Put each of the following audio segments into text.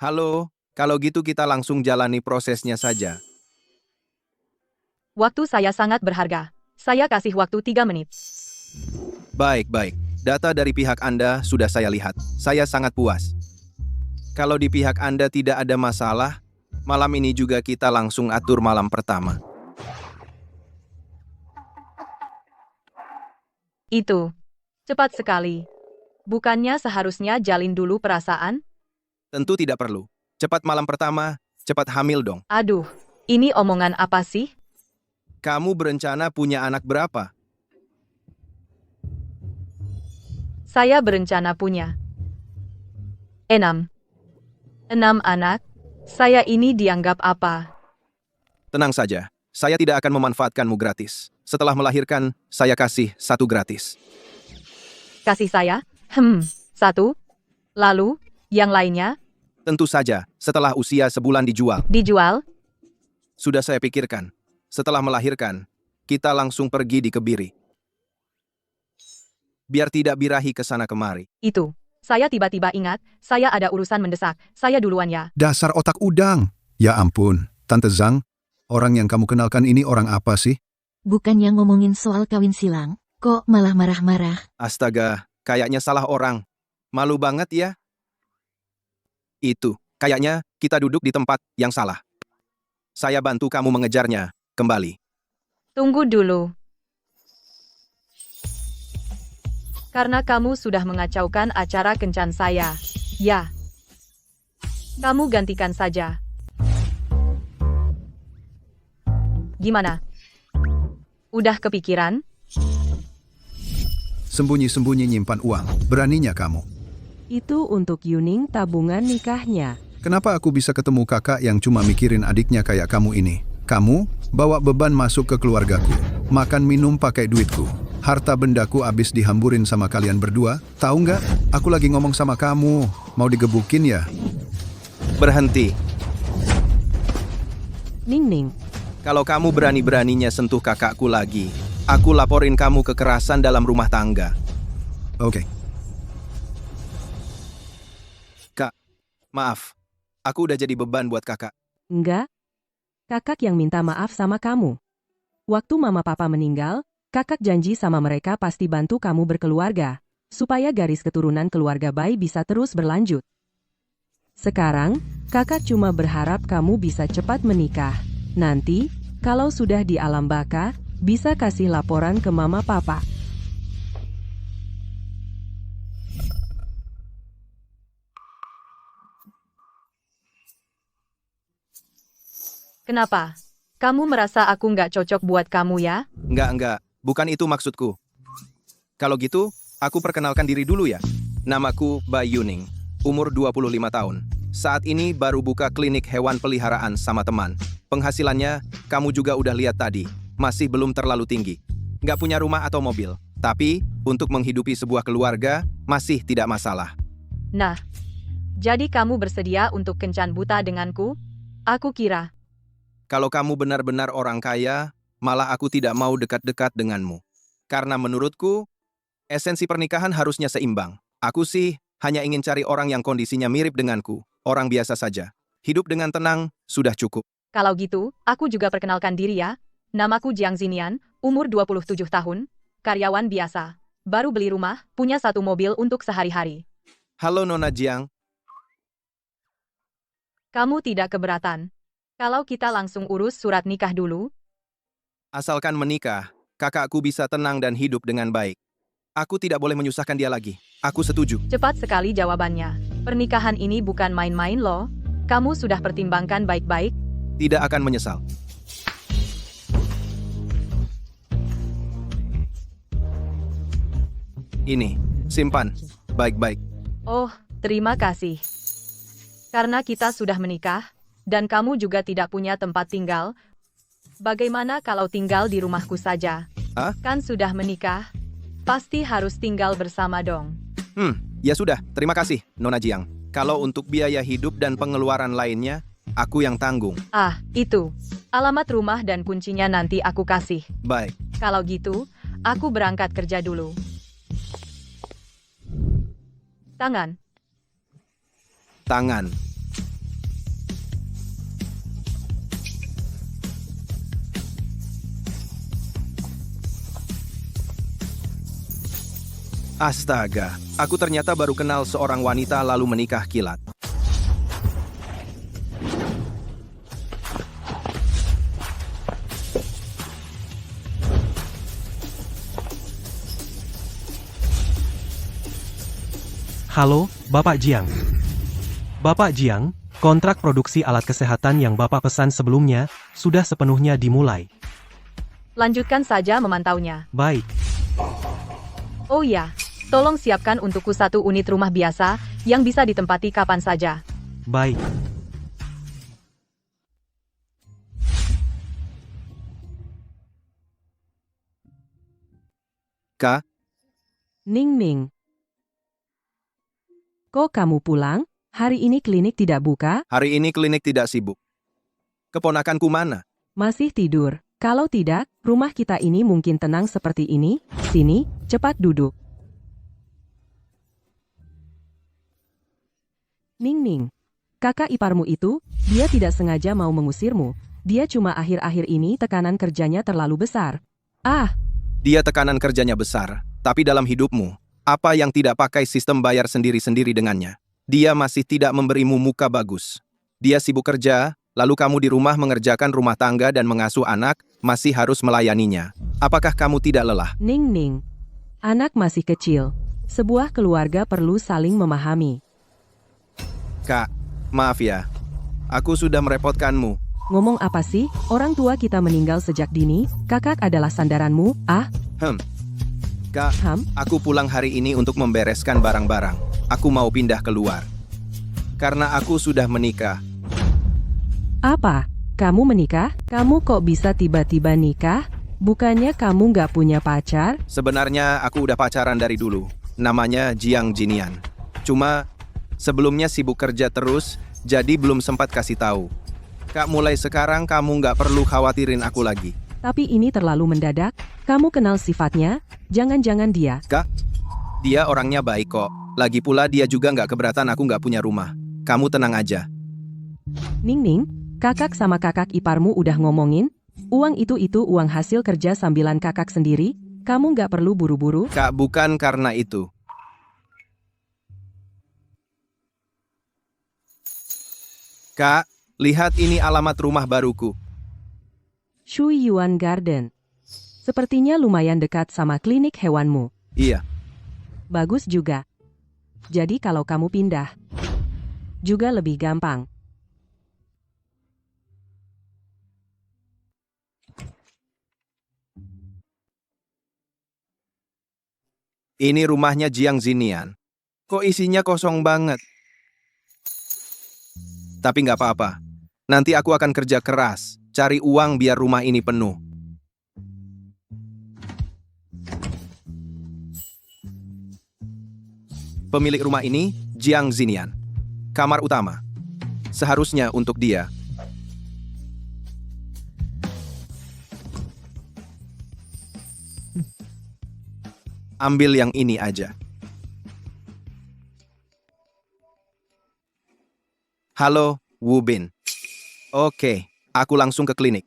Halo, kalau gitu kita langsung jalani prosesnya saja. Waktu saya sangat berharga. Saya kasih waktu 3 menit. Baik. Data dari pihak Anda sudah saya lihat. Saya sangat puas. Kalau di pihak Anda tidak ada masalah, malam ini juga kita langsung atur malam pertama. Itu. Cepat sekali. Bukannya seharusnya jalin dulu perasaan? Tentu tidak perlu. Cepat malam pertama, cepat hamil dong. Aduh, ini omongan apa sih? Kamu berencana punya anak berapa? Saya berencana punya 6. 6 anak. Saya ini dianggap apa? Tenang saja, saya tidak akan memanfaatkanmu gratis. Setelah melahirkan, saya kasih 1 gratis. Kasih saya? 1. Lalu, yang lainnya? Tentu saja, setelah usia sebulan dijual. Dijual? Sudah saya pikirkan. Setelah melahirkan, kita langsung pergi di Kebiri. Biar tidak birahi ke sana kemari. Itu. Saya tiba-tiba ingat, saya ada urusan mendesak. Saya duluan ya. Dasar otak udang. Ya ampun, Tante Zhang, orang yang kamu kenalkan ini orang apa sih? Bukan yang ngomongin soal kawin silang, kok malah marah-marah. Astaga, kayaknya salah orang. Malu banget ya. Itu, kayaknya kita duduk di tempat yang salah. Saya bantu kamu mengejarnya kembali. Tunggu dulu. Karena kamu sudah mengacaukan acara kencan saya. Ya. Kamu gantikan saja. Gimana? Udah kepikiran? Sembunyi-sembunyi nyimpan uang. Beraninya kamu. Itu untuk Yuning tabungan nikahnya. Kenapa aku bisa ketemu kakak yang cuma mikirin adiknya kayak kamu ini? Kamu bawa beban masuk ke keluargaku. Makan minum pakai duitku. Harta bendaku abis dihamburin sama kalian berdua. Tahu nggak? Aku lagi ngomong sama kamu. Mau digebukin ya? Berhenti. Ning. Kalau kamu berani-beraninya sentuh kakakku lagi, aku laporin kamu kekerasan dalam rumah tangga. Oke. Kak, maaf. Aku udah jadi beban buat kakak. Enggak. Kakak yang minta maaf sama kamu. Waktu mama papa meninggal, kakak janji sama mereka pasti bantu kamu berkeluarga, supaya garis keturunan keluarga bayi bisa terus berlanjut. Sekarang, kakak cuma berharap kamu bisa cepat menikah. Nanti, kalau sudah di alam baka, bisa kasih laporan ke mama papa. Kenapa? Kamu merasa aku nggak cocok buat kamu ya? Enggak. Bukan itu maksudku. Kalau gitu, aku perkenalkan diri dulu ya. Namaku Bai Yuning, umur 25 tahun. Saat ini baru buka klinik hewan peliharaan sama teman. Penghasilannya, kamu juga udah lihat tadi, masih belum terlalu tinggi. Nggak punya rumah atau mobil. Tapi, untuk menghidupi sebuah keluarga, masih tidak masalah. Nah, jadi kamu bersedia untuk kencan buta denganku? Aku kira. Kalau kamu benar-benar orang kaya, malah aku tidak mau dekat-dekat denganmu. Karena menurutku, esensi pernikahan harusnya seimbang. Aku sih hanya ingin cari orang yang kondisinya mirip denganku, orang biasa saja. Hidup dengan tenang, sudah cukup. Kalau gitu, aku juga perkenalkan diri ya. Namaku Jiang Zinian, umur 27 tahun, karyawan biasa. Baru beli rumah, punya 1 mobil untuk sehari-hari. Halo Nona Jiang, Kamu tidak keberatan? Kalau kita langsung urus surat nikah dulu? asalkan menikah, kakakku bisa tenang dan hidup dengan baik. Aku tidak boleh menyusahkan dia lagi. Aku setuju. Cepat sekali jawabannya. Pernikahan ini bukan main-main loh. Kamu sudah pertimbangkan baik-baik? Tidak akan menyesal. Ini, simpan. Baik-baik. Oh, terima kasih. Karena kita sudah menikah, dan kamu juga tidak punya tempat tinggal, bagaimana kalau tinggal di rumahku saja? Hah? Kan sudah menikah, pasti harus tinggal bersama dong. Ya sudah. Terima kasih, Nona Jiang. Kalau untuk biaya hidup dan pengeluaran lainnya, aku yang tanggung. Ah, itu. Alamat rumah dan kuncinya nanti aku kasih. Baik. Kalau gitu, aku berangkat kerja dulu. Tangan. Tangan. Astaga, aku ternyata baru kenal seorang wanita lalu menikah kilat. Halo, Bapak Jiang. Bapak Jiang, kontrak produksi alat kesehatan yang Bapak pesan sebelumnya sudah sepenuhnya dimulai. Lanjutkan saja memantaunya. Baik, Oh ya, tolong siapkan untukku 1 unit rumah biasa yang bisa ditempati kapan saja. baik. Kak, Ning Ning. Kok kamu pulang? Hari ini klinik tidak buka? hari ini klinik tidak sibuk. Keponakanku mana? Masih tidur. Kalau tidak, rumah kita ini mungkin tenang seperti ini. Sini, cepat duduk. Ning Ning. Kakak iparmu itu, dia tidak sengaja mau mengusirmu. Dia cuma akhir-akhir ini tekanan kerjanya terlalu besar. Ah, Dia tekanan kerjanya besar, tapi dalam hidupmu, apa yang tidak pakai sistem bayar sendiri-sendiri dengannya? Dia masih tidak memberimu muka bagus. Dia sibuk kerja, lalu kamu di rumah mengerjakan rumah tangga dan mengasuh anak, masih harus melayaninya. Apakah kamu tidak lelah? Ning Ning. Anak masih kecil. Sebuah keluarga perlu saling memahami. Kak, maaf ya. Aku sudah merepotkanmu. Ngomong apa sih? Orang tua kita meninggal sejak dini, kakak adalah sandaranmu, ah? Kak, aku pulang hari ini untuk membereskan barang-barang. Aku mau pindah keluar. Karena aku sudah menikah. Apa? Kamu menikah? Kamu kok bisa tiba-tiba nikah? Bukannya kamu nggak punya pacar? Sebenarnya aku udah pacaran dari dulu. Namanya Jiang Jinian. Cuma sebelumnya sibuk kerja terus, jadi belum sempat kasih tahu. Kak, mulai sekarang kamu nggak perlu khawatirin aku lagi. Tapi ini terlalu mendadak. Kamu kenal sifatnya? Jangan-jangan dia. Kak, dia orangnya baik kok. Lagi pula dia juga nggak keberatan aku nggak punya rumah. Kamu tenang aja. Ning Ning, kakak sama kakak iparmu udah ngomongin? Uang itu uang hasil kerja sambilan kakak sendiri. Kamu nggak perlu buru-buru. Kak, bukan karena itu. Kak, lihat ini alamat rumah baruku. Shui Yuan Garden. Sepertinya lumayan dekat sama klinik hewanmu. Iya, Bagus juga. Jadi kalau kamu pindah, juga lebih gampang. ini rumahnya Jiang Zinian. Kok isinya kosong banget? Tapi nggak apa-apa. Nanti aku akan kerja keras, cari uang biar rumah ini penuh. Pemilik rumah ini, Jiang Zinian. Kamar utama. Seharusnya untuk dia. Ambil yang ini aja. Halo, Wu Bin. Oke, aku langsung ke klinik.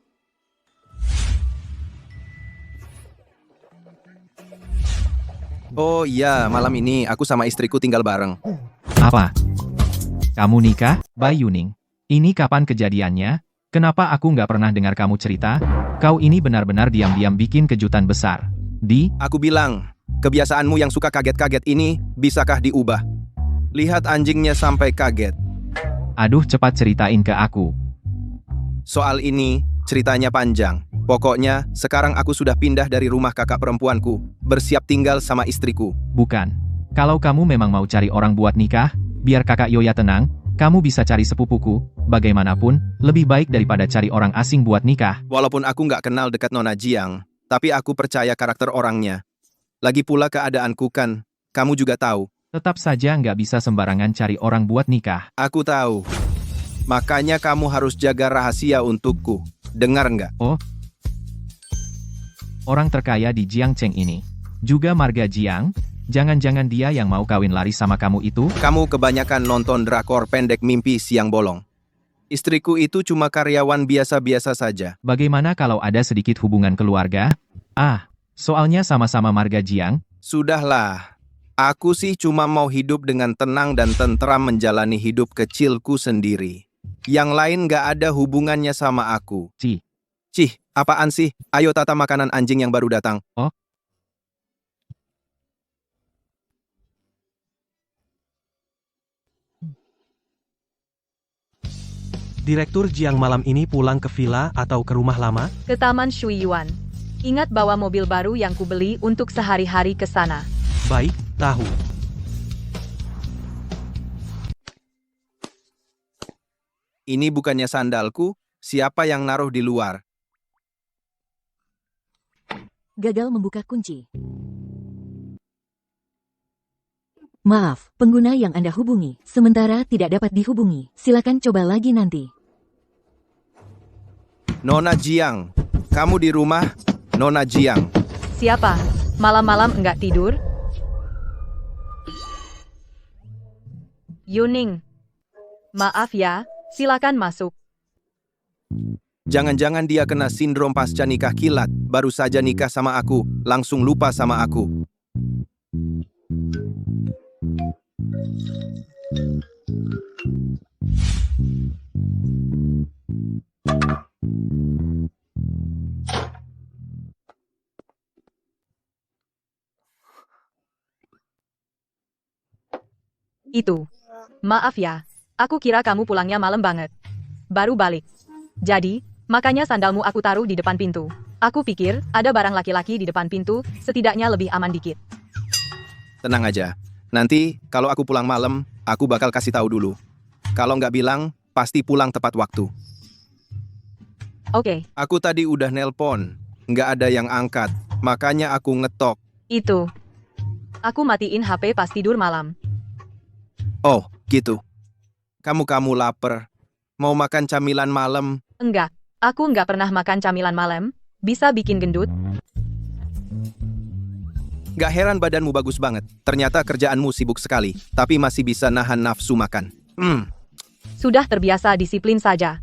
Oh iya, malam ini aku sama istriku tinggal bareng. Apa? Kamu nikah, Bai Yuning? Ini kapan kejadiannya? Kenapa aku nggak pernah dengar kamu cerita? Kau ini benar-benar diam-diam bikin kejutan besar. Aku bilang, kebiasaanmu yang suka kaget-kaget ini, bisakah diubah? Lihat anjingnya sampai kaget. Aduh, cepat ceritain ke aku. Soal ini, ceritanya panjang. Pokoknya, sekarang aku sudah pindah dari rumah kakak perempuanku, bersiap tinggal sama istriku. Bukan. Kalau kamu memang mau cari orang buat nikah, biar kakak Yoya tenang, kamu bisa cari sepupuku, bagaimanapun, lebih baik daripada cari orang asing buat nikah. Walaupun aku nggak kenal dekat Nona Jiang, tapi aku percaya karakter orangnya. Lagi pula keadaanku kan, kamu juga tahu. Tetap saja nggak bisa sembarangan cari orang buat nikah. Aku tahu. Makanya kamu harus jaga rahasia untukku. Dengar nggak? Orang terkaya di Jiangcheng ini. Juga marga Jiang, jangan-jangan dia yang mau kawin lari sama kamu itu? Kamu kebanyakan nonton drakor pendek mimpi siang bolong. Istriku itu cuma karyawan biasa-biasa saja. Bagaimana kalau ada sedikit hubungan keluarga? Soalnya sama-sama marga Jiang. Sudahlah. Aku sih cuma mau hidup dengan tenang dan tentram menjalani hidup kecilku sendiri. Yang lain gak ada hubungannya sama aku. Ci. Cih, apaan sih? Ayo tata makanan anjing yang baru datang. Oh. Direktur Jiang malam ini pulang ke villa atau ke rumah lama? Ke Taman Shuyuan. Ingat bawa mobil baru yang kubeli untuk sehari-hari ke sana. Baik, tahu. Ini bukannya sandalku, siapa yang naruh di luar? Gagal membuka kunci. Maaf, pengguna yang Anda hubungi sementara tidak dapat dihubungi. Silakan coba lagi nanti. Nona Jiang, kamu di rumah? Nona Jiang. Siapa? Malam-malam enggak tidur? Yuning. Maaf ya, silakan masuk. Jangan-jangan dia kena sindrom pasca nikah kilat. Baru saja nikah sama aku, langsung lupa sama aku. Itu. Maaf ya, aku kira kamu pulangnya malam banget. Baru balik. Jadi, makanya sandalmu aku taruh di depan pintu. Aku pikir ada barang laki-laki di depan pintu, setidaknya lebih aman dikit. Tenang aja. Nanti, kalau aku pulang malam, aku bakal kasih tahu dulu. Kalau nggak bilang, pasti pulang tepat waktu. Oke, Aku tadi udah nelpon, nggak ada yang angkat, makanya aku ngetok. itu. Aku matiin HP pas tidur malam. Oh, gitu. Kamu lapar. Mau makan camilan malam? Enggak, aku enggak pernah makan camilan malam. Bisa bikin gendut. Nggak heran badanmu bagus banget. Ternyata kerjaanmu sibuk sekali, tapi masih bisa nahan nafsu makan. Sudah terbiasa disiplin saja.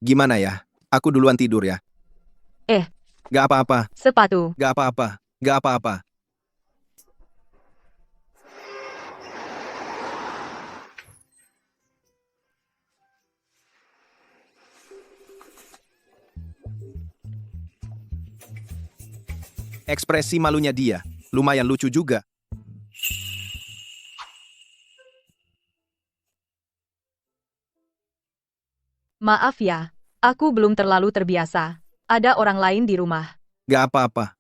Gimana ya? Aku duluan tidur ya. Eh. Gak apa-apa, Sepatu. gak apa-apa, gak apa-apa. Ekspresi malunya dia, lumayan lucu juga. Maaf ya, aku belum terlalu terbiasa. Ada orang lain di rumah. Gak apa-apa.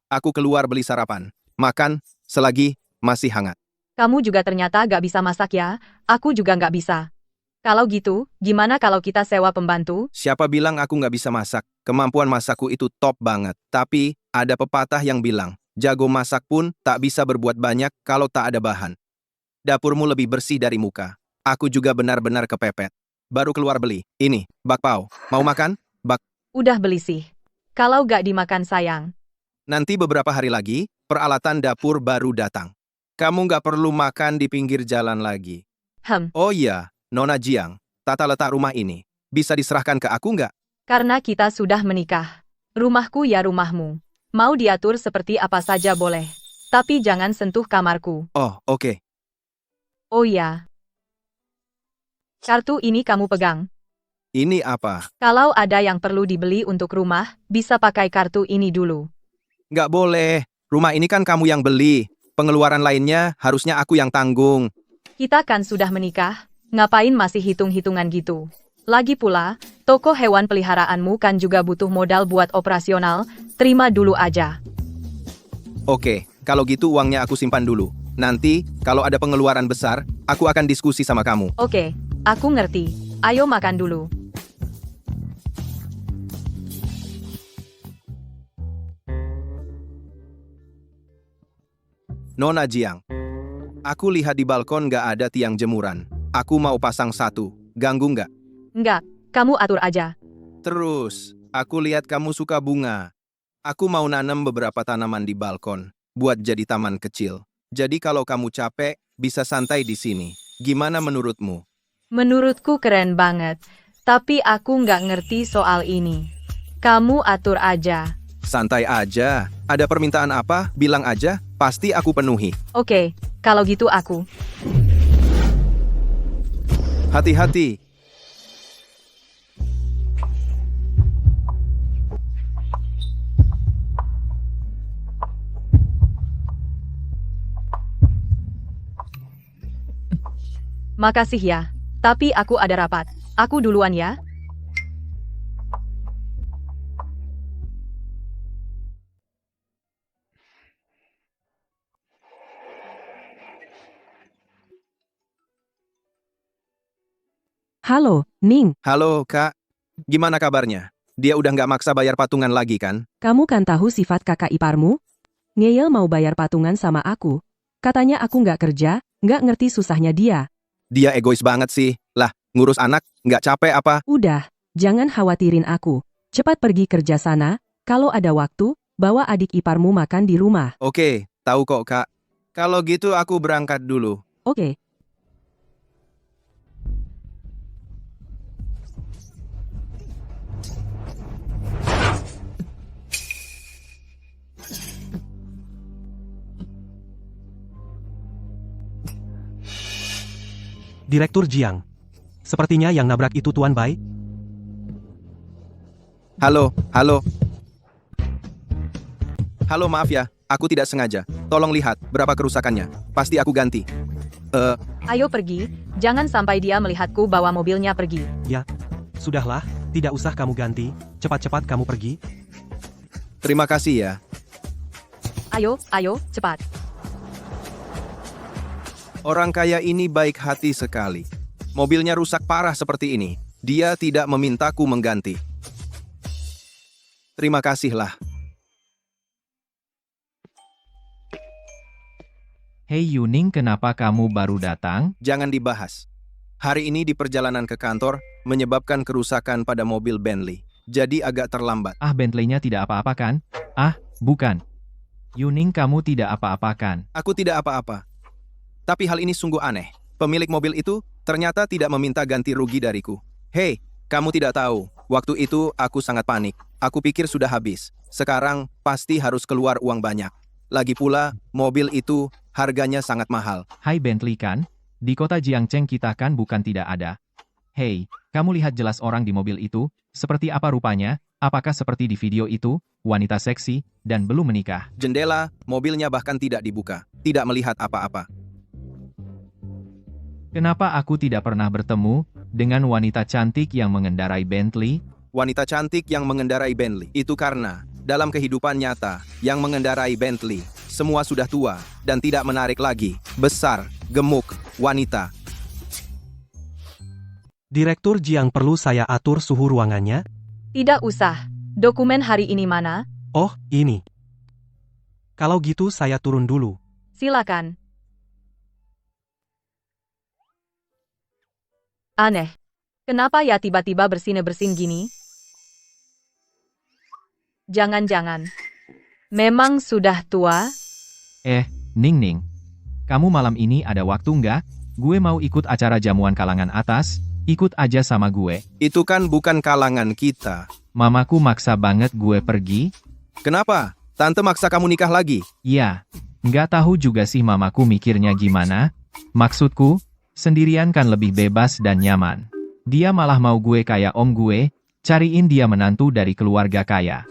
Aku keluar beli sarapan. Makan, selagi masih hangat. Kamu juga ternyata gak bisa masak ya? Aku juga gak bisa. Kalau gitu, gimana kalau kita sewa pembantu? Siapa bilang aku nggak bisa masak? Kemampuan masakku itu top banget. Tapi, ada pepatah yang bilang, jago masak pun tak bisa berbuat banyak kalau tak ada bahan. Dapurmu lebih bersih dari muka. Aku juga benar-benar kepepet. Baru keluar beli. Ini, bakpao. Mau makan? Udah beli sih. Kalau gak dimakan sayang. Nanti beberapa hari lagi, peralatan dapur baru datang. Kamu nggak perlu makan di pinggir jalan lagi. Oh iya, Nona Jiang, tata letak rumah ini. Bisa diserahkan ke aku nggak? Karena kita sudah menikah. Rumahku ya rumahmu. Mau diatur seperti apa saja boleh. Tapi jangan sentuh kamarku. Oh, oke. Oh iya. Kartu ini kamu pegang. Ini apa? Kalau ada yang perlu dibeli untuk rumah, bisa pakai kartu ini dulu. Nggak boleh. Rumah ini kan kamu yang beli. Pengeluaran lainnya harusnya aku yang tanggung. Kita kan sudah menikah. Ngapain masih hitung-hitungan gitu? Lagi pula, toko hewan peliharaanmu kan juga butuh modal buat operasional. Terima dulu aja. Oke, kalau gitu uangnya aku simpan dulu. Nanti, kalau ada pengeluaran besar, aku akan diskusi sama kamu. Oke, aku ngerti. Ayo makan dulu. Nona Jiang, aku lihat di balkon nggak ada tiang jemuran. Aku mau pasang satu. Ganggu nggak? Enggak, kamu atur aja. Terus, aku lihat kamu suka bunga. Aku mau nanam beberapa tanaman di balkon. buat jadi taman kecil. Jadi kalau kamu capek, bisa santai di sini. Gimana menurutmu? Menurutku keren banget. Tapi aku nggak ngerti soal ini. Kamu atur aja. Santai aja. Ada permintaan apa? Bilang aja, pasti aku penuhi. Oke, kalau gitu aku. Hati-hati. Makasih ya. Tapi aku ada rapat. Aku duluan ya. Halo, Ning. Halo, Kak. Gimana kabarnya? Dia udah nggak maksa bayar patungan lagi kan? Kamu kan tahu sifat kakak iparmu? Ngeyel mau bayar patungan sama aku. Katanya aku nggak kerja, nggak ngerti susahnya dia. Dia egois banget sih. Lah, ngurus anak, nggak capek apa? Udah, jangan khawatirin aku. Cepat pergi kerja sana, kalau ada waktu, bawa adik iparmu makan di rumah. Oke, tahu kok, Kak. Kalau gitu aku berangkat dulu. Oke. Direktur Jiang. Sepertinya yang nabrak itu Tuan Bai. Halo, halo. Halo, maaf ya. Aku tidak sengaja. Tolong lihat berapa kerusakannya. Pasti aku ganti. Ayo pergi. Jangan sampai dia melihatku bawa mobilnya pergi. Ya, sudahlah, tidak usah kamu ganti. Cepat-cepat kamu pergi. Terima kasih ya. Ayo, cepat. Orang kaya ini baik hati sekali. Mobilnya rusak parah seperti ini. Dia tidak memintaku mengganti. Terima kasihlah. Hei Yuning, kenapa kamu baru datang? Jangan dibahas. Hari ini di perjalanan ke kantor menyebabkan kerusakan pada mobil Bentley. Jadi agak terlambat. Ah, Bentley-nya tidak apa-apa kan? Ah, bukan. Yuning, kamu tidak apa-apa kan? Aku tidak apa-apa. Tapi hal ini sungguh aneh. Pemilik mobil itu ternyata tidak meminta ganti rugi dariku. Hei, kamu tidak tahu. Waktu itu aku sangat panik. Aku pikir sudah habis. Sekarang pasti harus keluar uang banyak. Lagi pula, mobil itu harganya sangat mahal. Hai Bentley kan? Di kota Jiangcheng kita kan bukan tidak ada. Hei, kamu lihat jelas orang di mobil itu? Seperti apa rupanya? Apakah seperti di video itu? Wanita seksi, dan belum menikah. Jendela, mobilnya bahkan tidak dibuka. Tidak melihat apa-apa. Kenapa aku tidak pernah bertemu dengan wanita cantik yang mengendarai Bentley? Wanita cantik yang mengendarai Bentley. Itu karena dalam kehidupan nyata yang mengendarai Bentley, semua sudah tua dan tidak menarik lagi. Besar, gemuk, wanita. Direktur Jiang, perlu saya atur suhu ruangannya? Tidak usah. Dokumen hari ini mana? Oh, ini. Kalau gitu saya turun dulu. Silakan. Aneh. Kenapa ya tiba-tiba bersin-bersin gini? Jangan-jangan. Memang sudah tua? Ning. Kamu malam ini ada waktu nggak? Gue mau ikut acara jamuan kalangan atas, ikut aja sama gue. Itu kan bukan kalangan kita. Mamaku maksa banget gue pergi. Kenapa? Tante maksa kamu nikah lagi? Ya, nggak tahu juga sih mamaku mikirnya gimana. Maksudku, sendirian kan lebih bebas dan nyaman. Dia malah mau gue kayak om gue, cariin dia menantu dari keluarga kaya.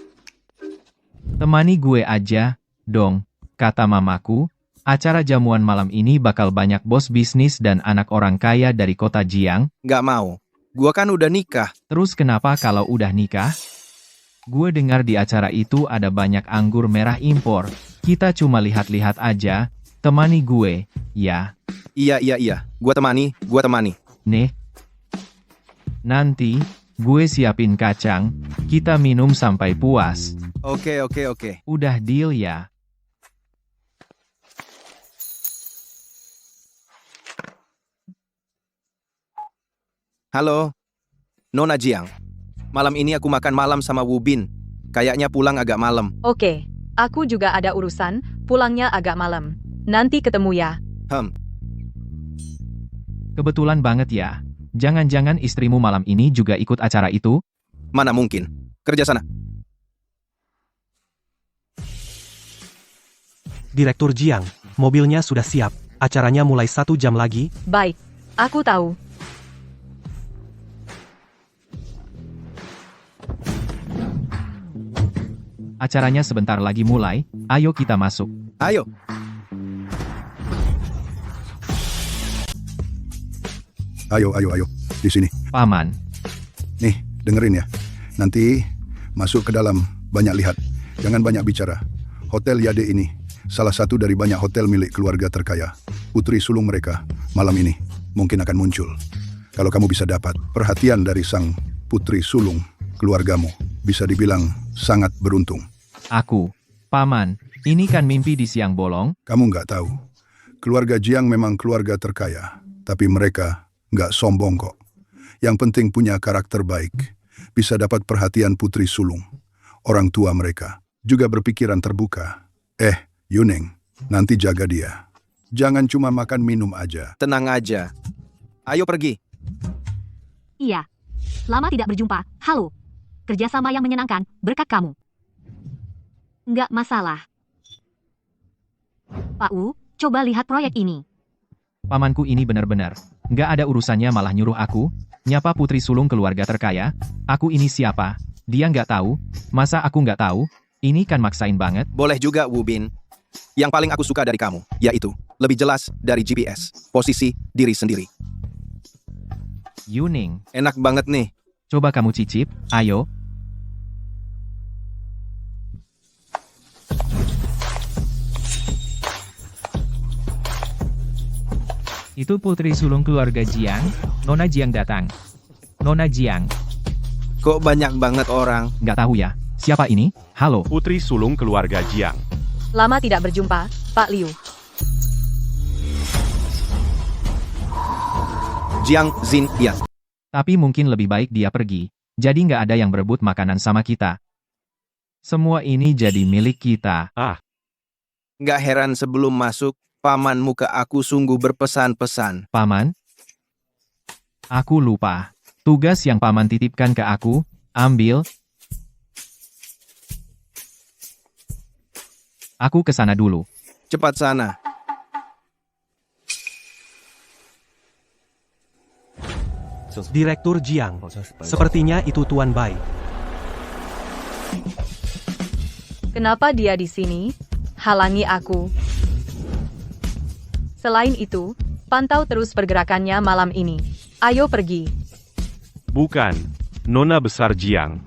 Temani gue aja, dong, kata mamaku. Acara jamuan malam ini bakal banyak bos bisnis dan anak orang kaya dari kota Jiang. Nggak mau. Gua kan udah nikah. Terus kenapa kalau udah nikah? Gue dengar di acara itu ada banyak anggur merah impor. Kita cuma lihat-lihat aja. Temani gue, ya. Iya. Gua temani. Nih. Nanti, gue siapin kacang. Kita minum sampai puas. Oke. Udah deal ya? Halo, Nona Jiang. Malam ini aku makan malam sama Wu Bin. Kayaknya pulang agak malam. Oke. Aku juga ada urusan, pulangnya agak malam. Nanti ketemu ya. Kebetulan banget ya. Jangan-jangan istrimu malam ini juga ikut acara itu? Mana mungkin. Kerja sana. Direktur Jiang, mobilnya sudah siap. Acaranya mulai 1 jam lagi. Baik, aku tahu. Acaranya sebentar lagi mulai, ayo kita masuk. Ayo. Ayo. Di sini. Paman, Nih, dengerin ya. Nanti masuk ke dalam, banyak lihat. Jangan banyak bicara. Hotel Yade ini, salah satu dari banyak hotel milik keluarga terkaya. Putri sulung mereka, malam ini, mungkin akan muncul. Kalau kamu bisa dapat perhatian dari sang putri sulung keluargamu, bisa dibilang sangat beruntung. Paman, ini kan mimpi di siang bolong. Kamu nggak tahu, keluarga Jiang memang keluarga terkaya, tapi mereka nggak sombong kok. Yang penting punya karakter baik, bisa dapat perhatian putri sulung. Orang tua mereka juga berpikiran terbuka. Yuning, nanti jaga dia. Jangan cuma makan minum aja. Tenang aja. Ayo pergi. Iya. Lama tidak berjumpa. Halo. Kerjasama yang menyenangkan, berkat kamu. Nggak masalah. Pak Wu, coba lihat proyek ini. Pamanku ini benar-benar. Nggak ada urusannya malah nyuruh aku. Nyapa putri sulung keluarga terkaya. Aku ini siapa? Dia nggak tahu. Masa aku nggak tahu? Ini kan maksain banget. Boleh juga, Wu Bin. Yang paling aku suka dari kamu, yaitu lebih jelas dari GPS, posisi diri sendiri. Yuning, Enak banget nih. coba kamu cicip, ayo. Itu putri sulung keluarga Jiang, Nona Jiang datang. Nona Jiang, Kok banyak banget orang? nggak tahu ya, siapa ini? Halo, Putri sulung keluarga Jiang. Lama tidak berjumpa, Pak Liu. Jiang Xin, ya. tapi mungkin lebih baik dia pergi. Jadi nggak ada yang berebut makanan sama kita. Semua ini jadi milik kita. Nggak heran sebelum masuk, pamanmu ke aku sungguh berpesan-pesan. Paman? Aku lupa. Tugas yang paman titipkan ke aku, ambil. Aku ke sana dulu. Cepat sana. Direktur Jiang, sepertinya itu Tuan Bai. Kenapa dia di sini? Halangi aku. Selain itu, pantau terus pergerakannya malam ini. Ayo pergi. Bukan, Nona besar Jiang.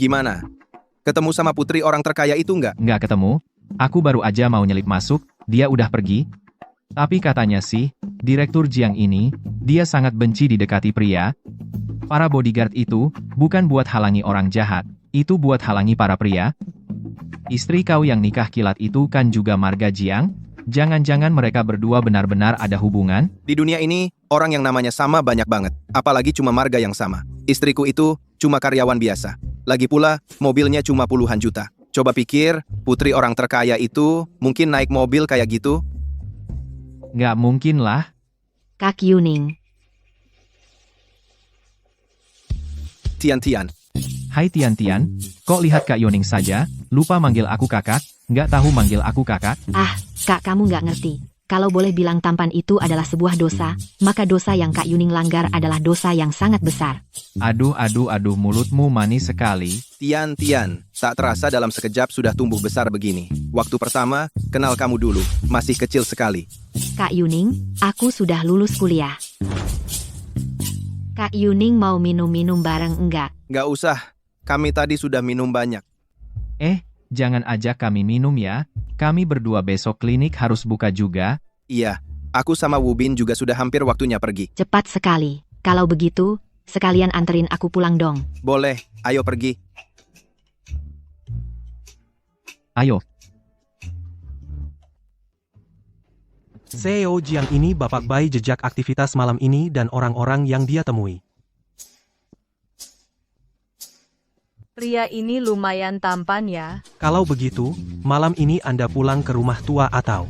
Gimana? Ketemu sama putri orang terkaya itu nggak? Nggak ketemu. Aku baru aja mau nyelip masuk, dia udah pergi. Tapi katanya sih, Direktur Jiang ini, dia sangat benci didekati pria. Para bodyguard itu, bukan buat halangi orang jahat, itu buat halangi para pria. Istri kau yang nikah kilat itu kan juga marga Jiang? Jangan-jangan mereka berdua benar-benar ada hubungan? Di dunia ini, orang yang namanya sama banyak banget. Apalagi cuma marga yang sama. Istriku itu cuma karyawan biasa. Lagi pula, mobilnya cuma puluhan juta. Coba pikir, putri orang terkaya itu mungkin naik mobil kayak gitu? Nggak mungkin lah. Kak Yuning. Tian-Tian. Hai Tian-Tian, kok lihat Kak Yoning saja, lupa manggil aku kakak, nggak tahu manggil aku kakak? Kak kamu nggak ngerti. Kalau boleh bilang tampan itu adalah sebuah dosa, maka dosa yang Kak Yuning langgar adalah dosa yang sangat besar. Aduh, mulutmu manis sekali. Tian-Tian, tak terasa dalam sekejap sudah tumbuh besar begini. Waktu pertama, kenal kamu dulu, masih kecil sekali. Kak Yuning, aku sudah lulus kuliah. Kak Yuning mau minum-minum bareng enggak? Nggak usah, kami tadi sudah minum banyak. Jangan ajak kami minum ya, kami berdua besok klinik harus buka juga. Iya, aku sama Wu Bin juga sudah hampir waktunya pergi. Cepat sekali. Kalau begitu, sekalian anterin aku pulang dong. Boleh, ayo pergi. Ayo, CEO Jiang ini Bapak Bai jejak aktivitas malam ini dan orang-orang yang dia temui. Pria ini lumayan tampan ya. Kalau begitu, malam ini Anda pulang ke rumah tua atau...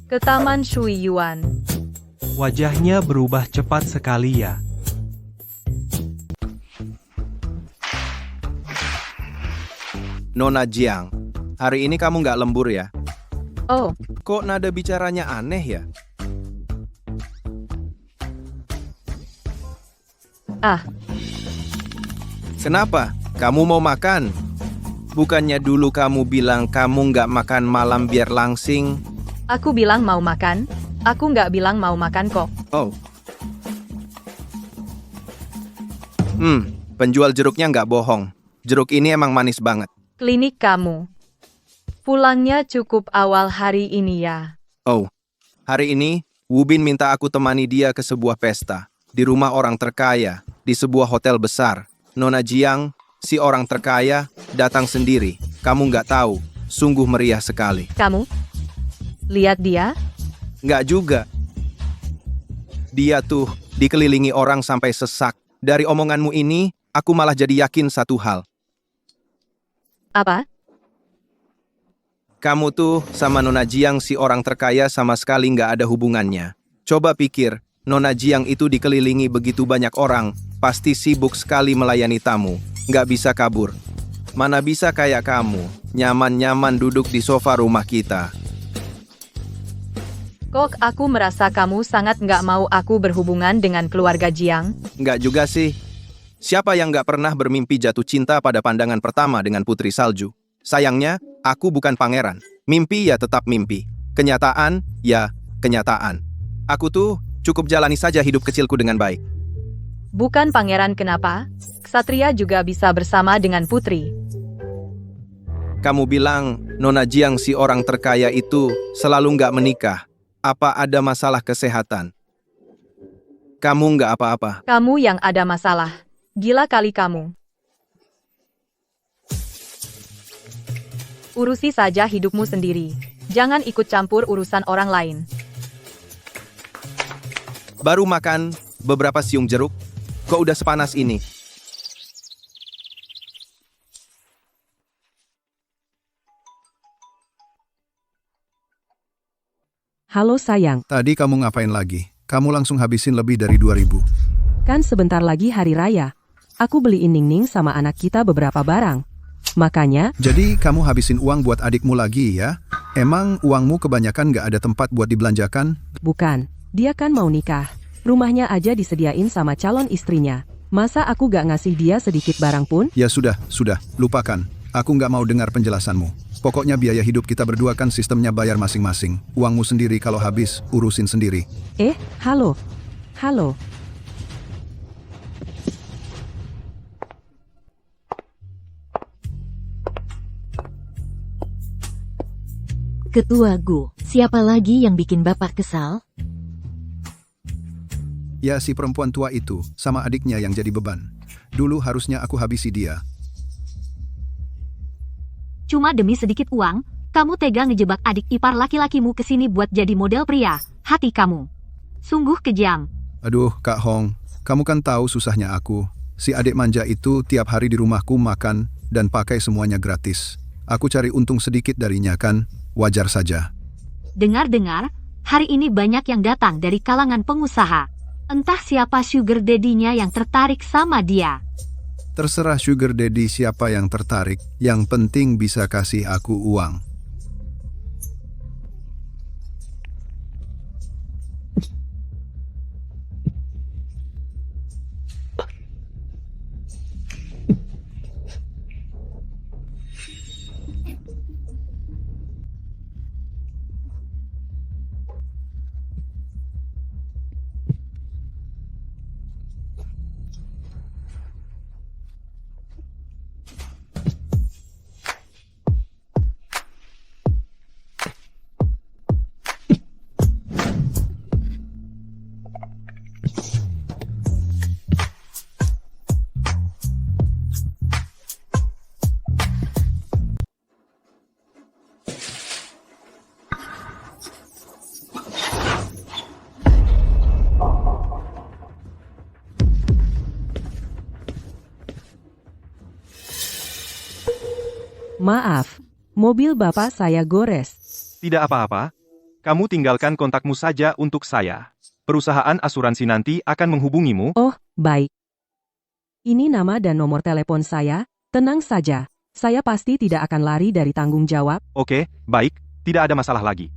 Ke Taman Shuiyuan. Wajahnya berubah cepat sekali ya. Nona Jiang, hari ini kamu nggak lembur ya? Oh, Kok nada bicaranya aneh ya? ah, Kenapa? Kamu mau makan? Bukannya dulu kamu bilang kamu nggak makan malam biar langsing? aku bilang mau makan. Aku nggak bilang mau makan kok. Oh. Penjual jeruknya nggak bohong. Jeruk ini emang manis banget. Klinik kamu. Pulangnya cukup awal hari ini ya. Oh, hari ini Wubin minta aku temani dia ke sebuah pesta. Di rumah orang terkaya, di sebuah hotel besar. Nona Jiang, si orang terkaya, datang sendiri. Kamu nggak tahu, sungguh meriah sekali. Kamu? Lihat dia? Nggak juga. Dia tuh dikelilingi orang sampai sesak. Dari omonganmu ini, aku malah jadi yakin satu hal. Apa? Kamu tuh sama Nona Jiang si orang terkaya sama sekali nggak ada hubungannya. Coba pikir, Nona Jiang itu dikelilingi begitu banyak orang, pasti sibuk sekali melayani tamu, nggak bisa kabur. Mana bisa kayak kamu, nyaman-nyaman duduk di sofa rumah kita. Kok aku merasa kamu sangat nggak mau aku berhubungan dengan keluarga Jiang? Nggak juga sih. Siapa yang nggak pernah bermimpi jatuh cinta pada pandangan pertama dengan Putri Salju? Sayangnya, aku bukan pangeran. Mimpi ya tetap mimpi. Kenyataan, ya kenyataan. Aku tuh cukup jalani saja hidup kecilku dengan baik. Bukan pangeran kenapa? Ksatria juga bisa bersama dengan putri. Kamu bilang Nona Jiang si orang terkaya itu selalu nggak menikah. Apa ada masalah kesehatan? Kamu nggak apa-apa. Kamu yang ada masalah. Gila kali kamu. Urusi saja hidupmu sendiri. Jangan ikut campur urusan orang lain. Baru makan beberapa siung jeruk, kok udah sepanas ini? Halo sayang, Tadi kamu ngapain lagi? Kamu langsung habisin lebih dari 2000. kan sebentar lagi hari raya. Aku beliin Ningning sama anak kita beberapa barang. Makanya, Jadi kamu habisin uang buat adikmu lagi ya? Emang uangmu kebanyakan nggak ada tempat buat dibelanjakan? bukan. Dia kan mau nikah. Rumahnya aja disediain sama calon istrinya. Masa aku gak ngasih dia sedikit barang pun? Ya sudah, lupakan. Aku nggak mau dengar penjelasanmu. Pokoknya biaya hidup kita berdua kan sistemnya bayar masing-masing. Uangmu sendiri kalau habis, urusin sendiri. Halo. Halo. Ketua Gu, siapa lagi yang bikin bapak kesal? Ya si perempuan tua itu, sama adiknya yang jadi beban. Dulu harusnya aku habisi dia. Cuma demi sedikit uang, kamu tega ngejebak adik ipar laki-lakimu ke sini buat jadi model pria. Hati kamu. Sungguh kejam. Aduh, Kak Hong, kamu kan tahu susahnya aku. Si adik manja itu tiap hari di rumahku makan dan pakai semuanya gratis. Aku cari untung sedikit darinya kan, wajar saja. Dengar-dengar, hari ini banyak yang datang dari kalangan pengusaha. Entah siapa sugar daddy-nya yang tertarik sama dia. Terserah sugar daddy siapa yang tertarik, yang penting bisa kasih aku uang. Maaf, mobil Bapak saya gores. Tidak apa-apa. Kamu tinggalkan kontakmu saja untuk saya. Perusahaan asuransi nanti akan menghubungimu. Oh, baik. Ini nama dan nomor telepon saya. Tenang saja, saya pasti tidak akan lari dari tanggung jawab. Oke, baik. Tidak ada masalah lagi.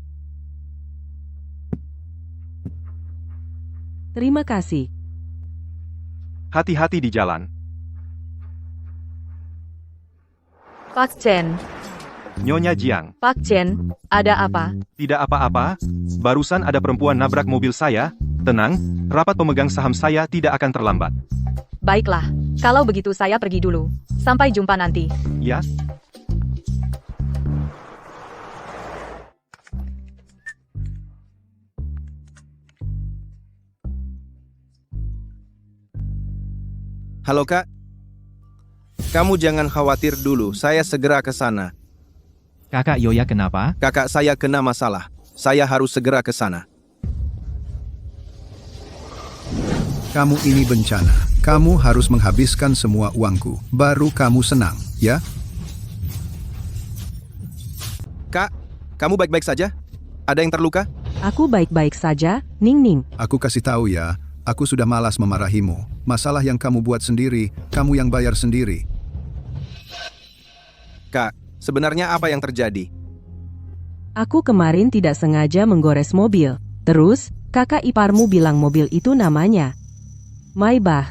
Terima kasih. Hati-hati di jalan. Pak Chen, Nyonya Jiang. Pak Chen, ada apa? Tidak apa-apa. Barusan ada perempuan nabrak mobil saya. Tenang, rapat pemegang saham saya tidak akan terlambat. Baiklah, kalau begitu saya pergi dulu. Sampai jumpa nanti. Ya? Halo Kak. Kamu jangan khawatir dulu, saya segera ke sana. Kakak Yoya kenapa? Kakak saya kena masalah. Saya harus segera ke sana. Kamu ini bencana. Kamu harus menghabiskan semua uangku. Baru kamu senang, ya? Kak, kamu baik-baik saja? Ada yang terluka? Aku baik-baik saja, Ning Ning. Aku kasih tahu ya, aku sudah malas memarahimu. Masalah yang kamu buat sendiri, kamu yang bayar sendiri. Kak, sebenarnya apa yang terjadi? Aku kemarin tidak sengaja menggores mobil. Terus, kakak iparmu bilang mobil itu namanya Maybach.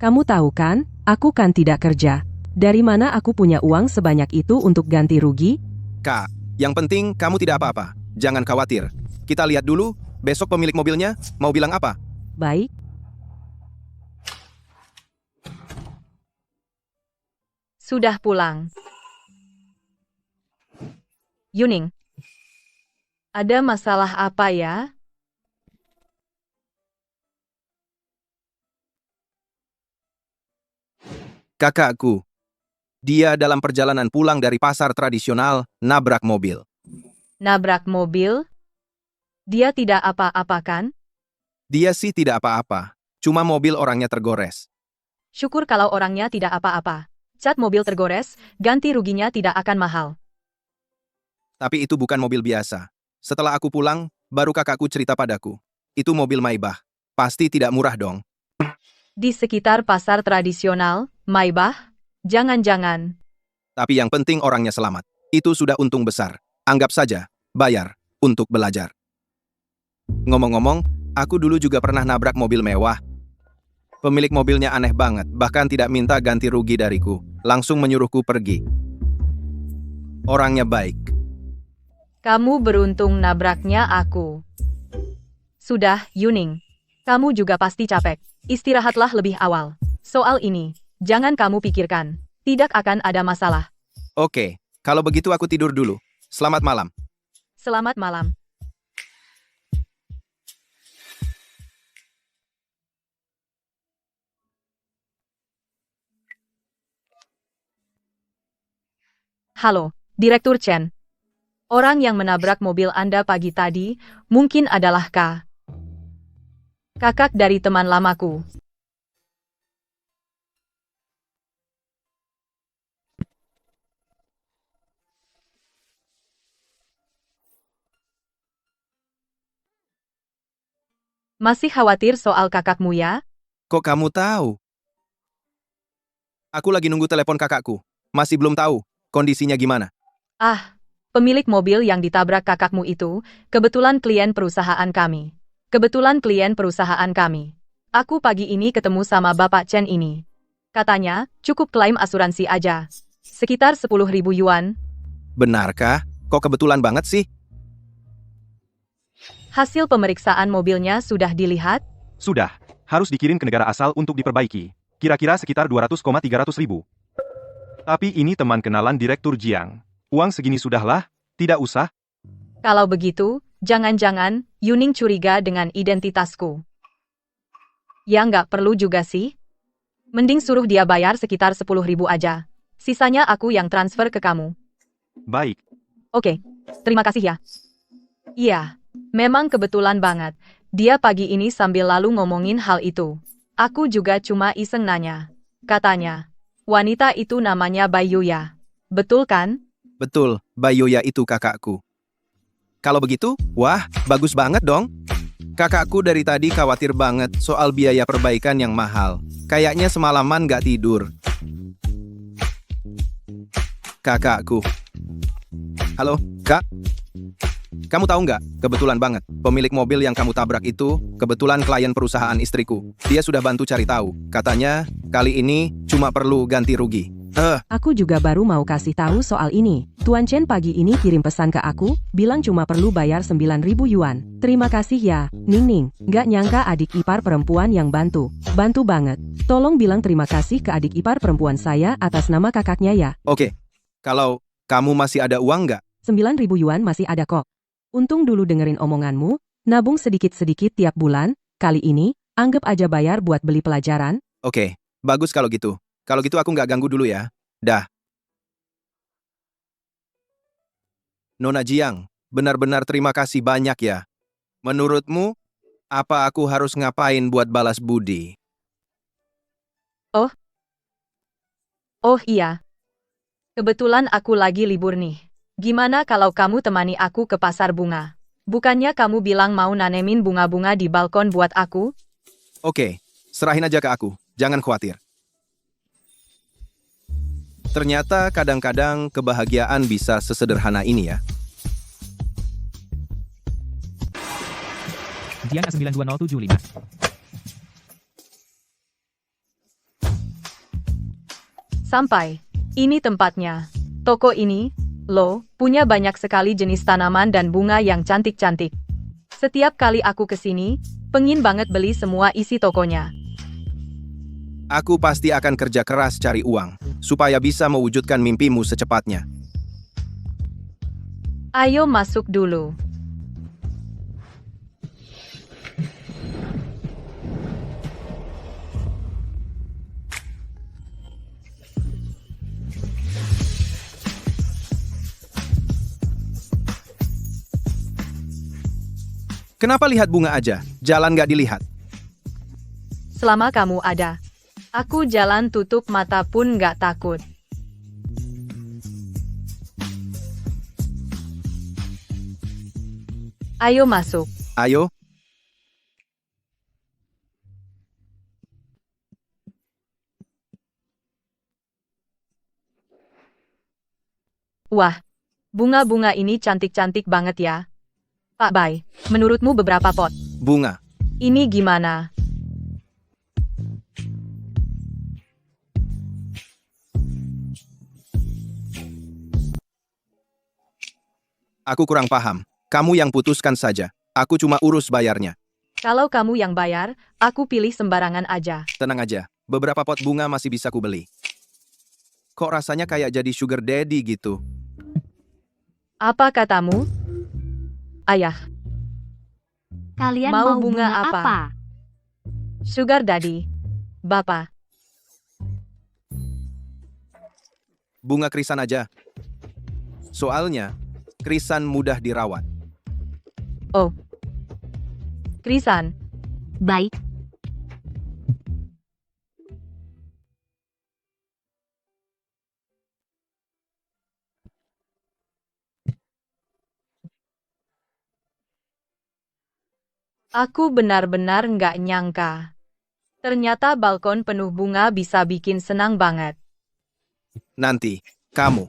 Kamu tahu kan, aku kan tidak kerja. Dari mana aku punya uang sebanyak itu untuk ganti rugi? Kak, yang penting kamu tidak apa-apa. Jangan khawatir. Kita lihat dulu, besok pemilik mobilnya mau bilang apa? Baik. Sudah pulang. Yuning, ada masalah apa ya? Kakakku. Dia dalam perjalanan pulang dari pasar tradisional, nabrak mobil. Nabrak mobil? Dia tidak apa-apa kan? Dia sih tidak apa-apa. Cuma mobil orangnya tergores. Syukur kalau orangnya tidak apa-apa. Cat mobil tergores, ganti ruginya tidak akan mahal. Tapi itu bukan mobil biasa. Setelah aku pulang, baru kakakku cerita padaku. Itu mobil Maybach. Pasti tidak murah dong. Di sekitar pasar tradisional, Maybach? Jangan-jangan. Tapi yang penting orangnya selamat. Itu sudah untung besar. Anggap saja, bayar, untuk belajar. Ngomong-ngomong, aku dulu juga pernah nabrak mobil mewah. Pemilik mobilnya aneh banget, bahkan tidak minta ganti rugi dariku. Langsung menyuruhku pergi. Orangnya baik. Kamu beruntung nabraknya aku. Sudah, Yuning. Kamu juga pasti capek. Istirahatlah lebih awal. Soal ini, jangan kamu pikirkan. Tidak akan ada masalah. Oke, kalau begitu aku tidur dulu. Selamat malam. Selamat malam. Halo, Direktur Chen. Orang yang menabrak mobil Anda pagi tadi mungkin adalah kakak dari teman lamaku. Masih khawatir soal kakakmu ya? Kok kamu tahu? Aku lagi nunggu telepon kakakku. Masih belum tahu kondisinya gimana. Ah, pemilik mobil yang ditabrak kakakmu itu kebetulan klien perusahaan kami. Aku pagi ini ketemu sama Bapak Chen ini. Katanya, cukup klaim asuransi aja. Sekitar 10.000 yuan. Benarkah? Kok kebetulan banget sih? Hasil pemeriksaan mobilnya sudah dilihat? Sudah. Harus dikirim ke negara asal untuk diperbaiki. Kira-kira sekitar 200,300 ribu. Tapi ini teman kenalan Direktur Jiang. Uang segini sudahlah, tidak usah. Kalau begitu, jangan-jangan Yuning curiga dengan identitasku. Ya nggak perlu juga sih. Mending suruh dia bayar sekitar 10.000 aja. Sisanya aku yang transfer ke kamu. Baik. Oke, terima kasih ya. Iya, memang kebetulan banget. Dia pagi ini sambil lalu ngomongin hal itu. Aku juga cuma iseng nanya. Katanya, wanita itu namanya Bayu ya. Betul kan? Betul, Bayoya itu kakakku. Kalau begitu, wah, bagus banget dong. Kakakku dari tadi khawatir banget soal biaya perbaikan yang mahal. Kayaknya semalaman gak tidur. Kakakku. Halo, Kak. Kamu tahu nggak? Kebetulan banget. Pemilik mobil yang kamu tabrak itu, kebetulan klien perusahaan istriku. Dia sudah bantu cari tahu. Katanya, kali ini cuma perlu ganti rugi. Aku juga baru mau kasih tahu soal ini. Tuan Chen pagi ini kirim pesan ke aku, bilang cuma perlu bayar 9.000 yuan. Terima kasih ya, Ning Ning. Nggak nyangka adik ipar perempuan yang bantu. Bantu banget. Tolong bilang terima kasih ke adik ipar perempuan saya atas nama kakaknya ya. Oke. Kalau kamu masih ada uang nggak? 9.000 yuan masih ada kok. Untung dulu dengerin omonganmu, nabung sedikit-sedikit tiap bulan, kali ini, anggap aja bayar buat beli pelajaran. Oke, bagus kalau gitu. Kalau gitu aku nggak ganggu dulu ya. Dah. Nona Jiang, benar-benar terima kasih banyak ya. Menurutmu, apa aku harus ngapain buat balas budi? Oh iya. Kebetulan aku lagi libur nih. Gimana kalau kamu temani aku ke pasar bunga? Bukannya kamu bilang mau nanemin bunga-bunga di balkon buat aku? Oke, serahin aja ke aku. Jangan khawatir. Ternyata kadang-kadang kebahagiaan bisa sesederhana ini ya. Jiang A92075. Sampai. Ini tempatnya. Toko ini, loh, punya banyak sekali jenis tanaman dan bunga yang cantik-cantik. Setiap kali aku kesini, pengin banget beli semua isi tokonya. Aku pasti akan kerja keras cari uang, supaya bisa mewujudkan mimpimu secepatnya. Ayo masuk dulu. Kenapa lihat bunga aja? Jalan nggak dilihat. Selama kamu ada, aku jalan tutup mata pun nggak takut. Ayo masuk. Ayo. Wah, bunga-bunga ini cantik-cantik banget ya. Pak Bai, menurutmu beberapa pot? Bunga. Ini gimana? Aku kurang paham. Kamu yang putuskan saja. Aku cuma urus bayarnya. Kalau kamu yang bayar, aku pilih sembarangan aja. Tenang aja. Beberapa pot bunga masih bisa kubeli. Kok rasanya kayak jadi sugar daddy gitu? Apa katamu? Ayah, Kalian Mau mau bunga bunga apa? apa? sugar daddy. Bapak, Bunga krisan aja. Soalnya, krisan mudah dirawat. Krisan. Baik, Aku benar-benar nggak nyangka. Ternyata balkon penuh bunga bisa bikin senang banget. Nanti, kamu.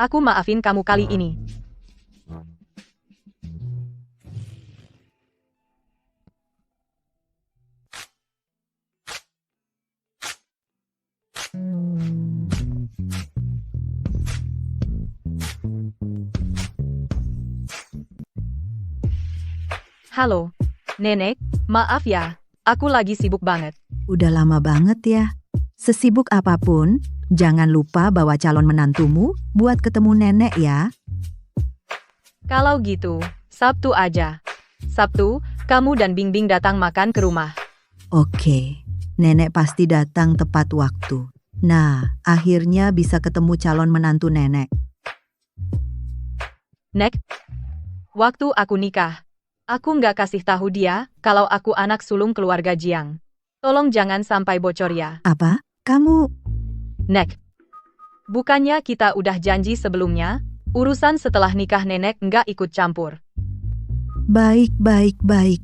Aku maafin kamu kali ini. Halo, Nenek, maaf ya, aku lagi sibuk banget. Udah lama banget ya. Sesibuk apapun, jangan lupa bawa calon menantumu buat ketemu nenek ya. Kalau gitu, Sabtu aja. Sabtu, kamu dan Bingbing datang makan ke rumah. Oke, nenek pasti datang tepat waktu. Nah, akhirnya bisa ketemu calon menantu nenek. Nek, waktu aku nikah, aku nggak kasih tahu dia kalau aku anak sulung keluarga Jiang. Tolong jangan sampai bocor ya. Apa? Kamu... Nek, bukannya kita udah janji sebelumnya, urusan setelah nikah nenek nggak ikut campur. Baik, baik, baik.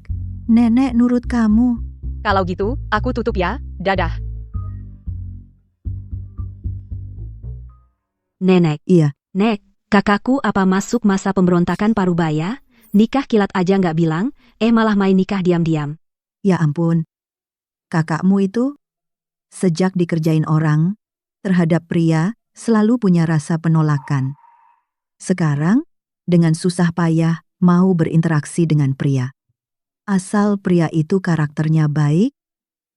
Nenek nurut kamu. Kalau gitu, aku tutup ya, dadah. Nenek, Iya, Nek, kakakku apa masuk masa pemberontakan Parubaya? Nikah kilat aja nggak bilang, malah main nikah diam-diam. ya ampun. Kakakmu itu, sejak dikerjain orang, terhadap pria, selalu punya rasa penolakan. Sekarang, dengan susah payah, mau berinteraksi dengan pria. Asal pria itu karakternya baik,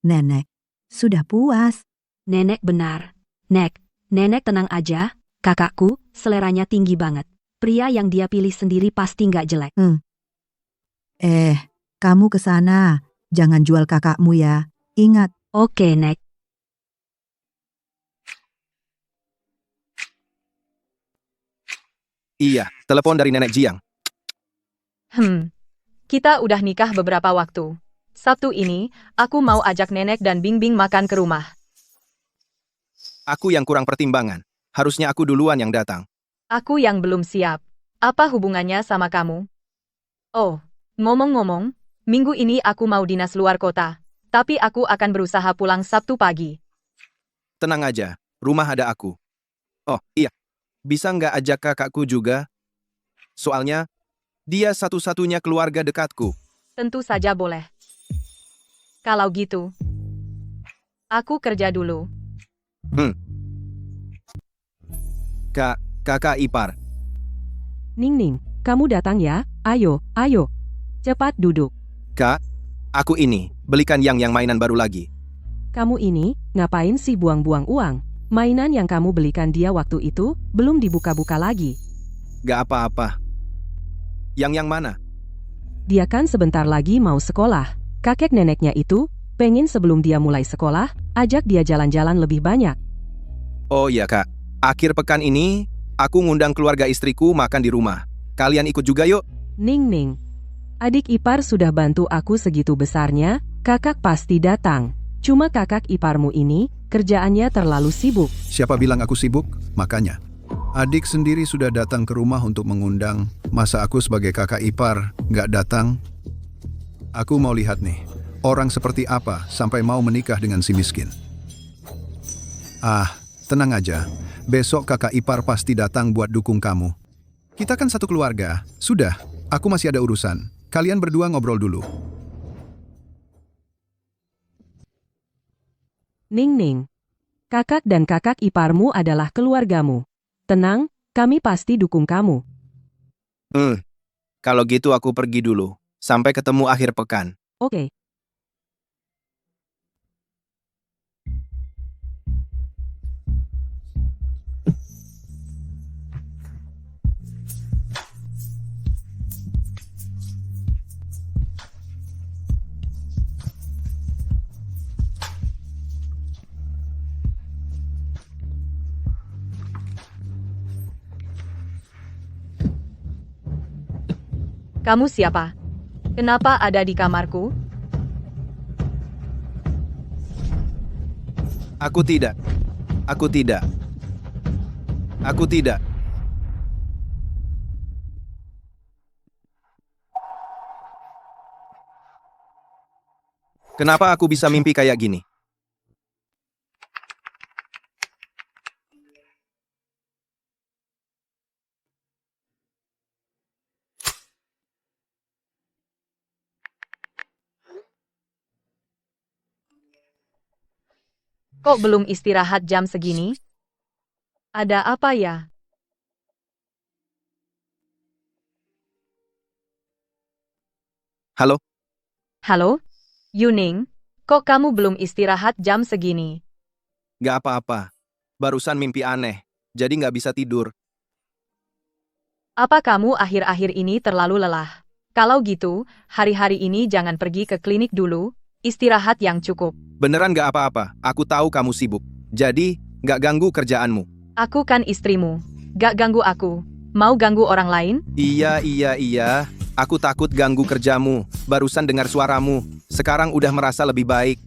nenek sudah puas. Nenek benar. Nek, nenek tenang aja, kakakku, seleranya tinggi banget. Pria yang dia pilih sendiri pasti nggak jelek. Kamu ke sana, jangan jual kakakmu ya. Ingat, Oke, Nek. Iya, telepon dari nenek Jiang. Kita udah nikah beberapa waktu. Sabtu ini, aku mau ajak nenek dan Bingbing makan ke rumah. Aku yang kurang pertimbangan. Harusnya aku duluan yang datang. Aku yang belum siap. Apa hubungannya sama kamu? Oh, ngomong-ngomong, minggu ini aku mau dinas luar kota. Tapi aku akan berusaha pulang Sabtu pagi. Tenang aja, rumah ada aku. Oh, iya. Bisa nggak ajak kakakku juga? Soalnya, dia satu-satunya keluarga dekatku. Tentu saja boleh. Kalau gitu, aku kerja dulu. Kakak ipar. Ning, kamu datang ya? Ayo, ayo. Cepat duduk. Kak, aku ini, belikan yang mainan baru lagi. Kamu ini, ngapain sih buang-buang uang? Mainan yang kamu belikan dia waktu itu, belum dibuka-buka lagi. Gak apa-apa. Yang mana? Dia kan sebentar lagi mau sekolah. Kakek neneknya itu, pengen sebelum dia mulai sekolah, ajak dia jalan-jalan lebih banyak. Oh iya kak, akhir pekan ini, aku ngundang keluarga istriku makan di rumah. Kalian ikut juga yuk? Ning, adik ipar sudah bantu aku segitu besarnya, kakak pasti datang. Cuma kakak iparmu ini, kerjaannya terlalu sibuk. Siapa bilang aku sibuk? Makanya. Adik sendiri sudah datang ke rumah untuk mengundang. Masa aku sebagai kakak ipar nggak datang? Aku mau lihat nih, orang seperti apa sampai mau menikah dengan si miskin. Tenang aja. Besok kakak ipar pasti datang buat dukung kamu. Kita kan satu keluarga. Sudah, aku masih ada urusan. Kalian berdua ngobrol dulu. Ning, kakak dan kakak iparmu adalah keluargamu. Tenang, kami pasti dukung kamu. Kalau gitu aku pergi dulu. Sampai ketemu akhir pekan. Oke. Kamu siapa? Kenapa ada di kamarku? Aku tidak. Aku tidak. Aku tidak. Kenapa aku bisa mimpi kayak gini? Kok belum istirahat jam segini? Ada apa ya? Halo? Halo? Yuning, kok kamu belum istirahat jam segini? Gak apa-apa. Barusan mimpi aneh. Jadi gak bisa tidur. Apa kamu akhir-akhir ini terlalu lelah? Kalau gitu, hari-hari ini jangan pergi ke klinik dulu, istirahat yang cukup. Beneran gak apa-apa, aku tahu kamu sibuk. Jadi, gak ganggu kerjaanmu. Aku kan istrimu. Gak ganggu aku. Mau ganggu orang lain? Iya. Aku takut ganggu kerjamu. Barusan dengar suaramu. Sekarang udah merasa lebih baik.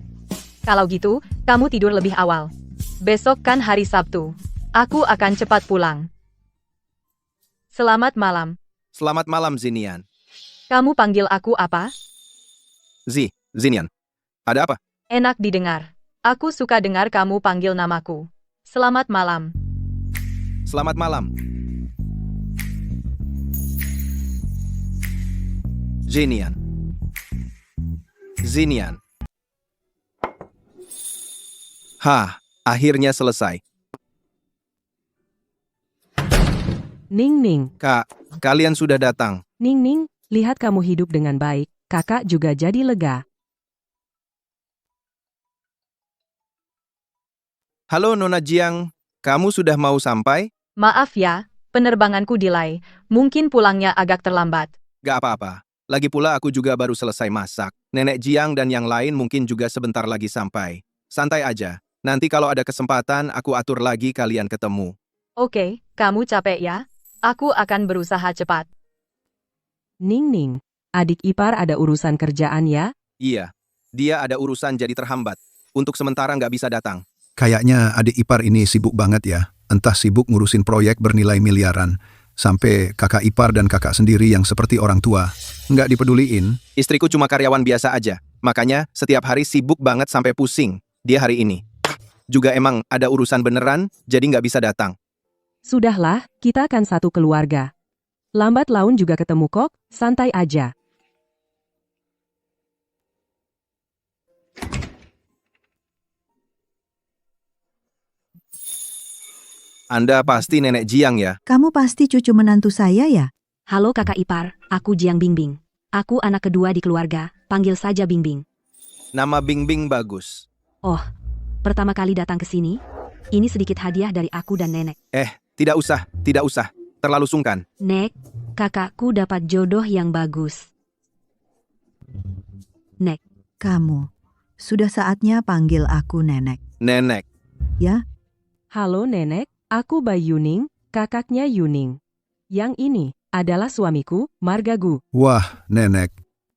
Kalau gitu, kamu tidur lebih awal. Besok kan hari Sabtu. Aku akan cepat pulang. Selamat malam. Selamat malam, Zinian. Kamu panggil aku apa? Zinian. Ada apa? Enak didengar. Aku suka dengar kamu panggil namaku. Selamat malam. Selamat malam. Zinian. Hah, akhirnya selesai. Ning, Kak, kalian sudah datang. Ning, lihat kamu hidup dengan baik, kakak juga jadi lega. Halo Nona Jiang, kamu sudah mau sampai? Maaf ya, penerbanganku delay. Mungkin pulangnya agak terlambat. Gak apa-apa. Lagi pula aku juga baru selesai masak. Nenek Jiang dan yang lain mungkin juga sebentar lagi sampai. Santai aja. Nanti kalau ada kesempatan, aku atur lagi kalian ketemu. Oke, kamu capek ya? Aku akan berusaha cepat. Ning, adik ipar ada urusan kerjaan ya? Iya, dia ada urusan jadi terhambat. Untuk sementara nggak bisa datang. Kayaknya adik ipar ini sibuk banget ya. Entah sibuk ngurusin proyek bernilai miliaran, sampai kakak ipar dan kakak sendiri yang seperti orang tua. Nggak dipeduliin. Istriku cuma karyawan biasa aja. Makanya setiap hari sibuk banget sampai pusing. Dia hari ini. Juga emang ada urusan beneran, jadi nggak bisa datang. Sudahlah, kita kan satu keluarga. Lambat laun juga ketemu kok, santai aja. Anda pasti nenek Jiang ya? Kamu pasti cucu menantu saya ya? Halo kakak ipar, aku Jiang Bingbing. Aku anak kedua di keluarga, panggil saja Bingbing. Nama Bingbing bagus. Oh, pertama kali datang ke sini? Ini sedikit hadiah dari aku dan nenek. Tidak usah. Terlalu sungkan. Nek, kakakku dapat jodoh yang bagus. Nek, Kamu. Sudah saatnya panggil aku nenek. Nenek. Ya? Halo nenek, aku Bai Yuning, kakaknya Yuning. Yang ini adalah suamiku, Margagu. Wah, nenek.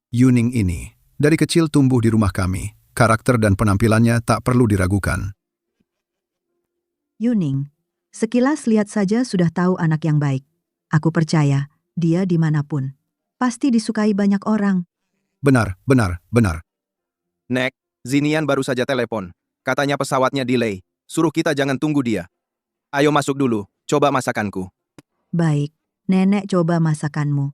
Yuning ini. Dari kecil tumbuh di rumah kami. Karakter dan penampilannya tak perlu diragukan. Yuning. Sekilas lihat saja sudah tahu anak yang baik. Aku percaya, dia dimanapun. Pasti disukai banyak orang. Benar. Nek, Zinian baru saja telepon. Katanya pesawatnya delay. Suruh kita jangan tunggu dia. Ayo masuk dulu, coba masakanku. Baik, nenek coba masakanmu.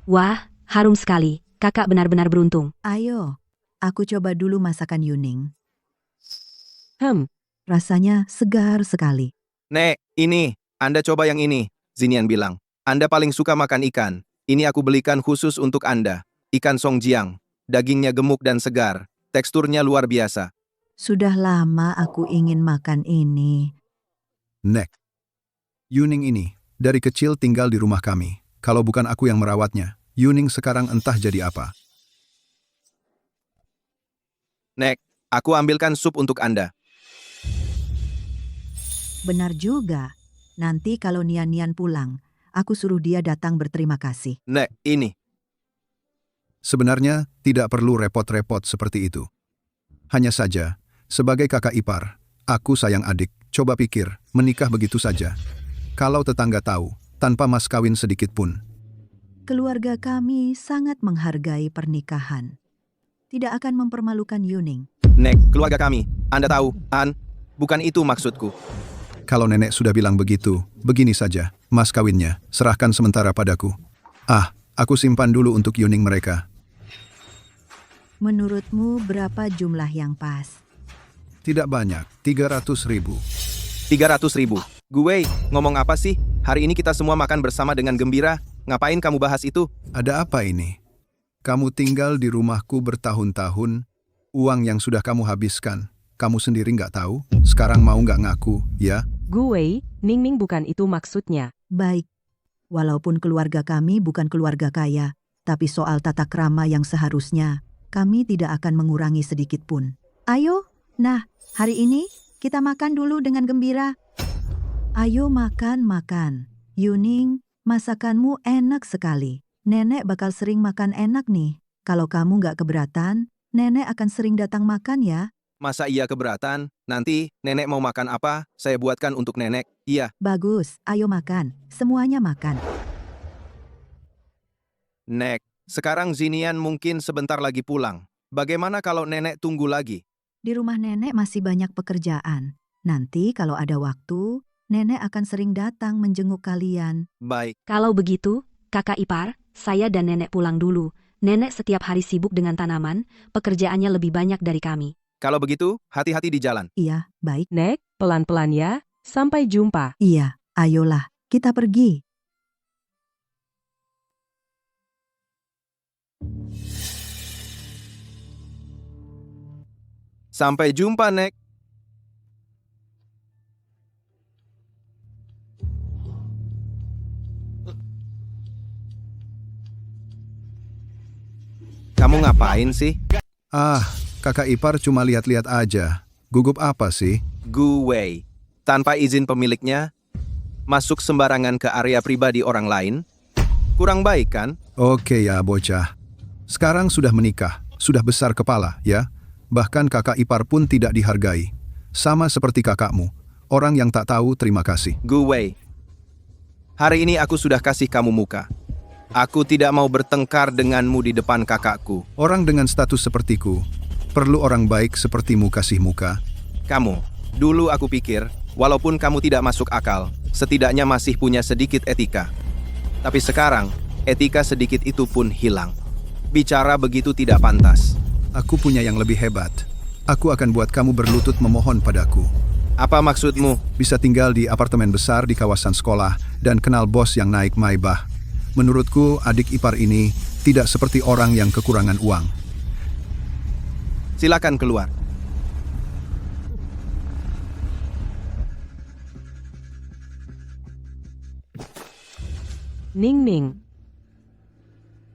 wah, harum sekali. Kakak benar-benar beruntung. Ayo, aku coba dulu masakan Yuning. Rasanya Rasanya segar sekali. Nek, ini. Anda coba yang ini. Zinian bilang. Anda paling suka makan ikan. Ini aku belikan khusus untuk Anda. Ikan Songjiang. Dagingnya gemuk dan segar. Teksturnya luar biasa. Sudah lama aku ingin makan ini. Nek. Yuning ini. Dari kecil tinggal di rumah kami. Kalau bukan aku yang merawatnya, Yuning sekarang entah jadi apa. Nek, aku ambilkan sup untuk Anda. Benar juga. Nanti kalau Nian-Nian pulang, aku suruh dia datang berterima kasih. Nek, ini. Sebenarnya, tidak perlu repot-repot seperti itu. Hanya saja, sebagai kakak ipar, aku sayang adik, coba pikir, menikah begitu saja. Kalau tetangga tahu, tanpa mas kawin sedikit pun. Keluarga kami sangat menghargai pernikahan. Tidak akan mempermalukan Yuning. Nek, keluarga kami. Anda tahu, bukan itu maksudku. Kalau nenek sudah bilang begitu, begini saja, mas kawinnya, serahkan sementara padaku. Aku simpan dulu untuk Yuning mereka. Menurutmu berapa jumlah yang pas? Tidak banyak, 300.000. 300.000. Gue, ngomong apa sih? Hari ini kita semua makan bersama dengan gembira. Ngapain kamu bahas itu? Ada apa ini? Kamu tinggal di rumahku bertahun-tahun, uang yang sudah kamu habiskan. Kamu sendiri nggak tahu, sekarang mau nggak ngaku, ya? gue, Ning bukan itu maksudnya. Baik. Walaupun keluarga kami bukan keluarga kaya, tapi soal tata krama yang seharusnya, kami tidak akan mengurangi sedikit pun. Ayo, nah, hari ini kita makan dulu dengan gembira. Ayo makan. Yuning, masakanmu enak sekali. Nenek bakal sering makan enak nih. Kalau kamu nggak keberatan, nenek akan sering datang makan ya. Masa iya keberatan? Nanti nenek mau makan apa? Saya buatkan untuk nenek. Iya, Bagus, ayo makan. Semuanya makan. Nek. Sekarang Zinian mungkin sebentar lagi pulang. Bagaimana kalau nenek tunggu lagi? Di rumah nenek masih banyak pekerjaan. Nanti kalau ada waktu, nenek akan sering datang menjenguk kalian. Baik. Kalau begitu, kakak ipar, saya dan nenek pulang dulu. Nenek setiap hari sibuk dengan tanaman, pekerjaannya lebih banyak dari kami. Kalau begitu, hati-hati di jalan. Iya, baik. Nek, pelan-pelan ya. Sampai jumpa. Iya, ayolah, kita pergi. Sampai jumpa, Nek. Kamu ngapain sih? Ah, kakak ipar cuma lihat-lihat aja. Gugup apa sih? Gue. Tanpa izin pemiliknya, masuk sembarangan ke area pribadi orang lain. Kurang baik kan? Oke ya, bocah. Sekarang sudah menikah, sudah besar kepala, ya. Bahkan kakak ipar pun tidak dihargai. Sama seperti kakakmu, orang yang tak tahu terima kasih. Gue. Hari ini aku sudah kasih kamu muka. Aku tidak mau bertengkar denganmu di depan kakakku. Orang dengan status sepertiku, perlu orang baik sepertimu kasih muka. Kamu, dulu aku pikir, walaupun kamu tidak masuk akal, setidaknya masih punya sedikit etika. Tapi sekarang, etika sedikit itu pun hilang. Bicara begitu tidak pantas. Aku punya yang lebih hebat. Aku akan buat kamu berlutut memohon padaku. Apa maksudmu? Bisa tinggal di apartemen besar di kawasan sekolah dan kenal bos yang naik Maybach. Menurutku, adik ipar ini tidak seperti orang yang kekurangan uang. Silakan keluar. Ning.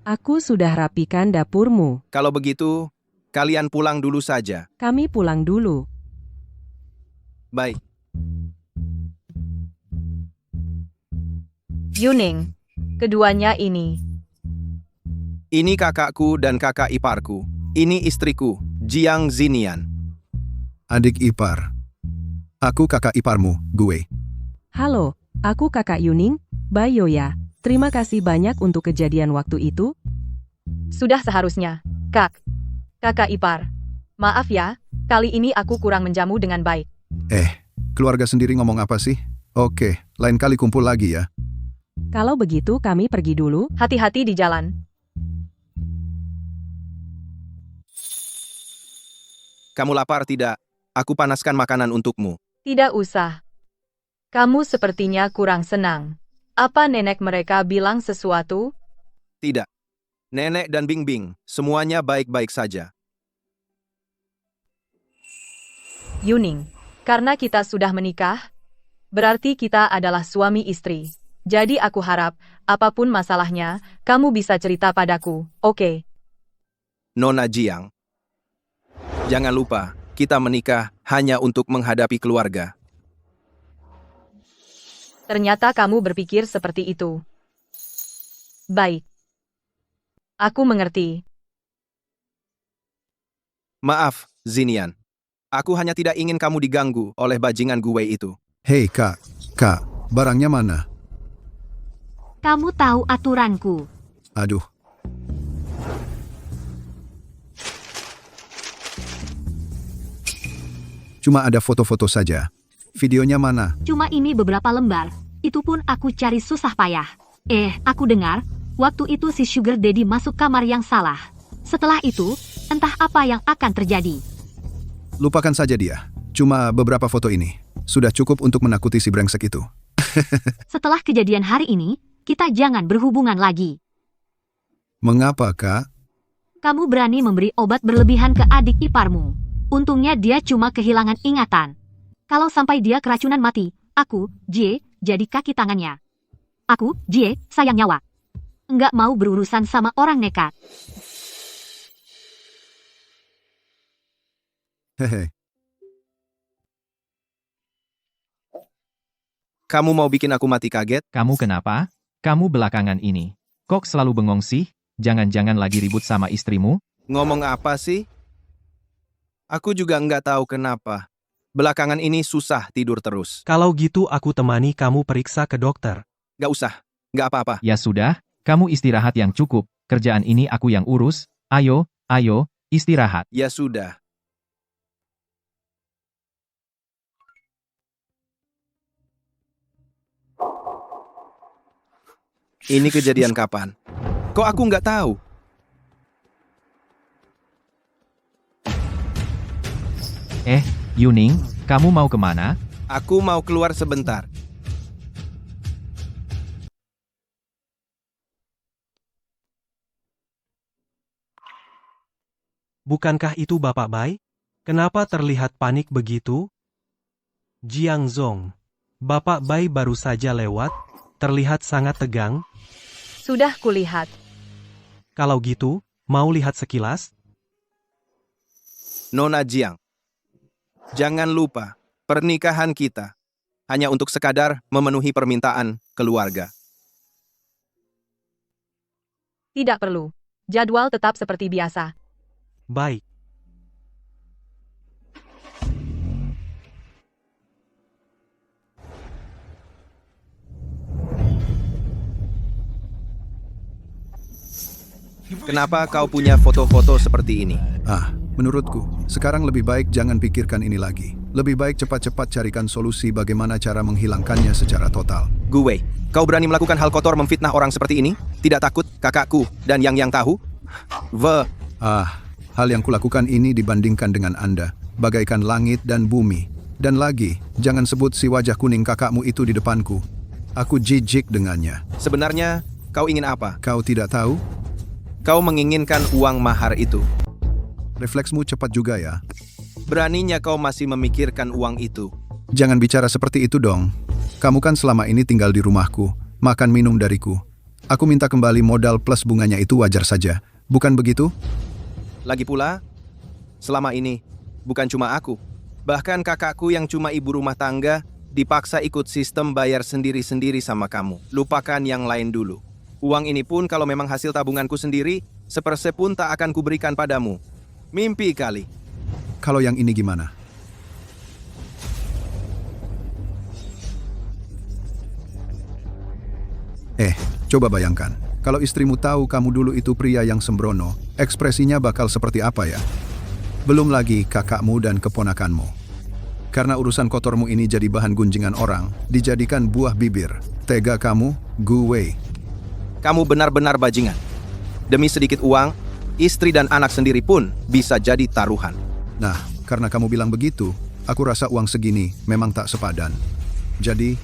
Aku sudah rapikan dapurmu. Kalau begitu, kalian pulang dulu saja. Kami pulang dulu. Baik. Yuning. Keduanya ini. Ini kakakku dan kakak iparku. Ini istriku, Jiang Zinian. Adik ipar. Aku kakak iparmu, gue. Halo, aku kakak Yuning, Bayoya. Terima kasih banyak untuk kejadian waktu itu. Sudah seharusnya. Kakak ipar. Maaf ya, kali ini aku kurang menjamu dengan baik. Keluarga sendiri ngomong apa sih? Oke, lain kali kumpul lagi ya. Kalau begitu kami pergi dulu. Hati-hati di jalan. Kamu lapar tidak? Aku panaskan makanan untukmu. Tidak usah. Kamu sepertinya kurang senang. Apa nenek mereka bilang sesuatu? Tidak. Nenek dan Bingbing, semuanya baik-baik saja. Yuning, karena kita sudah menikah, berarti kita adalah suami istri. Jadi aku harap, apapun masalahnya, kamu bisa cerita padaku, oke? Nona Jiang. Jangan lupa, kita menikah hanya untuk menghadapi keluarga. Ternyata kamu berpikir seperti itu. Baik. Aku mengerti. Maaf, Zinian. Aku hanya tidak ingin kamu diganggu oleh bajingan gue itu. Hei kak, barangnya mana? Kamu tahu aturanku. Aduh. Cuma ada foto-foto saja. Videonya mana? Cuma ini beberapa lembar. Itu pun aku cari susah payah. Aku dengar, waktu itu si Sugar Daddy masuk kamar yang salah. Setelah itu, entah apa yang akan terjadi. Lupakan saja dia. Cuma beberapa foto ini. Sudah cukup untuk menakuti si brengsek itu. Setelah kejadian hari ini, kita jangan berhubungan lagi. Mengapa, Kak? Kamu berani memberi obat berlebihan ke adik iparmu. Untungnya dia cuma kehilangan ingatan. Kalau sampai dia keracunan mati, aku, jadi kaki tangannya. Aku, Jie, sayang nyawa. Nggak mau berurusan sama orang nekat. Hehe. Kamu mau bikin aku mati kaget? Kamu kenapa? Kamu belakangan ini. Kok selalu bengong sih? Jangan-jangan lagi ribut sama istrimu? Ngomong apa sih? Aku juga nggak tahu kenapa. Belakangan ini susah tidur terus. Kalau gitu aku temani kamu periksa ke dokter. Nggak usah, nggak apa-apa. Ya sudah, kamu istirahat yang cukup. Kerjaan ini aku yang urus. Ayo, istirahat. Ya sudah. Ini kejadian kapan? Kok aku nggak tahu? Yuning, kamu mau kemana? Aku mau keluar sebentar. Bukankah itu Bapak Bai? Kenapa terlihat panik begitu? Jiang Zong, Bapak Bai baru saja lewat, terlihat sangat tegang. Sudah kulihat. Kalau gitu, mau lihat sekilas? Nona Jiang, jangan lupa, pernikahan kita hanya untuk sekadar memenuhi permintaan keluarga. Tidak perlu. Jadwal tetap seperti biasa. Baik. Kenapa kau punya foto-foto seperti ini? Menurutku, sekarang lebih baik jangan pikirkan ini lagi. Lebih baik cepat-cepat carikan solusi bagaimana cara menghilangkannya secara total. Gue, kau berani melakukan hal kotor memfitnah orang seperti ini? Tidak takut kakakku dan yang tahu? Hal yang kulakukan ini dibandingkan dengan Anda, bagaikan langit dan bumi. Dan lagi, jangan sebut si wajah kuning kakakmu itu di depanku. Aku jijik dengannya. Sebenarnya, kau ingin apa? Kau tidak tahu? Kau menginginkan uang mahar itu. Refleksmu cepat juga ya. Beraninya kau masih memikirkan uang itu. Jangan bicara seperti itu dong. Kamu kan selama ini tinggal di rumahku, makan minum dariku. Aku minta kembali modal plus bunganya itu wajar saja. Bukan begitu? Lagi pula, selama ini, bukan cuma aku. Bahkan kakakku yang cuma ibu rumah tangga, dipaksa ikut sistem bayar sendiri-sendiri sama kamu. Lupakan yang lain dulu. Uang ini pun kalau memang hasil tabunganku sendiri, sepersepun tak akan kuberikan padamu. Mimpi kali. Kalau yang ini gimana? Coba bayangkan. Kalau istrimu tahu kamu dulu itu pria yang sembrono, ekspresinya bakal seperti apa ya? Belum lagi kakakmu dan keponakanmu. Karena urusan kotormu ini jadi bahan gunjingan orang, dijadikan buah bibir. Tega kamu, gue. Kamu benar-benar bajingan. Demi sedikit uang, istri dan anak sendiri pun bisa jadi taruhan. Nah, karena kamu bilang begitu, aku rasa uang segini memang tak sepadan. Jadi,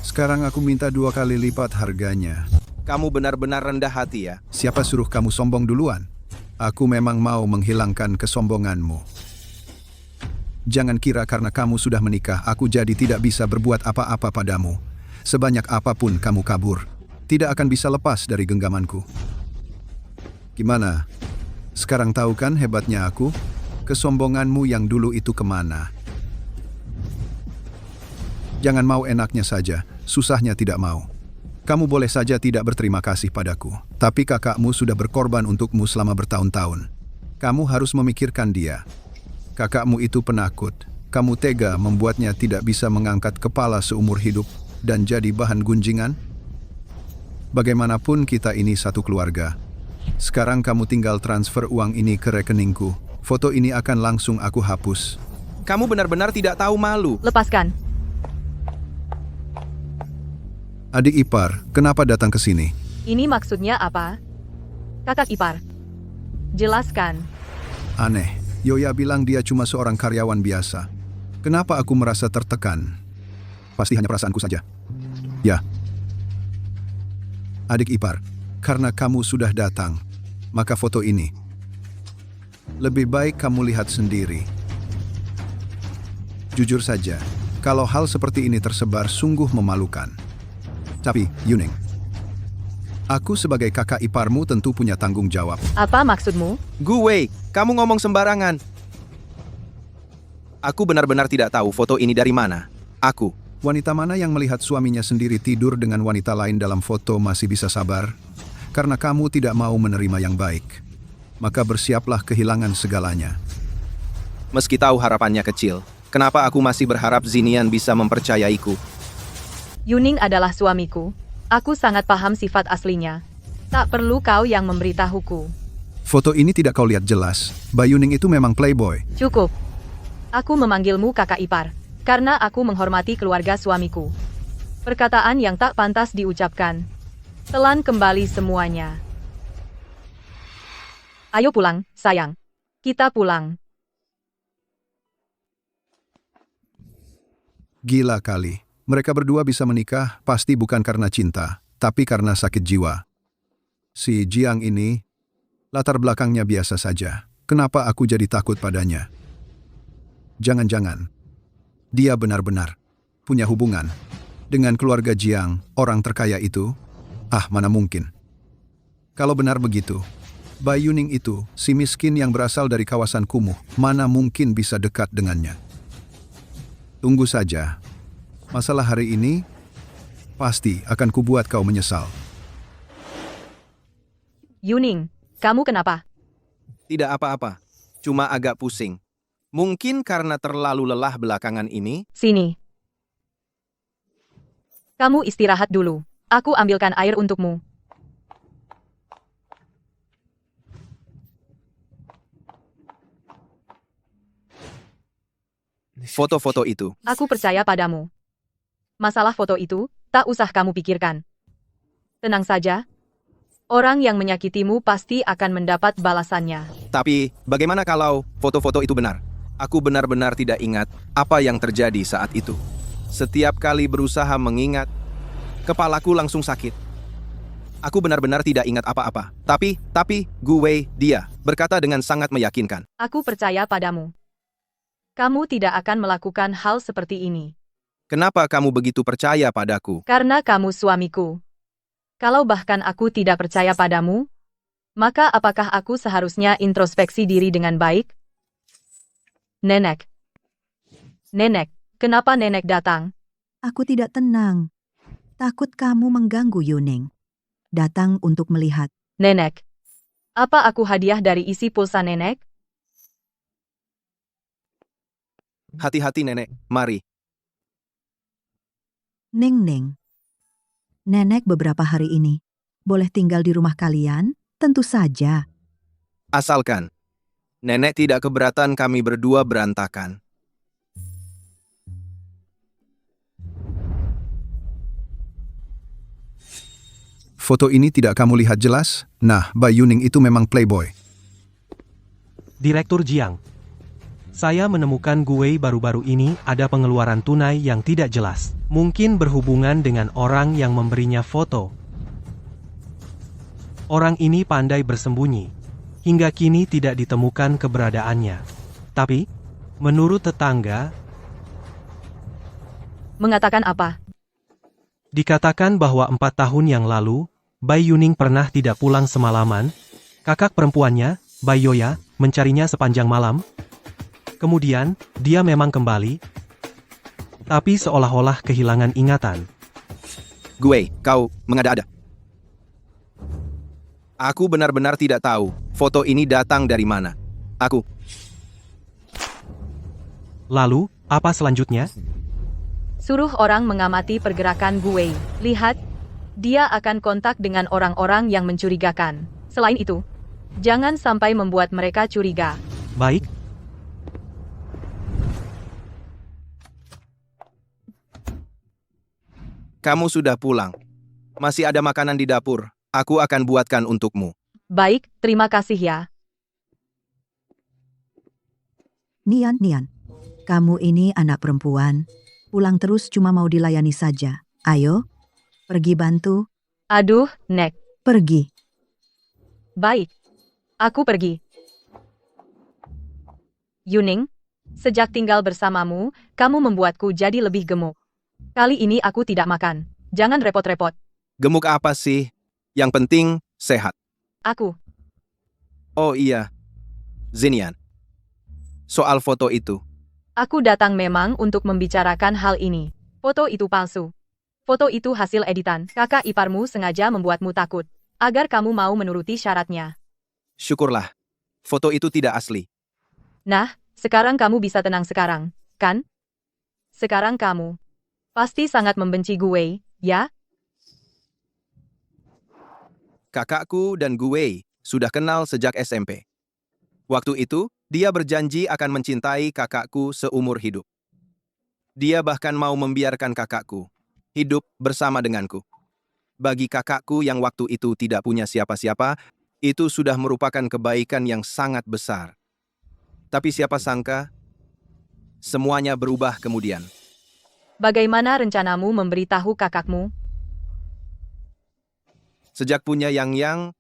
sekarang aku minta 2 kali lipat harganya. Kamu benar-benar rendah hati ya. Siapa suruh kamu sombong duluan? Aku memang mau menghilangkan kesombonganmu. Jangan kira karena kamu sudah menikah, aku jadi tidak bisa berbuat apa-apa padamu. Sebanyak apapun kamu kabur, tidak akan bisa lepas dari genggamanku. Gimana? Sekarang tahu kan hebatnya aku? Kesombonganmu yang dulu itu kemana? Jangan mau enaknya saja, susahnya tidak mau. Kamu boleh saja tidak berterima kasih padaku, tapi kakakmu sudah berkorban untukmu selama bertahun-tahun. Kamu harus memikirkan dia. Kakakmu itu penakut. Kamu tega membuatnya tidak bisa mengangkat kepala seumur hidup dan jadi bahan gunjingan? Bagaimanapun kita ini satu keluarga. Sekarang kamu tinggal transfer uang ini ke rekeningku. Foto ini akan langsung aku hapus. Kamu benar-benar tidak tahu malu. Lepaskan. Adik ipar, kenapa datang ke sini? Ini maksudnya apa? Kakak ipar. Jelaskan. Aneh, Yoya bilang dia cuma seorang karyawan biasa. Kenapa aku merasa tertekan? Pasti hanya perasaanku saja. Ya. Adik ipar, karena kamu sudah datang, maka foto ini lebih baik kamu lihat sendiri. Jujur saja, kalau hal seperti ini tersebar sungguh memalukan. Tapi, Yuning, aku sebagai kakak iparmu tentu punya tanggung jawab. Apa maksudmu? Gue, kamu ngomong sembarangan. Aku benar-benar tidak tahu foto ini dari mana. Aku. Wanita mana yang melihat suaminya sendiri tidur dengan wanita lain dalam foto masih bisa sabar? Karena kamu tidak mau menerima yang baik. Maka bersiaplah kehilangan segalanya. Meski tahu harapannya kecil, kenapa aku masih berharap Zinian bisa mempercayaiku? Yuning adalah suamiku. Aku sangat paham sifat aslinya. Tak perlu kau yang memberitahuku. Foto ini tidak kau lihat jelas. Bayuning itu memang playboy. Cukup. Aku memanggilmu kakak ipar, karena aku menghormati keluarga suamiku. Perkataan yang tak pantas diucapkan. Telan kembali semuanya. Ayo pulang, sayang. Kita pulang. Gila kali. Mereka berdua bisa menikah pasti bukan karena cinta, tapi karena sakit jiwa. Si Jiang ini, latar belakangnya biasa saja. Kenapa aku jadi takut padanya? Jangan-jangan, dia benar-benar punya hubungan dengan keluarga Jiang, orang terkaya itu? Ah, mana mungkin. Kalau benar begitu, Bai Yuning itu, si miskin yang berasal dari kawasan kumuh, mana mungkin bisa dekat dengannya. Tunggu saja. Masalah hari ini, pasti akan kubuat kau menyesal. Yuning, kamu kenapa? Tidak apa-apa. Cuma agak pusing. Mungkin karena terlalu lelah belakangan ini. Sini. Kamu istirahat dulu. Aku ambilkan air untukmu. Foto-foto itu. Aku percaya padamu. Masalah foto itu, tak usah kamu pikirkan. Tenang saja. Orang yang menyakitimu pasti akan mendapat balasannya. Tapi, bagaimana kalau foto-foto itu benar? Aku benar-benar tidak ingat apa yang terjadi saat itu. Setiap kali berusaha mengingat, kepalaku langsung sakit. Aku benar-benar tidak ingat apa-apa. Tapi, dia berkata dengan sangat meyakinkan. Aku percaya padamu. Kamu tidak akan melakukan hal seperti ini. Kenapa kamu begitu percaya padaku? Karena kamu suamiku. Kalau bahkan aku tidak percaya padamu, maka apakah aku seharusnya introspeksi diri dengan baik? Nenek. Nenek, kenapa nenek datang? Aku tidak tenang. Takut kamu mengganggu Yuning. Datang untuk melihat. Nenek. Apa aku hadiah dari isi pulsa nenek? Hati-hati nenek, mari. Ning. Nenek beberapa hari ini. Boleh tinggal di rumah kalian? Tentu saja. Asalkan nenek tidak keberatan kami berdua berantakan. Foto ini tidak kamu lihat jelas? Nah, Bai Yuning itu memang playboy. Direktur Jiang. Saya menemukan gue baru-baru ini ada pengeluaran tunai yang tidak jelas. Mungkin berhubungan dengan orang yang memberinya foto. Orang ini pandai bersembunyi. Hingga kini tidak ditemukan keberadaannya. Tapi, menurut tetangga, Mengatakan apa? dikatakan bahwa 4 tahun yang lalu, Bai Yuning pernah tidak pulang semalaman. Kakak perempuannya, Bai Yoya, mencarinya sepanjang malam. Kemudian, dia memang kembali, tapi seolah-olah kehilangan ingatan. Gue, kau mengada-ada. Aku benar-benar tidak tahu foto ini datang dari mana. Aku. Lalu, apa selanjutnya? Suruh orang mengamati pergerakan gue. Lihat, dia akan kontak dengan orang-orang yang mencurigakan. Selain itu, jangan sampai membuat mereka curiga. Baik. Kamu sudah pulang. Masih ada makanan di dapur. Aku akan buatkan untukmu. Baik, terima kasih ya. Nian. Kamu ini anak perempuan. Pulang terus cuma mau dilayani saja. Ayo, pergi bantu. Aduh, Nek. Pergi. Baik. Aku pergi. Yuning, sejak tinggal bersamamu, kamu membuatku jadi lebih gemuk. Kali ini aku tidak makan. Jangan repot-repot. Gemuk apa sih? Yang penting, sehat. Aku. Oh iya. Zinian. Soal foto itu. Aku datang memang untuk membicarakan hal ini. Foto itu palsu. Foto itu hasil editan. Kakak iparmu sengaja membuatmu takut. Agar kamu mau menuruti syaratnya. Syukurlah. Foto itu tidak asli. Nah, sekarang kamu bisa tenang sekarang, kan? Sekarang kamu pasti sangat membenci gue, ya? Kakakku dan gue sudah kenal sejak SMP. Waktu itu, dia berjanji akan mencintai kakakku seumur hidup. Dia bahkan mau membiarkan kakakku hidup bersama denganku. Bagi kakakku yang waktu itu tidak punya siapa-siapa, itu sudah merupakan kebaikan yang sangat besar. Tapi siapa sangka, semuanya berubah kemudian. Bagaimana rencanamu memberitahu kakakmu? Sejak punya Yang,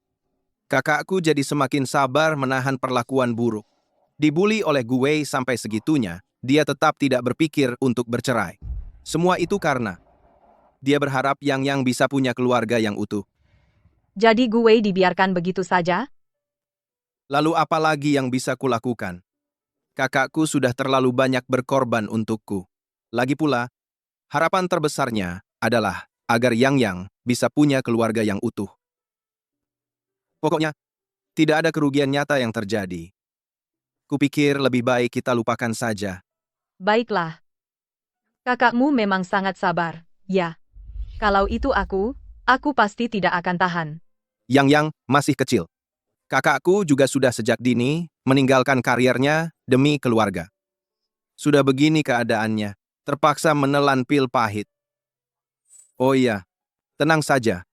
kakakku jadi semakin sabar menahan perlakuan buruk. Dibully oleh gue sampai segitunya, dia tetap tidak berpikir untuk bercerai. Semua itu karena dia berharap Yang bisa punya keluarga yang utuh. Jadi gue dibiarkan begitu saja? Lalu apa lagi yang bisa kulakukan? Kakakku sudah terlalu banyak berkorban untukku. Lagi pula, harapan terbesarnya adalah agar Yang bisa punya keluarga yang utuh. Pokoknya, tidak ada kerugian nyata yang terjadi. Kupikir lebih baik kita lupakan saja. Baiklah. Kakakmu memang sangat sabar, ya. Kalau itu aku pasti tidak akan tahan. Yang masih kecil. Kakakku juga sudah sejak dini meninggalkan kariernya demi keluarga. Sudah begini keadaannya, terpaksa menelan pil pahit. Oh iya, tenang saja.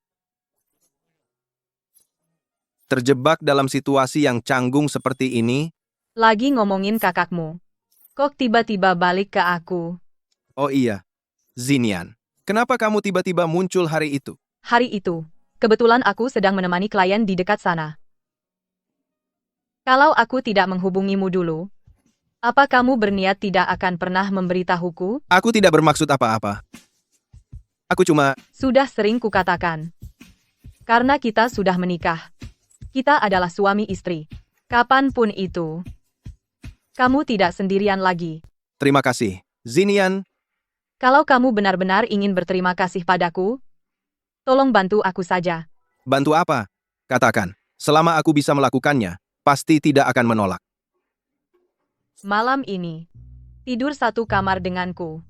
Terjebak dalam situasi yang canggung seperti ini. Lagi ngomongin kakakmu. Kok tiba-tiba balik ke aku? Oh iya, Zinian. Kenapa kamu tiba-tiba muncul hari itu? Hari itu, kebetulan aku sedang menemani klien di dekat sana. Kalau aku tidak menghubungimu dulu, apa kamu berniat tidak akan pernah memberitahuku? Aku tidak bermaksud apa-apa. Aku cuma... Sudah sering kukatakan. Karena kita sudah menikah. Kita adalah suami istri. Kapanpun itu. Kamu tidak sendirian lagi. Terima kasih, Zinian. Kalau kamu benar-benar ingin berterima kasih padaku, tolong bantu aku saja. Bantu apa? Katakan. Selama aku bisa melakukannya, pasti tidak akan menolak. Malam ini, tidur satu kamar denganku.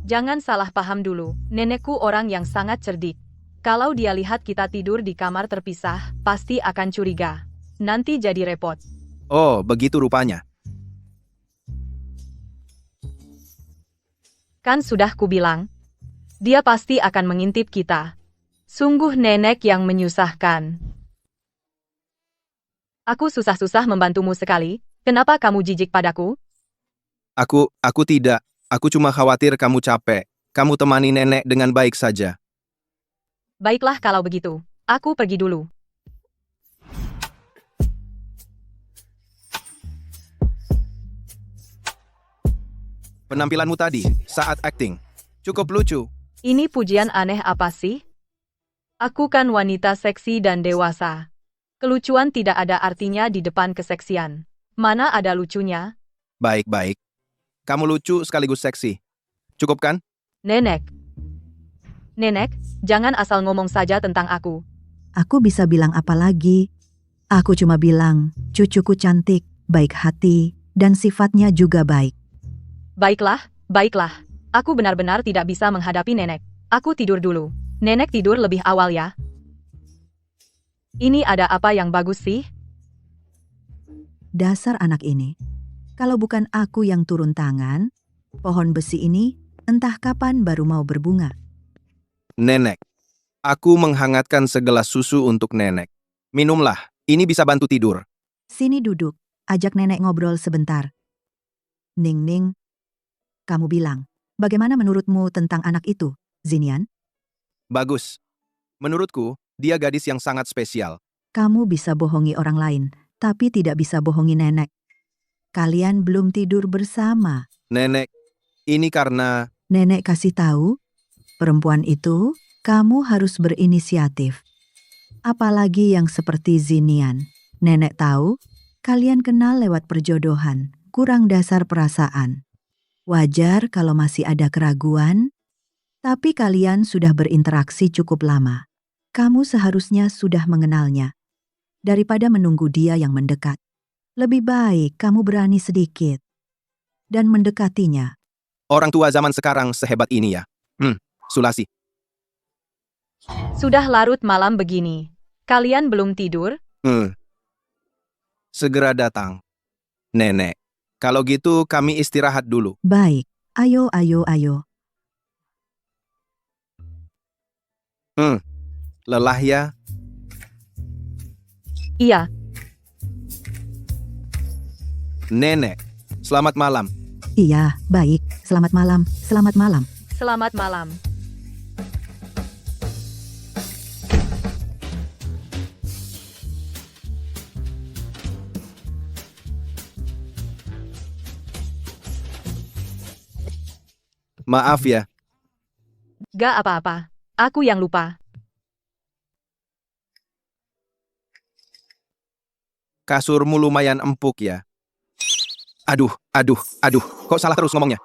Jangan salah paham dulu, nenekku orang yang sangat cerdik. Kalau dia lihat kita tidur di kamar terpisah, pasti akan curiga. Nanti jadi repot. Oh, begitu rupanya. Kan sudah kubilang, dia pasti akan mengintip kita. Sungguh nenek yang menyusahkan. Aku susah-susah membantumu sekali, kenapa kamu jijik padaku? Aku tidak. Aku cuma khawatir kamu capek. Kamu temani nenek dengan baik saja. Baiklah kalau begitu, aku pergi dulu. Penampilanmu tadi, saat acting, cukup lucu. Ini pujian aneh apa sih? Aku kan wanita seksi dan dewasa. Kelucuan tidak ada artinya di depan keseksian. Mana ada lucunya? Baik-baik. Kamu lucu sekaligus seksi. Cukup kan? Nenek. Nenek, jangan asal ngomong saja tentang aku. Aku bisa bilang apa lagi? Aku cuma bilang, cucuku cantik, baik hati, dan sifatnya juga baik. Baiklah, baiklah. Aku benar-benar tidak bisa menghadapi nenek. Aku tidur dulu. Nenek tidur lebih awal ya. Ini ada apa yang bagus sih? Dasar anak ini. Kalau bukan aku yang turun tangan, pohon besi ini entah kapan baru mau berbunga. Nenek. Aku menghangatkan segelas susu untuk nenek. Minumlah, ini bisa bantu tidur. Sini duduk, ajak nenek ngobrol sebentar. Ning, kamu bilang, bagaimana menurutmu tentang anak itu, Zinian? Bagus. Menurutku, dia gadis yang sangat spesial. Kamu bisa bohongi orang lain, tapi tidak bisa bohongi nenek. Kalian belum tidur bersama. Nenek, ini karena... Nenek kasih tahu, Perempuan itu, kamu harus berinisiatif. Apalagi yang seperti Zinian. Nenek tahu, kalian kenal lewat perjodohan, kurang dasar perasaan. Wajar kalau masih ada keraguan, tapi kalian sudah berinteraksi cukup lama. Kamu seharusnya sudah mengenalnya. Daripada menunggu dia yang mendekat. Lebih baik kamu berani sedikit dan mendekatinya. Orang tua zaman sekarang sehebat ini ya. Sulasi. Sudah larut malam begini. Kalian belum tidur? Segera datang. Nenek, kalau gitu kami istirahat dulu. Baik, ayo. Lelah ya? Iya, Nenek, selamat malam. Iya, baik. Selamat malam, selamat malam. selamat malam. Maaf ya, Gak apa-apa. Aku yang lupa. kasurmu lumayan empuk ya. Aduh, kok salah terus ngomongnya?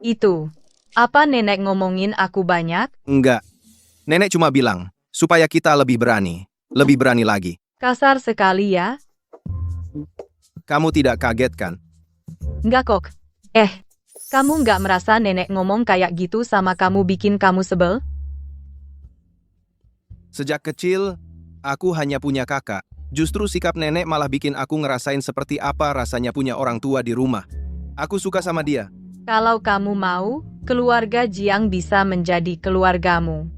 Itu. Apa nenek ngomongin aku banyak? Enggak, nenek cuma bilang, supaya kita lebih berani lagi. Kasar sekali ya? Kamu tidak kaget kan? Nggak kok. Kamu nggak merasa nenek ngomong kayak gitu sama kamu bikin kamu sebel? Sejak kecil, aku hanya punya kakak. Justru sikap nenek malah bikin aku ngerasain seperti apa rasanya punya orang tua di rumah. Aku suka sama dia. Kalau kamu mau, keluarga Jiang bisa menjadi keluargamu.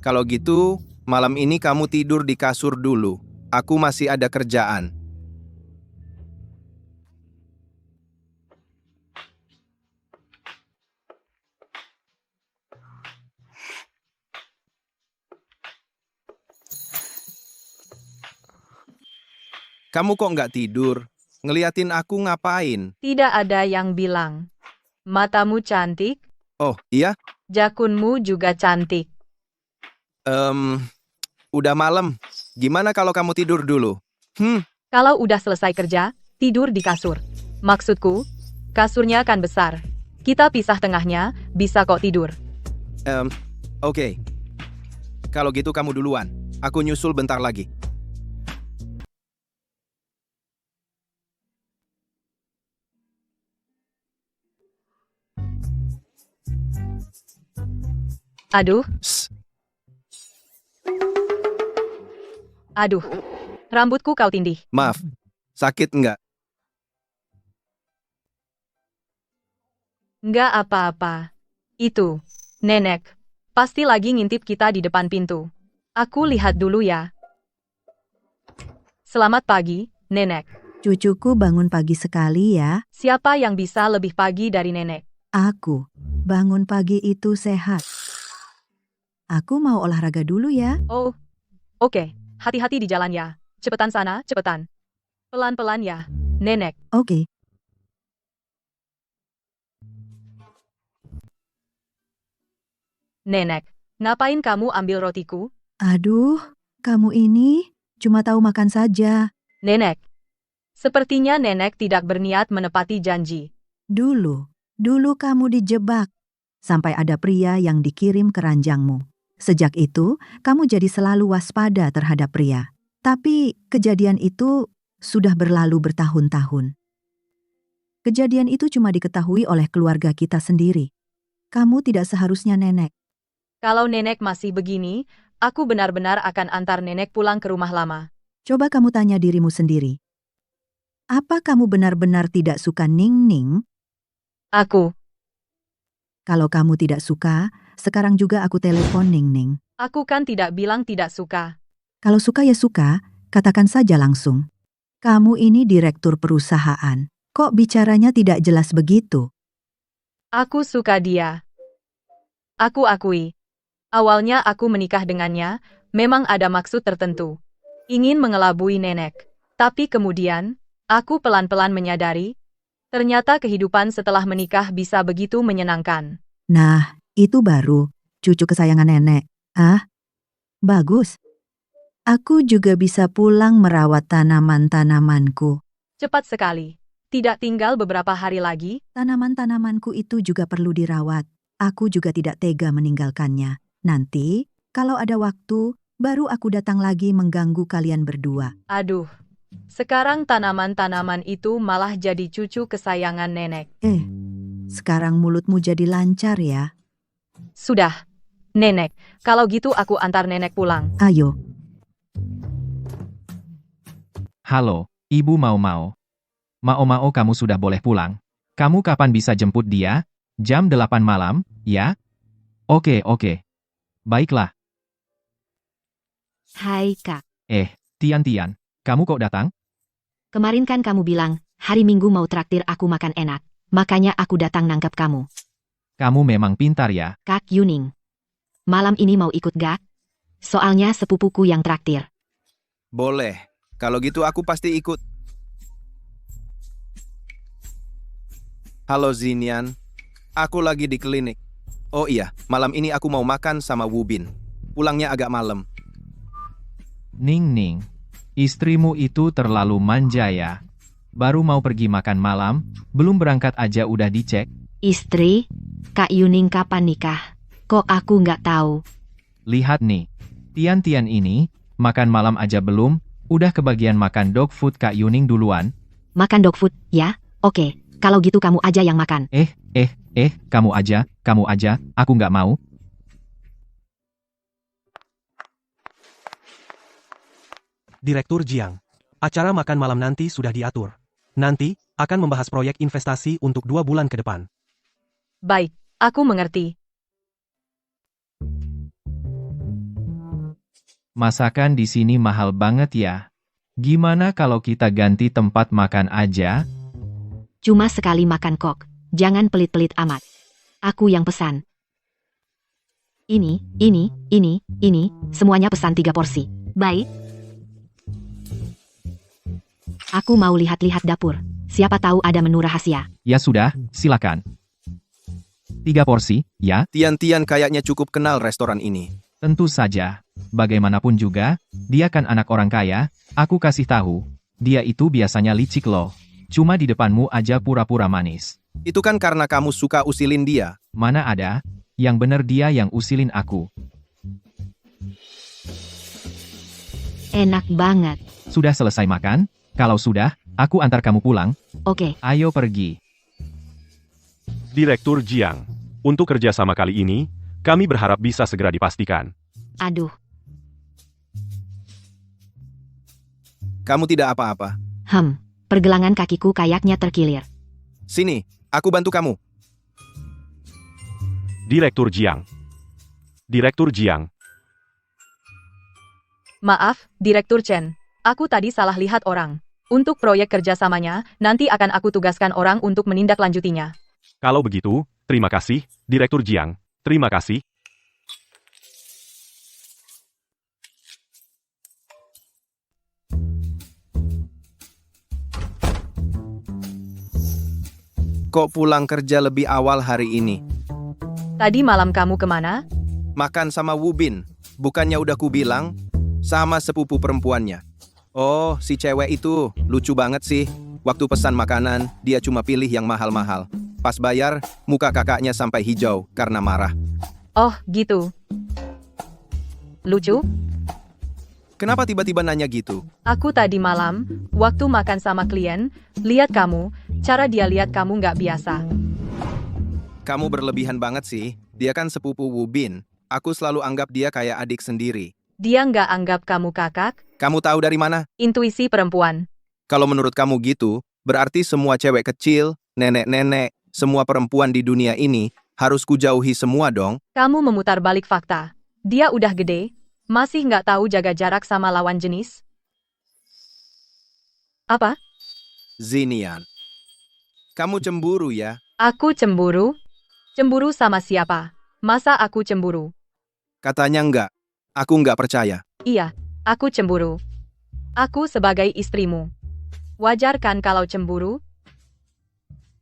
Kalau gitu, malam ini kamu tidur di kasur dulu. Aku masih ada kerjaan. Kamu kok nggak tidur? Ngeliatin aku ngapain? Tidak ada yang bilang. Matamu cantik, Oh, iya? jakunmu juga cantik. Udah malam. Gimana kalau kamu tidur dulu? Kalau udah selesai kerja, tidur di kasur. Maksudku, kasurnya kan besar. Kita pisah tengahnya, bisa kok tidur. Oke. Kalau gitu kamu duluan. Aku nyusul bentar lagi. Aduh, Shh, aduh. Rambutku kau tindih. maaf. Sakit nggak? Nggak apa-apa. Itu, nenek. Pasti lagi ngintip kita di depan pintu. Aku lihat dulu ya. Selamat pagi, nenek. Cucuku bangun pagi sekali ya. Siapa yang bisa lebih pagi dari nenek? Aku. Bangun pagi itu sehat. Aku mau olahraga dulu ya. Oh, oke. Hati-hati di jalan ya. Cepetan sana, cepetan. Pelan-pelan ya, nenek. Oke. Nenek, ngapain kamu ambil rotiku? Aduh, kamu ini cuma tahu makan saja. Nenek. Sepertinya nenek tidak berniat menepati janji. Dulu kamu dijebak. Sampai ada pria yang dikirim ke ranjangmu. Sejak itu, kamu jadi selalu waspada terhadap pria. Tapi kejadian itu sudah berlalu bertahun-tahun. Kejadian itu cuma diketahui oleh keluarga kita sendiri. Kamu tidak seharusnya nenek. Kalau nenek masih begini, aku benar-benar akan antar nenek pulang ke rumah lama. Coba kamu tanya dirimu sendiri. Apa kamu benar-benar tidak suka Ning-Ning? Aku Kalau kamu tidak suka, sekarang juga aku telepon Ning-Ning. kan tidak bilang tidak suka. Kalau suka ya suka, katakan saja langsung. Kamu ini direktur perusahaan. Kok bicaranya tidak jelas begitu? Aku suka dia. Aku akui. Awalnya aku menikah dengannya, memang ada maksud tertentu. Ingin mengelabui nenek. Tapi kemudian, aku pelan-pelan menyadari, ternyata kehidupan setelah menikah bisa begitu menyenangkan. Nah, itu baru cucu kesayangan nenek. Ah, bagus. Aku juga bisa pulang merawat tanaman-tanamanku. Cepat sekali. Tidak tinggal beberapa hari lagi, Tanaman-tanamanku itu juga perlu dirawat. Aku juga tidak tega meninggalkannya. Nanti, kalau ada waktu, baru aku datang lagi mengganggu kalian berdua. aduh. Sekarang tanaman-tanaman itu malah jadi cucu kesayangan nenek. Sekarang mulutmu jadi lancar ya. Sudah. Nenek, kalau gitu aku antar nenek pulang. Ayo, Halo, Ibu Mau-Mau. Mau-Mau kamu sudah boleh pulang. Kamu kapan bisa jemput dia? Jam 8 malam, ya? Oke. Baiklah. Hai kak, Tian, kamu kok datang? kemarin kan kamu bilang, hari Minggu mau traktir aku makan enak. Makanya aku datang nangkep kamu. Kamu memang pintar ya. Kak Yuning. Malam ini mau ikut gak? Soalnya sepupuku yang traktir. Boleh. Kalau gitu aku pasti ikut. Halo Zinian. Aku lagi di klinik. Oh iya, malam ini aku mau makan sama Wubin. Pulangnya agak malam. Ning, istrimu itu terlalu manja ya. Baru mau pergi makan malam, belum berangkat aja udah dicek. Istri, Kak Yuning kapan nikah? Kok aku nggak tahu? Lihat nih, Tian ini, makan malam aja belum, udah kebagian makan dog food Kak Yuning duluan. Makan dog food, ya? Oke, kalau gitu kamu aja yang makan. Kamu aja, aku nggak mau. Direktur Jiang. Acara makan malam nanti sudah diatur. Nanti, akan membahas proyek investasi untuk 2 bulan ke depan. Baik, aku mengerti. Masakan di sini mahal banget ya. Gimana kalau kita ganti tempat makan aja? Cuma sekali makan kok. Jangan pelit-pelit amat. Aku yang pesan. Ini, semuanya pesan 3 porsi. Baik. Aku mau lihat-lihat dapur. Siapa tahu ada menu rahasia. Ya sudah, silakan. 3 porsi, ya? Tian kayaknya cukup kenal restoran ini. Tentu saja. Bagaimanapun juga, dia kan anak orang kaya, aku kasih tahu. Dia itu biasanya licik loh. Cuma di depanmu aja pura-pura manis. Itu kan karena kamu suka usilin dia. Mana ada, yang bener dia yang usilin aku. Enak banget. Sudah selesai makan? Kalau sudah, aku antar kamu pulang. Oke. Ayo pergi. Direktur Jiang, untuk kerjasama kali ini, kami berharap bisa segera dipastikan. Aduh. Kamu tidak apa-apa. Pergelangan kakiku kayaknya terkilir. Sini, aku bantu kamu. Direktur Jiang. Maaf, Direktur Chen. Aku tadi salah lihat orang. Untuk proyek kerjasamanya, nanti akan aku tugaskan orang untuk menindaklanjutinya. Kalau begitu, terima kasih, Direktur Jiang. Terima kasih. Kok pulang kerja lebih awal hari ini? Tadi malam kamu kemana? Makan sama Wubin. Bukannya udah kubilang? Sama sepupu perempuannya. Oh, si cewek itu lucu banget sih. Waktu pesan makanan, dia cuma pilih yang mahal-mahal. Pas bayar, muka kakaknya sampai hijau karena marah. Oh, gitu. Lucu? Kenapa tiba-tiba nanya gitu? Aku tadi malam, waktu makan sama klien, lihat kamu, cara dia lihat kamu nggak biasa. Kamu berlebihan banget sih. Dia kan sepupu Wubin. Aku selalu anggap dia kayak adik sendiri. Dia nggak anggap kamu kakak, Kamu tahu dari mana? intuisi perempuan. Kalau menurut kamu gitu, berarti semua cewek kecil, nenek-nenek, semua perempuan di dunia ini harus kujauhi semua dong. Kamu memutar balik fakta. Dia udah gede, masih nggak tahu jaga jarak sama lawan jenis? Apa? Zinian. Kamu cemburu ya? Aku cemburu? Cemburu sama siapa? Masa aku cemburu? Katanya enggak. Aku enggak percaya. Iya, aku cemburu. Aku sebagai istrimu. Wajar kan kalau cemburu?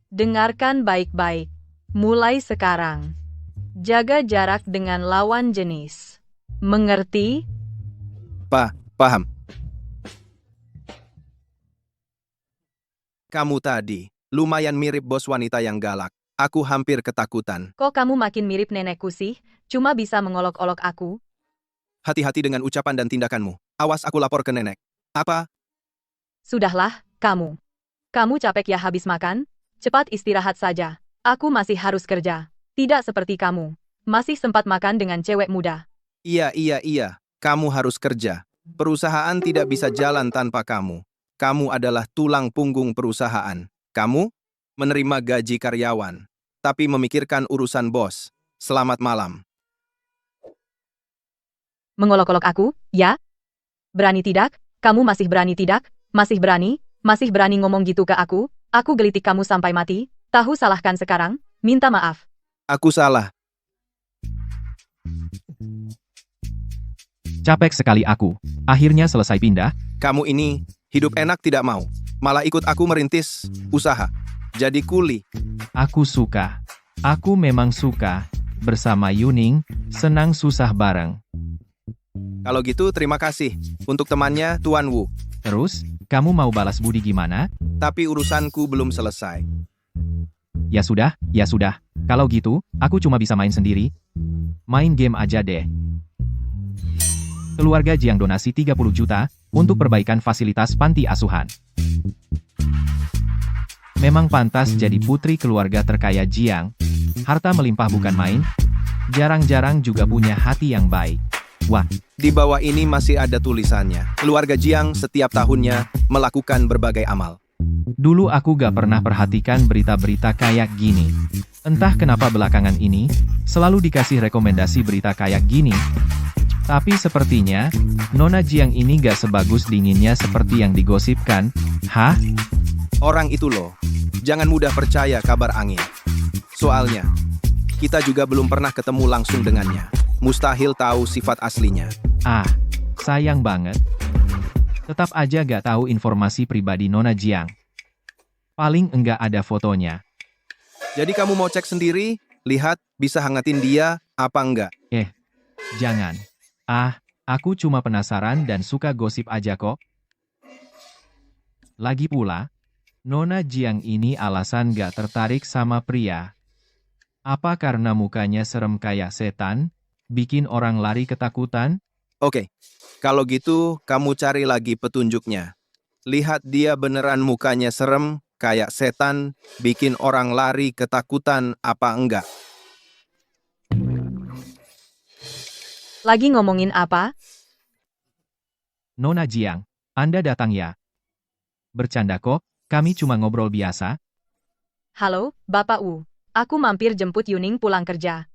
Dengarkan baik-baik. Mulai sekarang. Jaga jarak dengan lawan jenis. Mengerti? Paham. Kamu tadi lumayan mirip bos wanita yang galak. Aku hampir ketakutan. Kok kamu makin mirip nenekku sih? Cuma bisa mengolok-olok aku? Hati-hati dengan ucapan dan tindakanmu. Awas aku lapor ke nenek. Apa? Sudahlah, kamu. Kamu capek ya habis makan? Cepat istirahat saja. Aku masih harus kerja. Tidak seperti kamu. Masih sempat makan dengan cewek muda. Iya. Kamu harus kerja. Perusahaan tidak bisa jalan tanpa kamu. Kamu adalah tulang punggung perusahaan. Kamu menerima gaji karyawan, tapi memikirkan urusan bos. Selamat malam. Mengolok-olok aku, ya? Berani tidak? Kamu masih berani tidak? Masih berani ngomong gitu ke aku? Aku gelitik kamu sampai mati. Tahu salahkan sekarang? Minta maaf. Aku salah. Capek sekali aku. Akhirnya selesai pindah. Kamu ini hidup enak tidak mau. Malah ikut aku merintis usaha. Jadi kuli. Aku suka. Aku memang suka. Bersama Yuning, senang susah bareng. Kalau gitu terima kasih untuk temannya Tuan Wu. Terus, kamu mau balas budi gimana? Tapi urusanku belum selesai. Ya sudah. Kalau gitu, aku cuma bisa main sendiri. Main game aja deh. Keluarga Jiang donasi 30 juta untuk perbaikan fasilitas panti asuhan. Memang pantas jadi putri keluarga terkaya Jiang. Harta melimpah bukan main. Jarang-jarang juga punya hati yang baik. Wah, Di bawah ini masih ada tulisannya. Keluarga Jiang setiap tahunnya melakukan berbagai amal. dulu aku gak pernah perhatikan berita-berita kayak gini. Entah kenapa belakangan ini, selalu dikasih rekomendasi berita kayak gini. Tapi sepertinya, Nona Jiang ini gak sebagus dinginnya seperti yang digosipkan. Hah? Orang itu loh, jangan mudah percaya kabar angin. Soalnya, kita juga belum pernah ketemu langsung dengannya. Mustahil tahu sifat aslinya. Ah, sayang banget. Tetap aja gak tahu informasi pribadi Nona Jiang. Paling enggak ada fotonya. Jadi kamu mau cek sendiri, lihat bisa hangatin dia apa enggak. Jangan. Ah, aku cuma penasaran dan suka gosip aja kok. Lagi pula, Nona Jiang ini alasan gak tertarik sama pria. Apa karena mukanya serem kayak setan, bikin orang lari ketakutan? Oke, kalau gitu kamu cari lagi petunjuknya. Lihat dia beneran mukanya serem, kayak setan, bikin orang lari ketakutan apa enggak. Lagi ngomongin apa? Nona Jiang, Anda datang ya? Bercanda kok, kami cuma ngobrol biasa. Halo, Bapak Wu. Aku mampir jemput Yuning pulang kerja.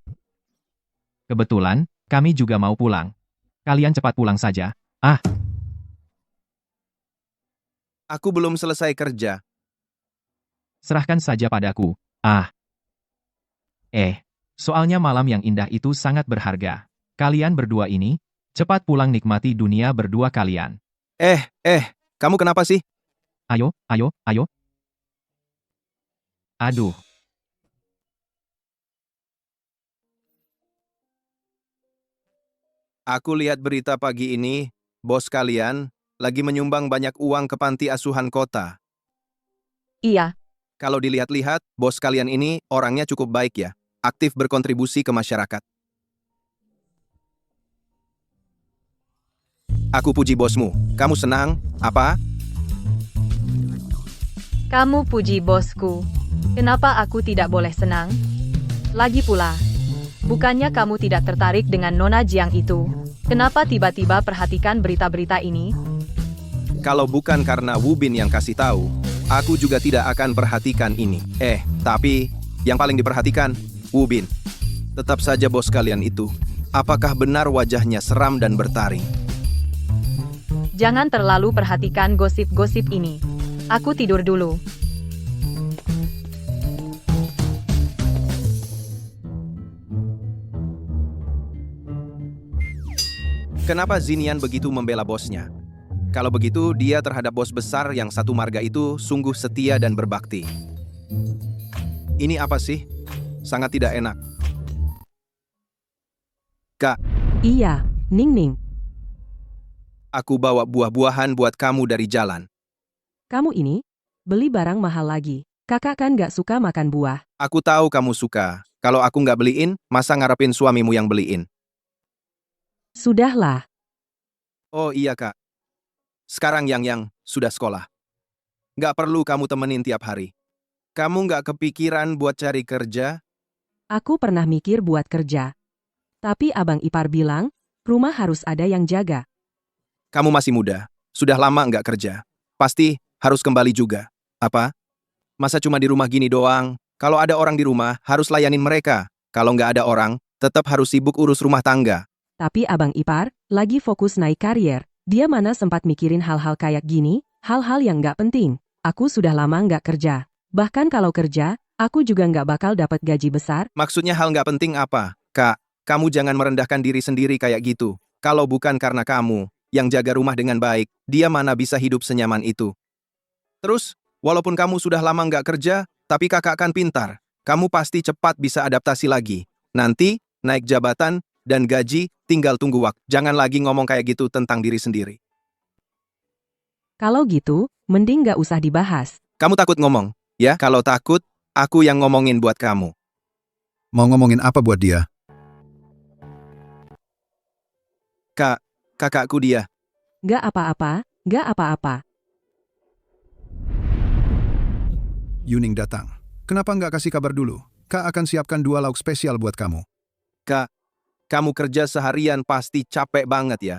Kebetulan, kami juga mau pulang. Kalian cepat pulang saja. Aku belum selesai kerja. Serahkan saja padaku. Soalnya malam yang indah itu sangat berharga. Kalian berdua ini, cepat pulang nikmati dunia berdua kalian. Kamu kenapa sih? Ayo. Aduh. Aku lihat berita pagi ini, bos kalian lagi menyumbang banyak uang ke panti asuhan kota. Iya, Kalau dilihat-lihat, bos kalian ini orangnya cukup baik ya, aktif berkontribusi ke masyarakat. Aku puji bosmu. Kamu senang? Apa? kamu puji bosku. Kenapa aku tidak boleh senang? Lagi pula, bukannya kamu tidak tertarik dengan Nona Jiang itu? Kenapa tiba-tiba perhatikan berita-berita ini? Kalau bukan karena Wu Bin yang kasih tahu, aku juga tidak akan perhatikan ini. Tapi yang paling diperhatikan, Wu Bin. Tetap saja bos kalian itu. Apakah benar wajahnya seram dan bertaring? Jangan terlalu perhatikan gosip-gosip ini. Aku tidur dulu. Kenapa Zinian begitu membela bosnya? Kalau begitu, dia terhadap bos besar yang satu marga itu sungguh setia dan berbakti. Ini apa sih? Sangat tidak enak. Kak, Iya, Ning. aku bawa buah-buahan buat kamu dari jalan. Kamu ini, beli barang mahal lagi. Kakak kan gak suka makan buah. Aku tahu kamu suka. Kalau aku nggak beliin, masa ngarepin suamimu yang beliin? Sudahlah, Oh iya, Kak. Sekarang Yang sudah sekolah. Nggak perlu kamu temenin tiap hari. Kamu nggak kepikiran buat cari kerja? aku pernah mikir buat kerja. Tapi abang ipar bilang, rumah harus ada yang jaga. Kamu masih muda. Sudah lama nggak kerja. Pasti harus kembali juga. Apa? Masa cuma di rumah gini doang? Kalau ada orang di rumah, harus layanin mereka. Kalau nggak ada orang, tetap harus sibuk urus rumah tangga. Tapi abang ipar, lagi fokus naik karier. Dia mana sempat mikirin hal-hal kayak gini, hal-hal yang nggak penting. Aku sudah lama nggak kerja. Bahkan kalau kerja, aku juga nggak bakal dapat gaji besar. Maksudnya hal nggak penting apa? Kak, kamu jangan merendahkan diri sendiri kayak gitu. Kalau bukan karena kamu yang jaga rumah dengan baik, dia mana bisa hidup senyaman itu. Terus, walaupun kamu sudah lama nggak kerja, tapi kakak kan pintar. Kamu pasti cepat bisa adaptasi lagi. Nanti, naik jabatan dan gaji, tinggal tunggu waktu. Jangan lagi ngomong kayak gitu tentang diri sendiri. Kalau gitu, mending nggak usah dibahas. Kamu takut ngomong, ya? Kalau takut, aku yang ngomongin buat kamu. Mau ngomongin apa buat dia? Kak, kakakku dia. Nggak apa-apa, nggak apa-apa. Yuning datang. Kenapa nggak kasih kabar dulu? Kak akan siapkan 2 lauk spesial buat kamu. Kak, kamu kerja seharian pasti capek banget ya.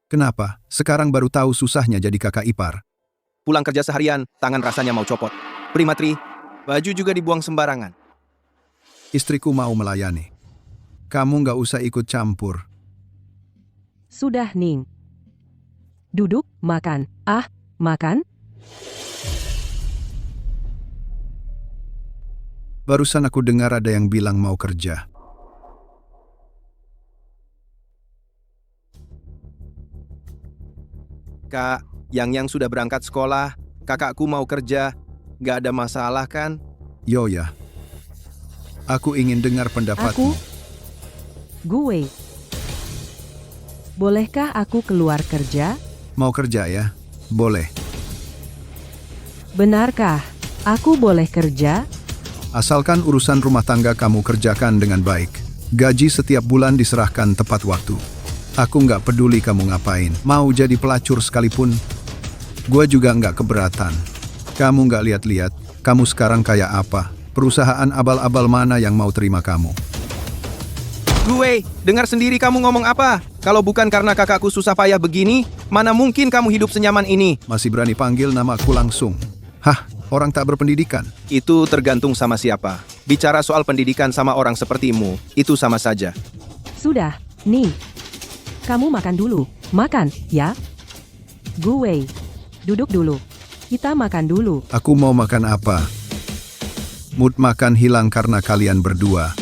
Kenapa? Sekarang baru tahu susahnya jadi kakak ipar. Pulang kerja seharian, tangan rasanya mau copot. Primatri, baju juga dibuang sembarangan. Istriku mau melayani. Kamu nggak usah ikut campur. Sudah, Ning. Duduk, makan. Makan? Barusan aku dengar ada yang bilang mau kerja. Kak, yang sudah berangkat sekolah, kakakku mau kerja, gak ada masalah kan? Yo ya. Aku ingin dengar pendapatmu. Gue. Bolehkah aku keluar kerja? Mau kerja ya? Boleh. Benarkah? Aku boleh kerja? Asalkan urusan rumah tangga kamu kerjakan dengan baik. Gaji setiap bulan diserahkan tepat waktu. Aku nggak peduli kamu ngapain. Mau jadi pelacur sekalipun, gue juga nggak keberatan. Kamu nggak lihat-lihat, kamu sekarang kayak apa? Perusahaan abal-abal mana yang mau terima kamu? Gue, dengar sendiri kamu ngomong apa? Kalau bukan karena kakakku susah payah begini, mana mungkin kamu hidup senyaman ini? Masih berani panggil nama aku langsung? Hah, orang tak berpendidikan? Itu tergantung sama siapa. Bicara soal pendidikan sama orang sepertimu, itu sama saja. Sudah, nih. Kamu makan dulu. Makan, ya? Gue. Duduk dulu. Kita makan dulu. Aku mau makan apa? Mood makan hilang karena kalian berdua.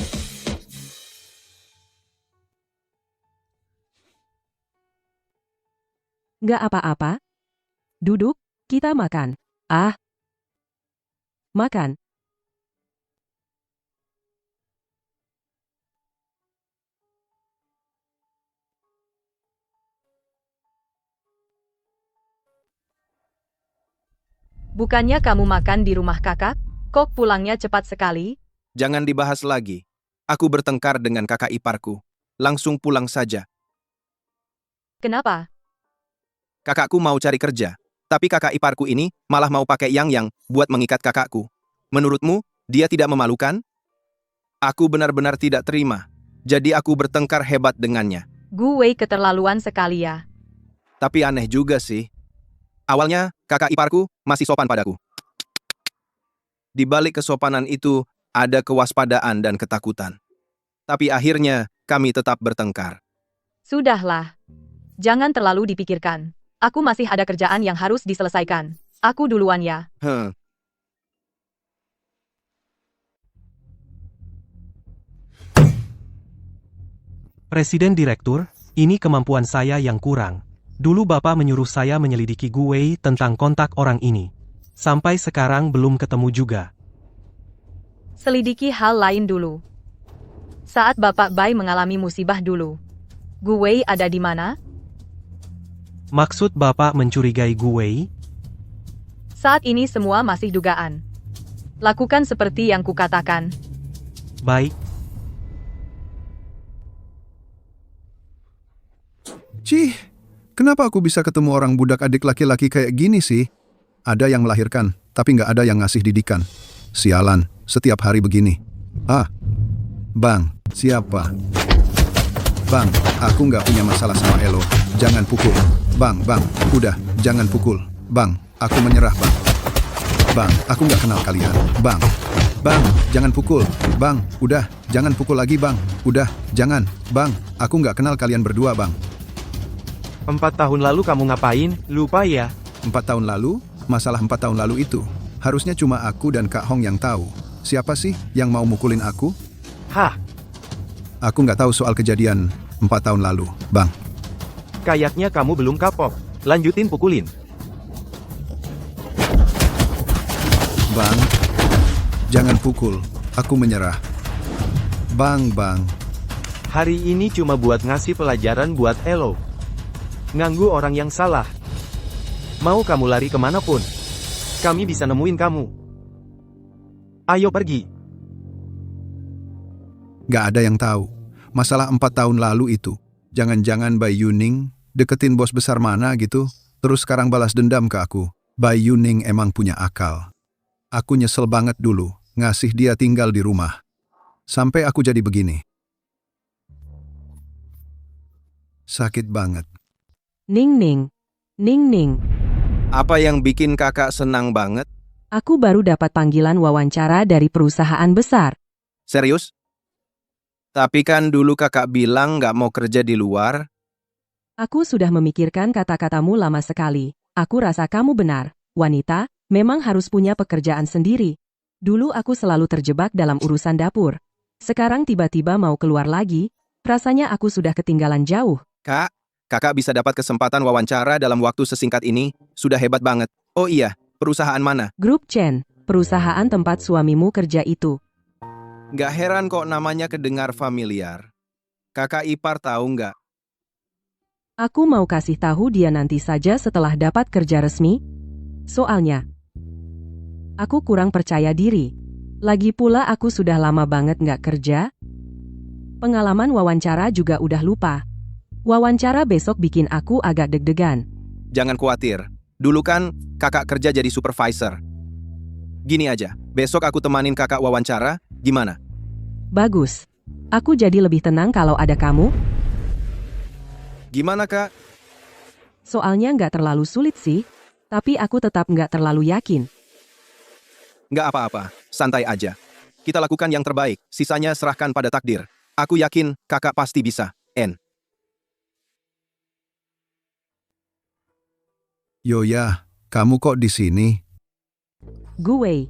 Nggak apa-apa. Duduk, kita makan. Makan. Bukannya kamu makan di rumah kakak? Kok pulangnya cepat sekali? Jangan dibahas lagi. Aku bertengkar dengan kakak iparku. Langsung pulang saja. Kenapa? Kakakku mau cari kerja. Tapi kakak iparku ini malah mau pakai yang buat mengikat kakakku. Menurutmu, dia tidak memalukan? Aku benar-benar tidak terima. Jadi aku bertengkar hebat dengannya. Gue keterlaluan sekali ya. Tapi aneh juga sih. Awalnya, kakak iparku masih sopan padaku. Di balik kesopanan itu, ada kewaspadaan dan ketakutan. Tapi akhirnya, kami tetap bertengkar. Sudahlah. Jangan terlalu dipikirkan. Aku masih ada kerjaan yang harus diselesaikan. Aku duluan ya. Presiden Direktur, ini kemampuan saya yang kurang. Dulu Bapak menyuruh saya menyelidiki Guwei tentang kontak orang ini. Sampai sekarang belum ketemu juga. Selidiki hal lain dulu. Saat Bapak Bai mengalami musibah dulu, Guwei ada di mana? Maksud Bapak mencurigai Guwei? Saat ini semua masih dugaan. Lakukan seperti yang kukatakan. Baik. Cih, kenapa aku bisa ketemu orang budak adik laki-laki kayak gini sih? Ada yang melahirkan, tapi nggak ada yang ngasih didikan. Sialan, setiap hari begini. Ah, Bang, siapa? Bang, aku nggak punya masalah sama Elo. Jangan pukul. Bang, udah, jangan pukul. Bang, aku menyerah, Bang. Bang, aku nggak kenal kalian. Bang, jangan pukul. Bang, udah, jangan pukul lagi, Bang. Udah, jangan. Bang, aku nggak kenal kalian berdua, Bang. 4 tahun lalu kamu ngapain? Lupa ya? 4 tahun lalu? Masalah 4 tahun lalu itu. Harusnya cuma aku dan Kak Hong yang tahu. Siapa sih yang mau mukulin aku? Hah? Aku nggak tahu soal kejadian 4 tahun lalu, Bang. Kayaknya kamu belum kapok. Lanjutin pukulin. Bang, jangan pukul. Aku menyerah. Bang. Hari ini cuma buat ngasih pelajaran buat Elo. Nganggu orang yang salah. Mau kamu lari kemanapun, kami bisa nemuin kamu. Ayo pergi. Nggak ada yang tahu. Masalah 4 tahun lalu itu. Jangan-jangan Bai Yuning deketin bos besar mana gitu, terus sekarang balas dendam ke aku. Bai Yuning emang punya akal. Aku nyesel banget dulu, ngasih dia tinggal di rumah. Sampai aku jadi begini. Sakit banget. Ning. Apa yang bikin kakak senang banget? Aku baru dapat panggilan wawancara dari perusahaan besar. Serius? Tapi kan dulu kakak bilang nggak mau kerja di luar. Aku sudah memikirkan kata-katamu lama sekali. Aku rasa kamu benar. Wanita, memang harus punya pekerjaan sendiri. Dulu aku selalu terjebak dalam urusan dapur. Sekarang tiba-tiba mau keluar lagi, rasanya aku sudah ketinggalan jauh. Kak, kakak bisa dapat kesempatan wawancara dalam waktu sesingkat ini. Sudah hebat banget. Oh iya, perusahaan mana? Grup Chen, perusahaan tempat suamimu kerja itu. Nggak heran kok namanya kedengar familiar. Kakak ipar tahu nggak? Aku mau kasih tahu dia nanti saja setelah dapat kerja resmi. Soalnya, aku kurang percaya diri. Lagi pula aku sudah lama banget nggak kerja. Pengalaman wawancara juga udah lupa. Wawancara besok bikin aku agak deg-degan. Jangan khawatir. Dulu kan kakak kerja jadi supervisor. Gini aja, besok aku temanin kakak wawancara, gimana? Bagus. Aku jadi lebih tenang kalau ada kamu. Gimana kak? Soalnya nggak terlalu sulit sih, tapi aku tetap nggak terlalu yakin. Nggak apa-apa, santai aja. Kita lakukan yang terbaik, sisanya serahkan pada takdir. Aku yakin kakak pasti bisa, N. Yoya, kamu kok di sini? Gue.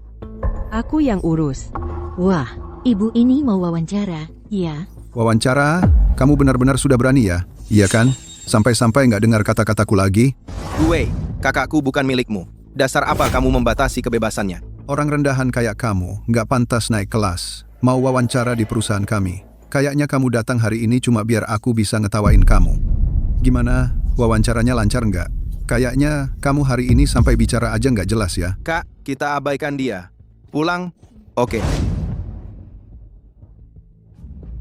Aku yang urus. Wah, ibu ini mau wawancara, ya? Wawancara? Kamu benar-benar sudah berani ya? Iya kan? Sampai-sampai nggak dengar kata-kataku lagi? Gue, kakakku bukan milikmu. Dasar apa kamu membatasi kebebasannya? Orang rendahan kayak kamu nggak pantas naik kelas. Mau wawancara di perusahaan kami. Kayaknya kamu datang hari ini cuma biar aku bisa ngetawain kamu. Gimana? Wawancaranya lancar nggak? Kayaknya kamu hari ini sampai bicara aja nggak jelas ya? Kak, kita abaikan dia. Pulang? Oke.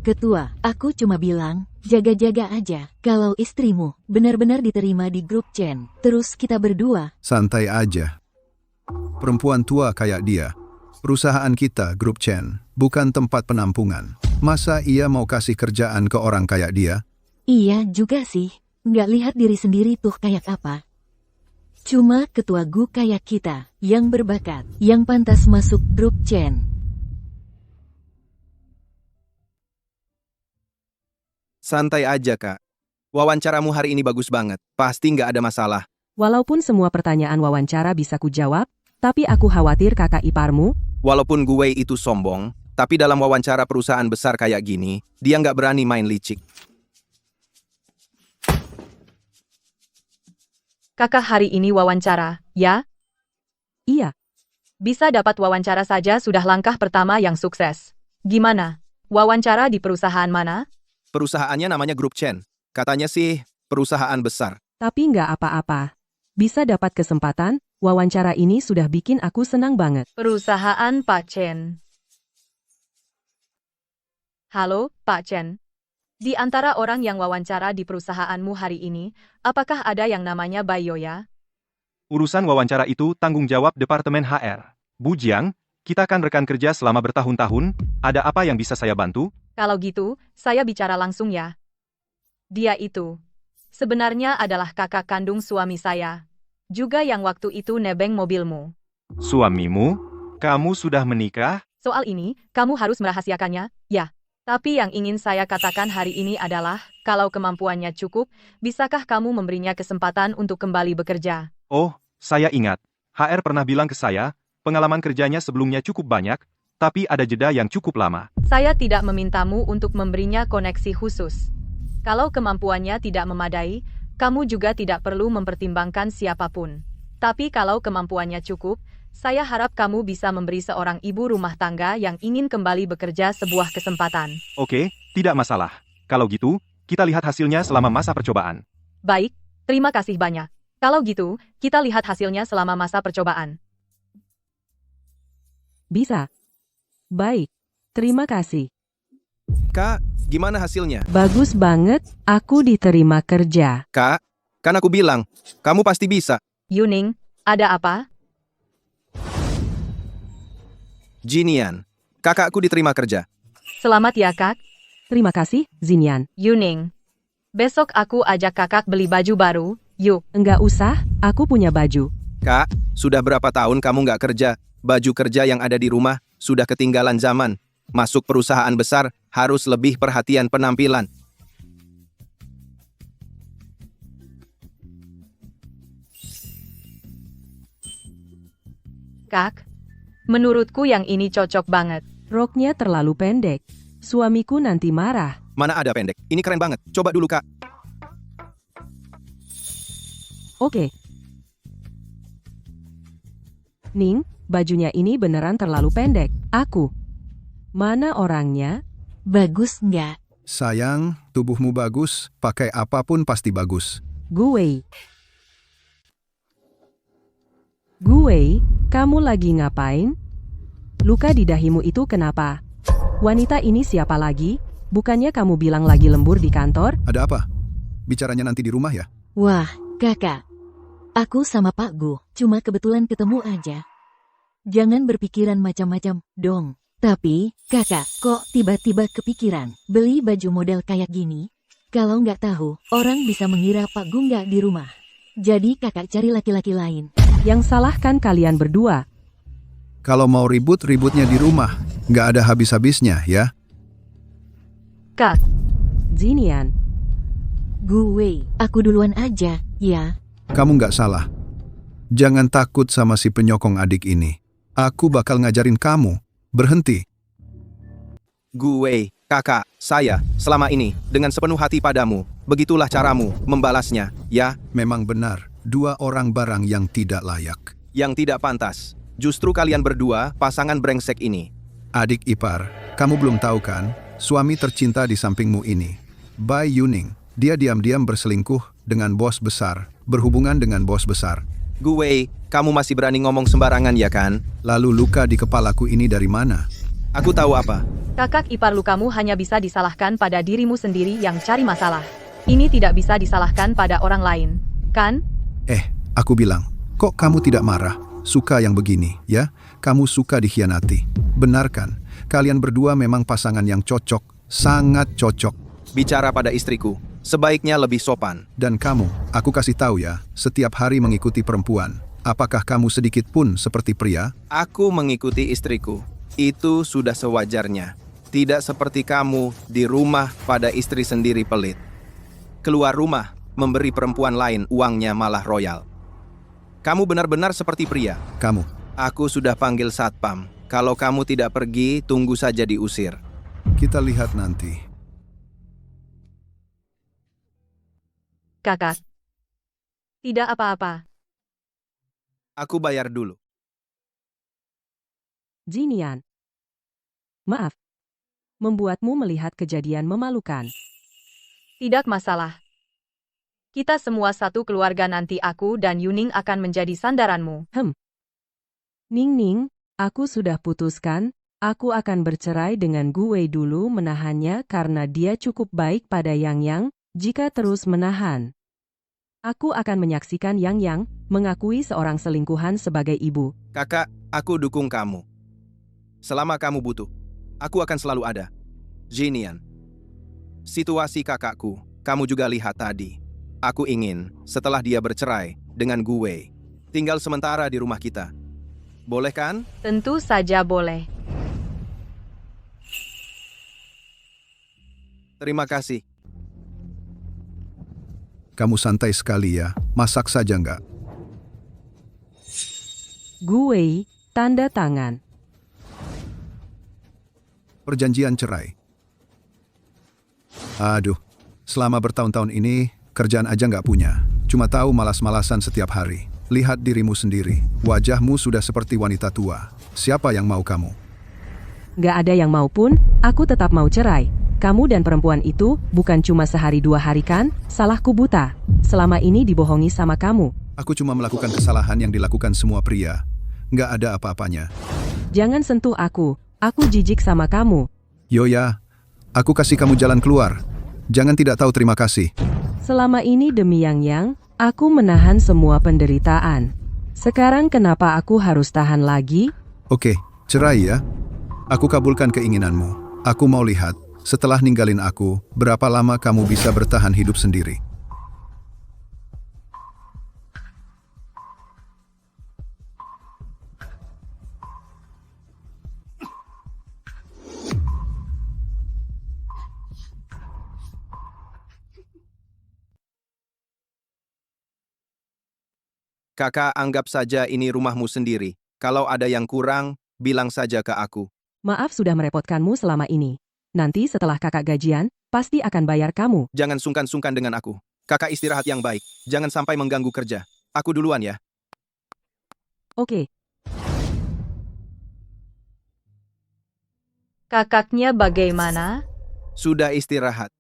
Ketua, aku cuma bilang, jaga-jaga aja. Kalau istrimu benar-benar diterima di grup Chen, terus kita berdua. Santai aja. Perempuan tua kayak dia. Perusahaan kita, Grup Chen, bukan tempat penampungan. Masa ia mau kasih kerjaan ke orang kayak dia? Iya juga sih, nggak lihat diri sendiri tuh kayak apa. Cuma ketua gu kayak kita, yang berbakat, yang pantas masuk grup Chen. Santai aja kak. Wawancaramu hari ini bagus banget. Pasti nggak ada masalah. Walaupun semua pertanyaan wawancara bisa kujawab, tapi aku khawatir kakak iparmu. Walaupun gue itu sombong, tapi dalam wawancara perusahaan besar kayak gini, dia nggak berani main licik. Kakak hari ini wawancara, ya? Iya, Bisa dapat wawancara saja sudah langkah pertama yang sukses. Gimana? Wawancara di perusahaan mana? Perusahaannya namanya Grup Chen. Katanya sih perusahaan besar. tapi nggak apa-apa. Bisa dapat kesempatan, wawancara ini sudah bikin aku senang banget. Perusahaan Pak Chen. Halo, Pak Chen. Di antara orang yang wawancara di perusahaanmu hari ini, apakah ada yang namanya Bayoya? Urusan wawancara itu tanggung jawab Departemen HR. Bu Jiang, kita kan rekan kerja selama bertahun-tahun, ada apa yang bisa saya bantu? Kalau gitu, saya bicara langsung ya. Dia itu sebenarnya adalah kakak kandung suami saya. Juga yang waktu itu nebeng mobilmu. Suamimu? Kamu sudah menikah? Soal ini, kamu harus merahasiakannya, ya. Tapi yang ingin saya katakan hari ini adalah, kalau kemampuannya cukup, bisakah kamu memberinya kesempatan untuk kembali bekerja? Oh, saya ingat. HR pernah bilang ke saya, pengalaman kerjanya sebelumnya cukup banyak, tapi ada jeda yang cukup lama. Saya tidak memintamu untuk memberinya koneksi khusus. Kalau kemampuannya tidak memadai, kamu juga tidak perlu mempertimbangkan siapapun. Tapi kalau kemampuannya cukup, saya harap kamu bisa memberi seorang ibu rumah tangga yang ingin kembali bekerja sebuah kesempatan. Oke, tidak masalah. Kalau gitu, kita lihat hasilnya selama masa percobaan. Baik, terima kasih banyak. Kalau gitu, kita lihat hasilnya selama masa percobaan. Bisa. Baik, terima kasih. Kak, gimana hasilnya? Bagus banget, aku diterima kerja. Kak, kan aku bilang, kamu pasti bisa. Yuning, ada apa? Jinian, kakakku diterima kerja. Selamat ya, Kak. Terima kasih, Xinyan. Yuning. Besok aku ajak kakak beli baju baru, yuk. Enggak usah, aku punya baju. Kak, sudah berapa tahun kamu nggak kerja? Baju kerja yang ada di rumah sudah ketinggalan zaman. Masuk perusahaan besar harus lebih perhatian penampilan. Kak, menurutku yang ini cocok banget. Roknya terlalu pendek. Suamiku nanti marah. Mana ada pendek? Ini keren banget. Coba dulu, Kak. Oke. Ning, bajunya ini beneran terlalu pendek. Aku. Mana orangnya? Bagus nggak? Sayang, tubuhmu bagus, pakai apapun pasti bagus. Gue, kamu lagi ngapain? Luka di dahimu itu kenapa? Wanita ini siapa lagi? Bukannya kamu bilang lagi lembur di kantor? Ada apa? Bicaranya nanti di rumah ya? Wah, kakak. Aku sama Pak Gu, cuma kebetulan ketemu aja. Jangan berpikiran macam-macam, dong. Tapi, kakak, kok tiba-tiba kepikiran beli baju model kayak gini? Kalau nggak tahu, orang bisa mengira Pak Gu nggak di rumah. Jadi kakak cari laki-laki lain. Yang salah kan kalian berdua. Kalau mau ribut, ributnya di rumah. Nggak ada habis-habisnya, ya? Kak, Xinyan, Gue, aku duluan aja, ya. Kamu nggak salah. Jangan takut sama si penyokong adik ini. Aku bakal ngajarin kamu. Berhenti. Gue, kakak, saya, selama ini, dengan sepenuh hati padamu. Begitulah caramu membalasnya, ya? Memang benar, dua orang barang yang tidak layak. Yang tidak pantas. Justru kalian berdua, pasangan brengsek ini. Adik ipar, kamu belum tahu kan? Suami tercinta di sampingmu ini. Bai Yuning, dia diam-diam berselingkuh dengan bos besar, berhubungan dengan bos besar. Gue, kamu masih berani ngomong sembarangan ya kan? Lalu luka di kepalaku ini dari mana? Aku tahu apa. kakak ipar lukamu hanya bisa disalahkan pada dirimu sendiri yang cari masalah. Ini tidak bisa disalahkan pada orang lain, kan? Aku bilang, kok kamu tidak marah? Suka yang begini, ya? Kamu suka dikhianati. Benarkan, kalian berdua memang pasangan yang cocok, sangat cocok. Bicara pada istriku, sebaiknya lebih sopan. Dan kamu, aku kasih tahu ya, setiap hari mengikuti perempuan. Apakah kamu sedikit pun seperti pria? Aku mengikuti istriku. Itu sudah sewajarnya. Tidak seperti kamu di rumah pada istri sendiri pelit. Keluar rumah, memberi perempuan lain uangnya malah royal. Kamu benar-benar seperti pria. Kamu, Aku sudah panggil satpam. Kalau kamu tidak pergi, tunggu saja diusir. kita lihat nanti. Kakak. Tidak apa-apa. Aku bayar dulu. Jinian. Maaf. Membuatmu melihat kejadian memalukan. Tidak masalah. Kita semua satu keluarga, nanti aku dan Yuning akan menjadi sandaranmu. Ning Ning, aku sudah putuskan, aku akan bercerai dengan Gue dulu menahannya karena dia cukup baik pada Yang Yang, jika terus menahan. Aku akan menyaksikan Yang Yang mengakui seorang selingkuhan sebagai ibu. Kakak, aku dukung kamu. Selama kamu butuh, aku akan selalu ada. Jinian. Situasi kakakku, kamu juga lihat tadi. Aku ingin, setelah dia bercerai dengan gue, tinggal sementara di rumah kita. Boleh kan? Tentu saja boleh. Terima kasih. Kamu santai sekali ya, masak saja nggak? Gue, tanda tangan. Perjanjian cerai. Aduh, selama bertahun-tahun ini, kerjaan aja nggak punya. Cuma tahu malas-malasan setiap hari. Lihat dirimu sendiri, wajahmu sudah seperti wanita tua. Siapa yang mau kamu? Gak ada yang mau pun, aku tetap mau cerai. Kamu dan perempuan itu bukan cuma sehari 2 hari kan? Salahku buta. Selama ini dibohongi sama kamu. Aku cuma melakukan kesalahan yang dilakukan semua pria. Nggak ada apa-apanya. Jangan sentuh aku jijik sama kamu. Yoya, aku kasih kamu jalan keluar. Jangan tidak tahu terima kasih. Selama ini demi Yang Yang, aku menahan semua penderitaan. Sekarang kenapa aku harus tahan lagi? Oke, cerai ya. Aku kabulkan keinginanmu. Aku mau lihat, setelah ninggalin aku, berapa lama kamu bisa bertahan hidup sendiri. Kakak, anggap saja ini rumahmu sendiri. Kalau ada yang kurang, bilang saja ke aku. Maaf sudah merepotkanmu selama ini. Nanti setelah kakak gajian, pasti akan bayar kamu. Jangan sungkan-sungkan dengan aku. Kakak istirahat yang baik. Jangan sampai mengganggu kerja. Aku duluan ya. Oke. Kakaknya bagaimana? Sudah istirahat.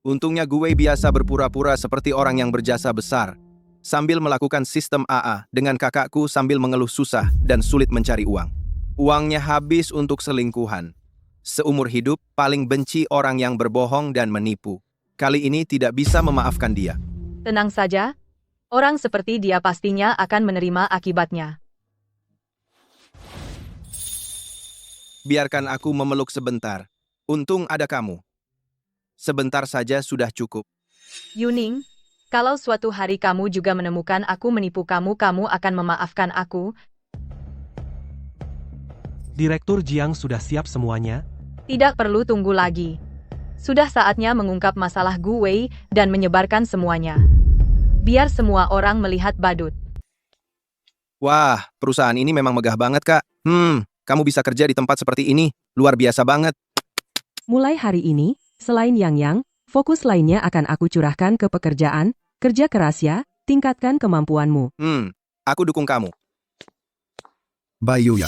Untungnya gue biasa berpura-pura seperti orang yang berjasa besar. Sambil melakukan sistem AA dengan kakakku sambil mengeluh susah dan sulit mencari uang. Uangnya habis untuk selingkuhan. Seumur hidup paling benci orang yang berbohong dan menipu. Kali ini tidak bisa memaafkan dia. Tenang saja. Orang seperti dia pastinya akan menerima akibatnya. Biarkan aku memeluk sebentar. Untung ada kamu. Sebentar saja sudah cukup. Yuning, kalau suatu hari kamu juga menemukan aku menipu kamu, kamu akan memaafkan aku? Direktur Jiang sudah siap semuanya. Tidak perlu tunggu lagi. Sudah saatnya mengungkap masalah gue dan menyebarkan semuanya. Biar semua orang melihat badut. Wah, perusahaan ini memang megah banget, Kak. Kamu bisa kerja di tempat seperti ini. Luar biasa banget. Mulai hari ini, selain Yang Yang, fokus lainnya akan aku curahkan ke pekerjaan. Kerja keras ya, tingkatkan kemampuanmu. Aku dukung kamu. Bye Yuya.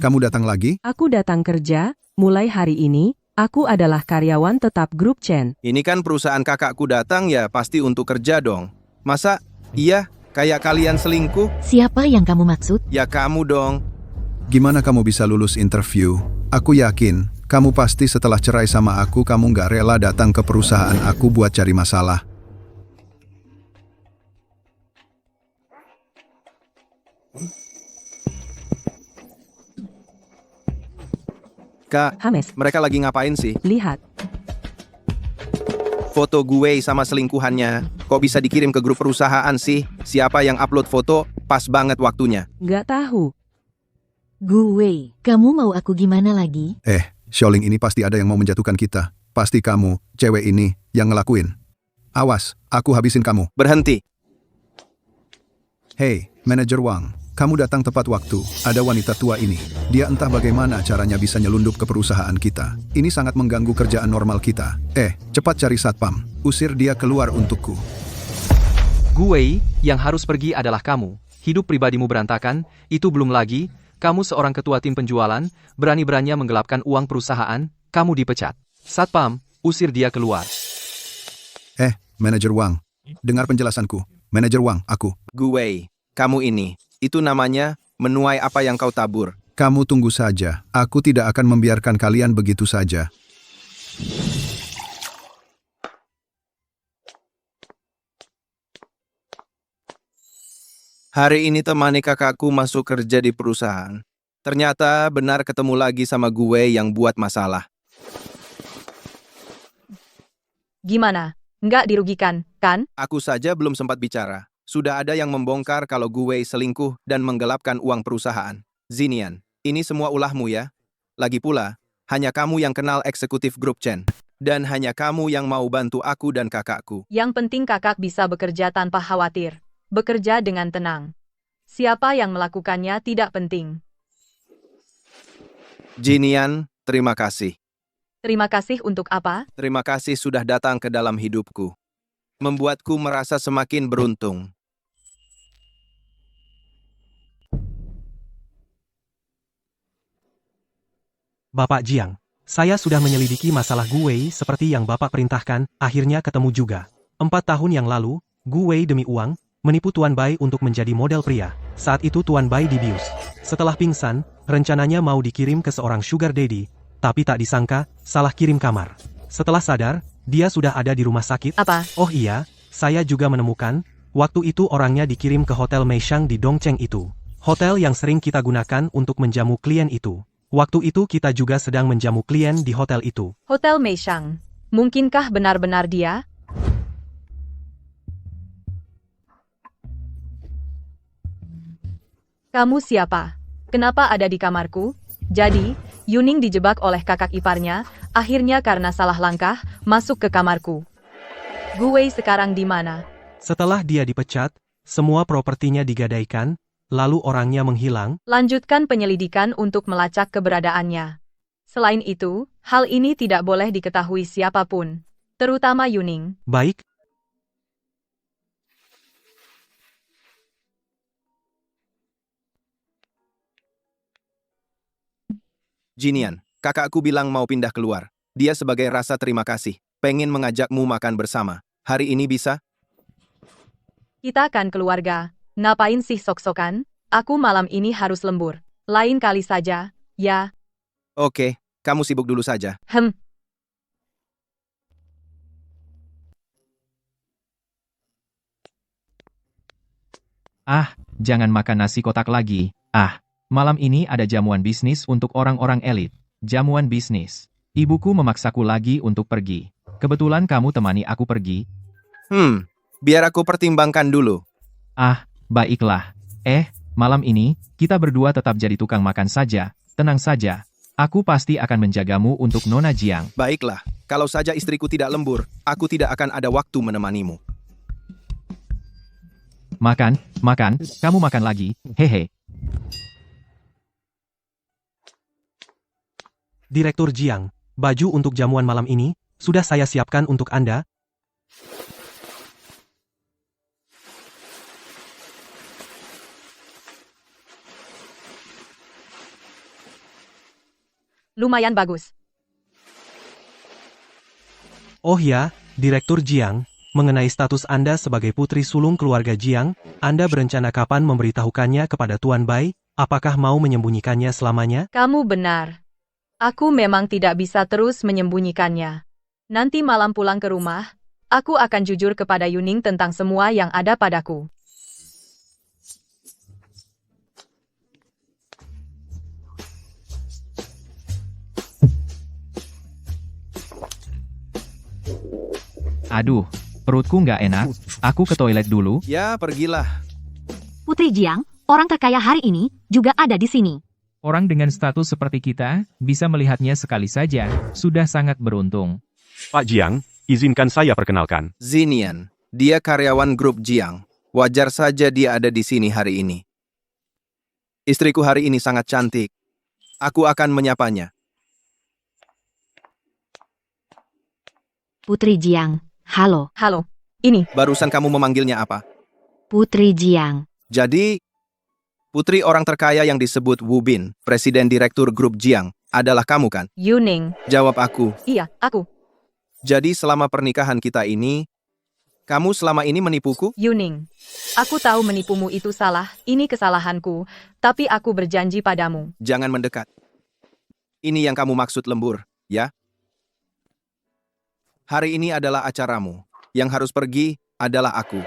Kamu datang lagi? Aku datang kerja, mulai hari ini, aku adalah karyawan tetap grup Chen. Ini kan perusahaan kakakku datang ya pasti untuk kerja dong. Masa? Iya, kayak kalian selingkuh? Siapa yang kamu maksud? Ya kamu dong. Gimana kamu bisa lulus interview? Aku yakin, kamu pasti setelah cerai sama aku, kamu nggak rela datang ke perusahaan aku buat cari masalah. Kak, Hames, mereka lagi ngapain sih? lihat. Foto gue sama selingkuhannya. Kok bisa dikirim ke grup perusahaan sih? Siapa yang upload foto? Pas banget waktunya. Nggak tahu. Gue, kamu mau aku gimana lagi? Xiaoling ini pasti ada yang mau menjatuhkan kita. Pasti kamu, cewek ini, yang ngelakuin. Awas, aku habisin kamu. Berhenti. Hei, manajer Wang. Kamu datang tepat waktu. Ada wanita tua ini. Dia entah bagaimana caranya bisa nyelundup ke perusahaan kita. Ini sangat mengganggu kerjaan normal kita. Cepat cari satpam. Usir dia keluar untukku. Gue, yang harus pergi adalah kamu. Hidup pribadimu berantakan, itu belum lagi, kamu seorang ketua tim penjualan, berani-beraninya menggelapkan uang perusahaan, kamu dipecat. Satpam, usir dia keluar. Manajer Wang. Dengar penjelasanku. Manajer Wang, aku. Gue, kamu ini, itu namanya menuai apa yang kau tabur. Kamu tunggu saja. Aku tidak akan membiarkan kalian begitu saja. Hari ini temani kakakku masuk kerja di perusahaan. Ternyata benar ketemu lagi sama gue yang buat masalah. Gimana? Nggak dirugikan, kan? Aku saja belum sempat bicara. Sudah ada yang membongkar kalau gue selingkuh dan menggelapkan uang perusahaan. Zinian, ini semua ulahmu ya. Lagi pula, hanya kamu yang kenal eksekutif grup Chen. Dan hanya kamu yang mau bantu aku dan kakakku. Yang penting kakak bisa bekerja tanpa khawatir. Bekerja dengan tenang. Siapa yang melakukannya tidak penting. Jinian, terima kasih. Terima kasih untuk apa? Terima kasih sudah datang ke dalam hidupku. Membuatku merasa semakin beruntung. Bapak Jiang, saya sudah menyelidiki masalah Gue seperti yang Bapak perintahkan, akhirnya ketemu juga. 4 tahun yang lalu, Gue demi uang, menipu Tuan Bai untuk menjadi model pria. Saat itu Tuan Bai dibius. Setelah pingsan, rencananya mau dikirim ke seorang sugar daddy, tapi tak disangka, salah kirim kamar. Setelah sadar, dia sudah ada di rumah sakit. Apa? Oh iya, saya juga menemukan, waktu itu orangnya dikirim ke Hotel Meishang di Dongcheng itu. Hotel yang sering kita gunakan untuk menjamu klien itu. Waktu itu kita juga sedang menjamu klien di hotel itu. Hotel Meishang. Mungkinkah benar-benar dia? Kamu siapa? Kenapa ada di kamarku? Jadi, Yuning dijebak oleh kakak iparnya, akhirnya karena salah langkah, masuk ke kamarku. Gue sekarang di mana? Setelah dia dipecat, semua propertinya digadaikan, lalu orangnya menghilang. Lanjutkan penyelidikan untuk melacak keberadaannya. Selain itu, hal ini tidak boleh diketahui siapapun, terutama Yuning. Baik. Jinian, kakakku bilang mau pindah keluar. Dia sebagai rasa terima kasih, pengen mengajakmu makan bersama. Hari ini bisa? Kita kan keluarga. Ngapain sih sok-sokan? Aku malam ini harus lembur. Lain kali saja, ya. Oke, kamu sibuk dulu saja. Jangan makan nasi kotak lagi. Malam ini ada jamuan bisnis untuk orang-orang elit. Jamuan bisnis. Ibuku memaksaku lagi untuk pergi. Kebetulan kamu temani aku pergi. Biar aku pertimbangkan dulu. Baiklah. Malam ini, kita berdua tetap jadi tukang makan saja. Tenang saja. Aku pasti akan menjagamu untuk Nona Jiang. Baiklah, kalau saja istriku tidak lembur, aku tidak akan ada waktu menemanimu. Makan, kamu makan lagi, hehe. Direktur Jiang, baju untuk jamuan malam ini, sudah saya siapkan untuk Anda. Lumayan bagus. Oh ya, Direktur Jiang, mengenai status Anda sebagai putri sulung keluarga Jiang, Anda berencana kapan memberitahukannya kepada Tuan Bai? Apakah mau menyembunyikannya selamanya? Kamu benar. Aku memang tidak bisa terus menyembunyikannya. Nanti malam pulang ke rumah, aku akan jujur kepada Yuning tentang semua yang ada padaku. Aduh, perutku nggak enak. Aku ke toilet dulu. Ya, pergilah. Putri Jiang, orang terkaya hari ini, juga ada di sini. Orang dengan status seperti kita, bisa melihatnya sekali saja, sudah sangat beruntung. Pak Jiang, izinkan saya perkenalkan. Zinian, dia karyawan grup Jiang. Wajar saja dia ada di sini hari ini. Istriku hari ini sangat cantik. Aku akan menyapanya. Putri Jiang, halo. Halo, ini. Barusan kamu memanggilnya apa? Putri Jiang. Jadi, putri orang terkaya yang disebut Wu Bin, presiden direktur grup Jiang, adalah kamu kan? Yuning. Jawab aku. Iya, aku. Jadi selama pernikahan kita ini, kamu selama ini menipuku? Yuning. Aku tahu menipumu itu salah, ini kesalahanku, tapi aku berjanji padamu. Jangan mendekat. Ini yang kamu maksud lembur, ya? Hari ini adalah acaramu. Yang harus pergi adalah aku.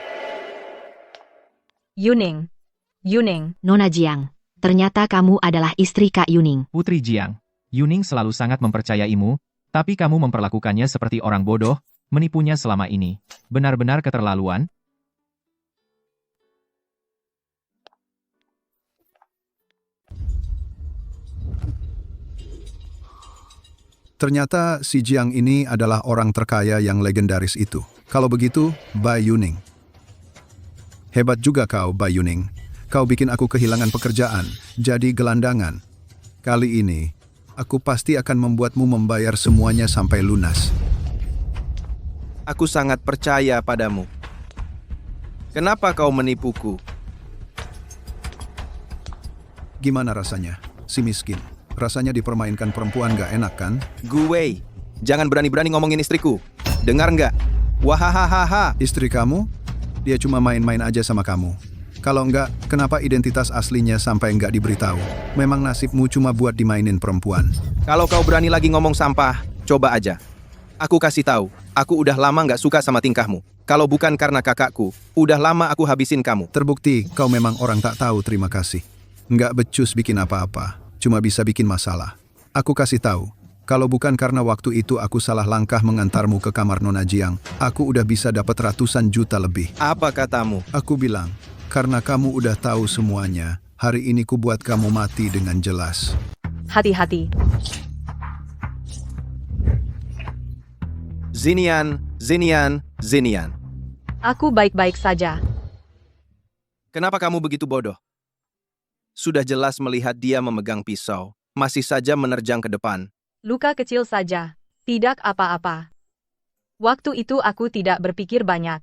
Yuning. Yuning. Nona Jiang, ternyata kamu adalah istri Kak Yuning. Putri Jiang, Yuning selalu sangat mempercayaimu, tapi kamu memperlakukannya seperti orang bodoh, menipunya selama ini. Benar-benar keterlaluan. Ternyata si Jiang ini adalah orang terkaya yang legendaris itu. Kalau begitu, Bai Yuning. Hebat juga kau, Bai Yuning. Kau bikin aku kehilangan pekerjaan, jadi gelandangan. Kali ini, aku pasti akan membuatmu membayar semuanya sampai lunas. Aku sangat percaya padamu. Kenapa kau menipuku? Gimana rasanya, si miskin? Rasanya dipermainkan perempuan gak enak kan? Gue, jangan berani-berani ngomongin istriku. Dengar nggak? Wahahaha. Istri kamu? Dia cuma main-main aja sama kamu. Kalau enggak, kenapa identitas aslinya sampai enggak diberitahu? Memang nasibmu cuma buat dimainin perempuan. Kalau kau berani lagi ngomong sampah, coba aja. Aku kasih tahu, aku udah lama nggak suka sama tingkahmu. Kalau bukan karena kakakku, udah lama aku habisin kamu. Terbukti kau memang orang tak tahu terima kasih. Enggak becus bikin apa-apa, cuma bisa bikin masalah. Aku kasih tahu, kalau bukan karena waktu itu aku salah langkah mengantarmu ke kamar Nona Jiang, aku udah bisa dapat ratusan juta lebih. Apa katamu? Aku bilang, karena kamu udah tahu semuanya, hari ini ku buat kamu mati dengan jelas. Hati-hati. Zinian, Zinian, Zinian. Aku baik-baik saja. Kenapa kamu begitu bodoh? Sudah jelas melihat dia memegang pisau, masih saja menerjang ke depan. Luka kecil saja, tidak apa-apa. Waktu itu aku tidak berpikir banyak.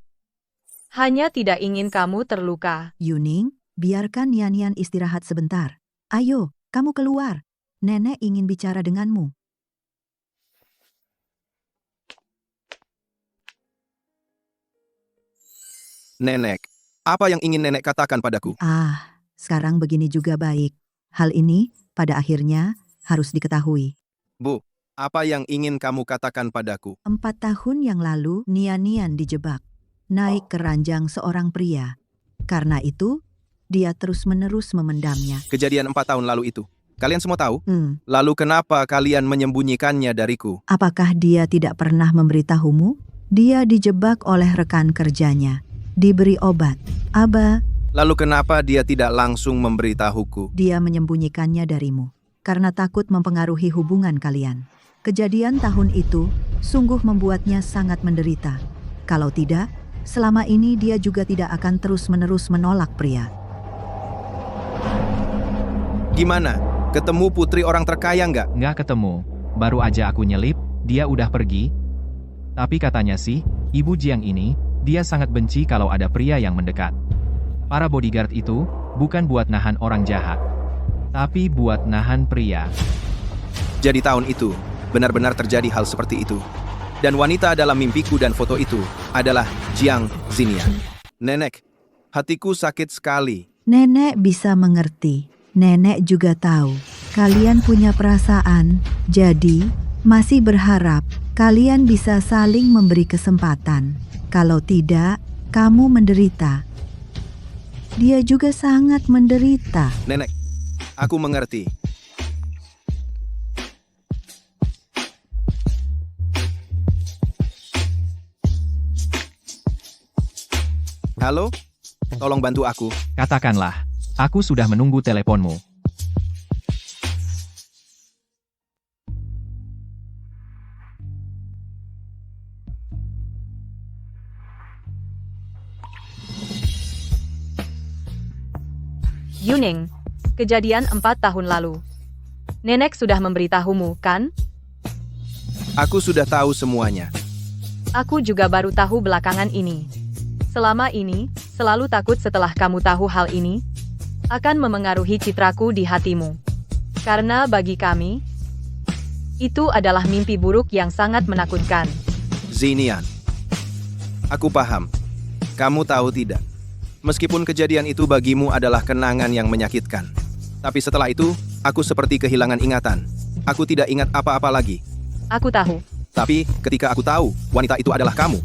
Hanya tidak ingin kamu terluka. Yuning, biarkan Nian-Nian istirahat sebentar. Ayo, kamu keluar. Nenek ingin bicara denganmu. Nenek, apa yang ingin nenek katakan padaku? Sekarang begini juga baik. Hal ini, pada akhirnya, harus diketahui. Bu, apa yang ingin kamu katakan padaku? 4 tahun yang lalu, Nian-Nian dijebak. Naik ke ranjang seorang pria. Karena itu, dia terus-menerus memendamnya. Kejadian 4 tahun lalu itu. Kalian semua tahu? Lalu kenapa kalian menyembunyikannya dariku? Apakah dia tidak pernah memberitahumu? Dia dijebak oleh rekan kerjanya. Diberi obat. Aba, Lalu kenapa dia tidak langsung memberitahuku? dia menyembunyikannya darimu. Karena takut mempengaruhi hubungan kalian. Kejadian tahun itu sungguh membuatnya sangat menderita. Kalau tidak, selama ini dia juga tidak akan terus-menerus menolak pria. Gimana? Ketemu putri orang terkaya nggak? Nggak ketemu. Baru aja aku nyelip, dia udah pergi. Tapi katanya sih, Ibu Jiang ini, dia sangat benci kalau ada pria yang mendekat. Para bodyguard itu, bukan buat nahan orang jahat, tapi buat nahan pria. Jadi tahun itu, benar-benar terjadi hal seperti itu. Dan wanita dalam mimpiku dan foto itu adalah Jiang Zinian. Nenek, hatiku sakit sekali. Nenek bisa mengerti. Nenek juga tahu. Kalian punya perasaan. Jadi, masih berharap kalian bisa saling memberi kesempatan. Kalau tidak, kamu menderita. Dia juga sangat menderita. Nenek, aku mengerti. Halo? Tolong bantu aku. Katakanlah, aku sudah menunggu teleponmu. Yuning, kejadian 4 tahun lalu. Nenek sudah memberitahumu, kan? Aku sudah tahu semuanya. Aku juga baru tahu belakangan ini. Selama ini, selalu takut setelah kamu tahu hal ini, akan memengaruhi citraku di hatimu. Karena bagi kami, itu adalah mimpi buruk yang sangat menakutkan. Xinian, aku paham. Kamu tahu tidak? Meskipun kejadian itu bagimu adalah kenangan yang menyakitkan. Tapi setelah itu, aku seperti kehilangan ingatan. Aku tidak ingat apa-apa lagi. Aku tahu. Tapi ketika aku tahu wanita itu adalah kamu,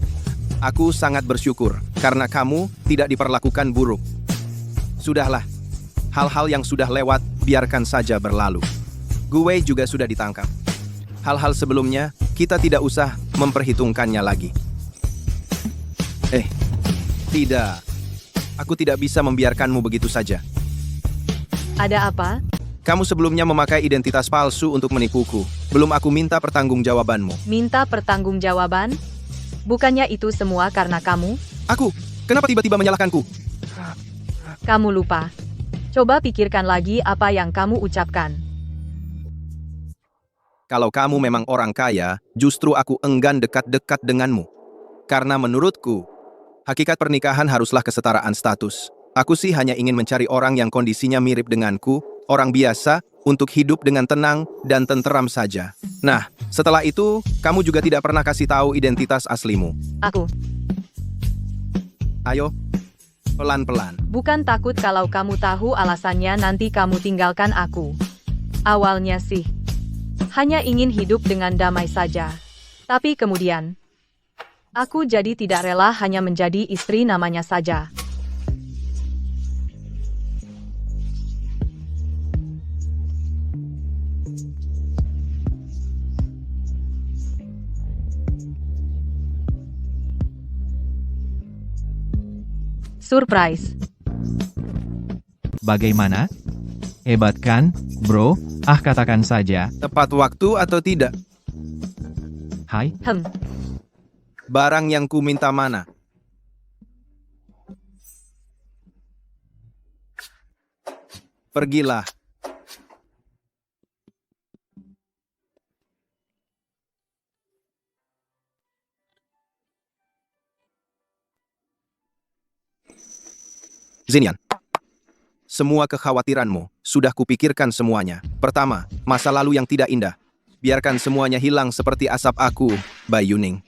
aku sangat bersyukur karena kamu tidak diperlakukan buruk. Sudahlah, hal-hal yang sudah lewat biarkan saja berlalu. Gue juga sudah ditangkap. Hal-hal sebelumnya kita tidak usah memperhitungkannya lagi. Tidak. Aku tidak bisa membiarkanmu begitu saja. Ada apa? Kamu sebelumnya memakai identitas palsu untuk menipuku. Belum aku minta pertanggungjawabanmu. Minta pertanggungjawaban? Bukannya itu semua karena kamu? Aku? Kenapa tiba-tiba menyalahkanku? Kamu lupa. Coba pikirkan lagi apa yang kamu ucapkan. Kalau kamu memang orang kaya, justru aku enggan dekat-dekat denganmu. Karena menurutku, hakikat pernikahan haruslah kesetaraan status. Aku sih hanya ingin mencari orang yang kondisinya mirip denganku, orang biasa, untuk hidup dengan tenang dan tenteram saja. Nah, setelah itu, kamu juga tidak pernah kasih tahu identitas aslimu. Aku. Ayo, pelan-pelan. Bukan takut kalau kamu tahu alasannya nanti kamu tinggalkan aku. Awalnya sih, hanya ingin hidup dengan damai saja. Tapi kemudian, aku jadi tidak rela hanya menjadi istri namanya saja. Surprise. Bagaimana? Hebat kan, bro? Katakan saja. Tepat waktu atau tidak? Hai, Barang yang ku minta mana? Pergilah. Xinian, semua kekhawatiranmu sudah kupikirkan semuanya. Pertama, masa lalu yang tidak indah. Biarkan semuanya hilang seperti asap aku, Bai Yuning.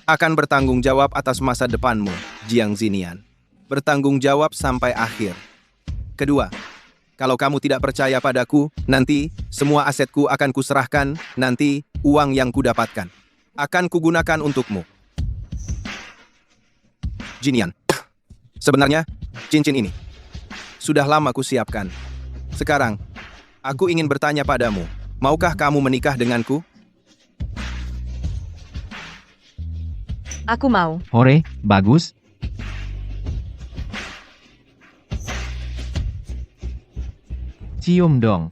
Akan bertanggung jawab atas masa depanmu, Jiang Xinian. Bertanggung jawab sampai akhir. Kedua, kalau kamu tidak percaya padaku, nanti semua asetku akan kuserahkan, nanti uang yang kudapatkan akan kugunakan untukmu. Xinian, sebenarnya cincin ini sudah lama kusiapkan. Sekarang, aku ingin bertanya padamu, maukah kamu menikah denganku? Aku mau. hore, bagus. Cium dong.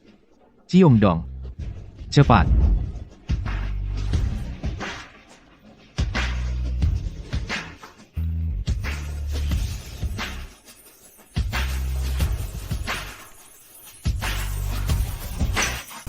Cium dong. Cepat.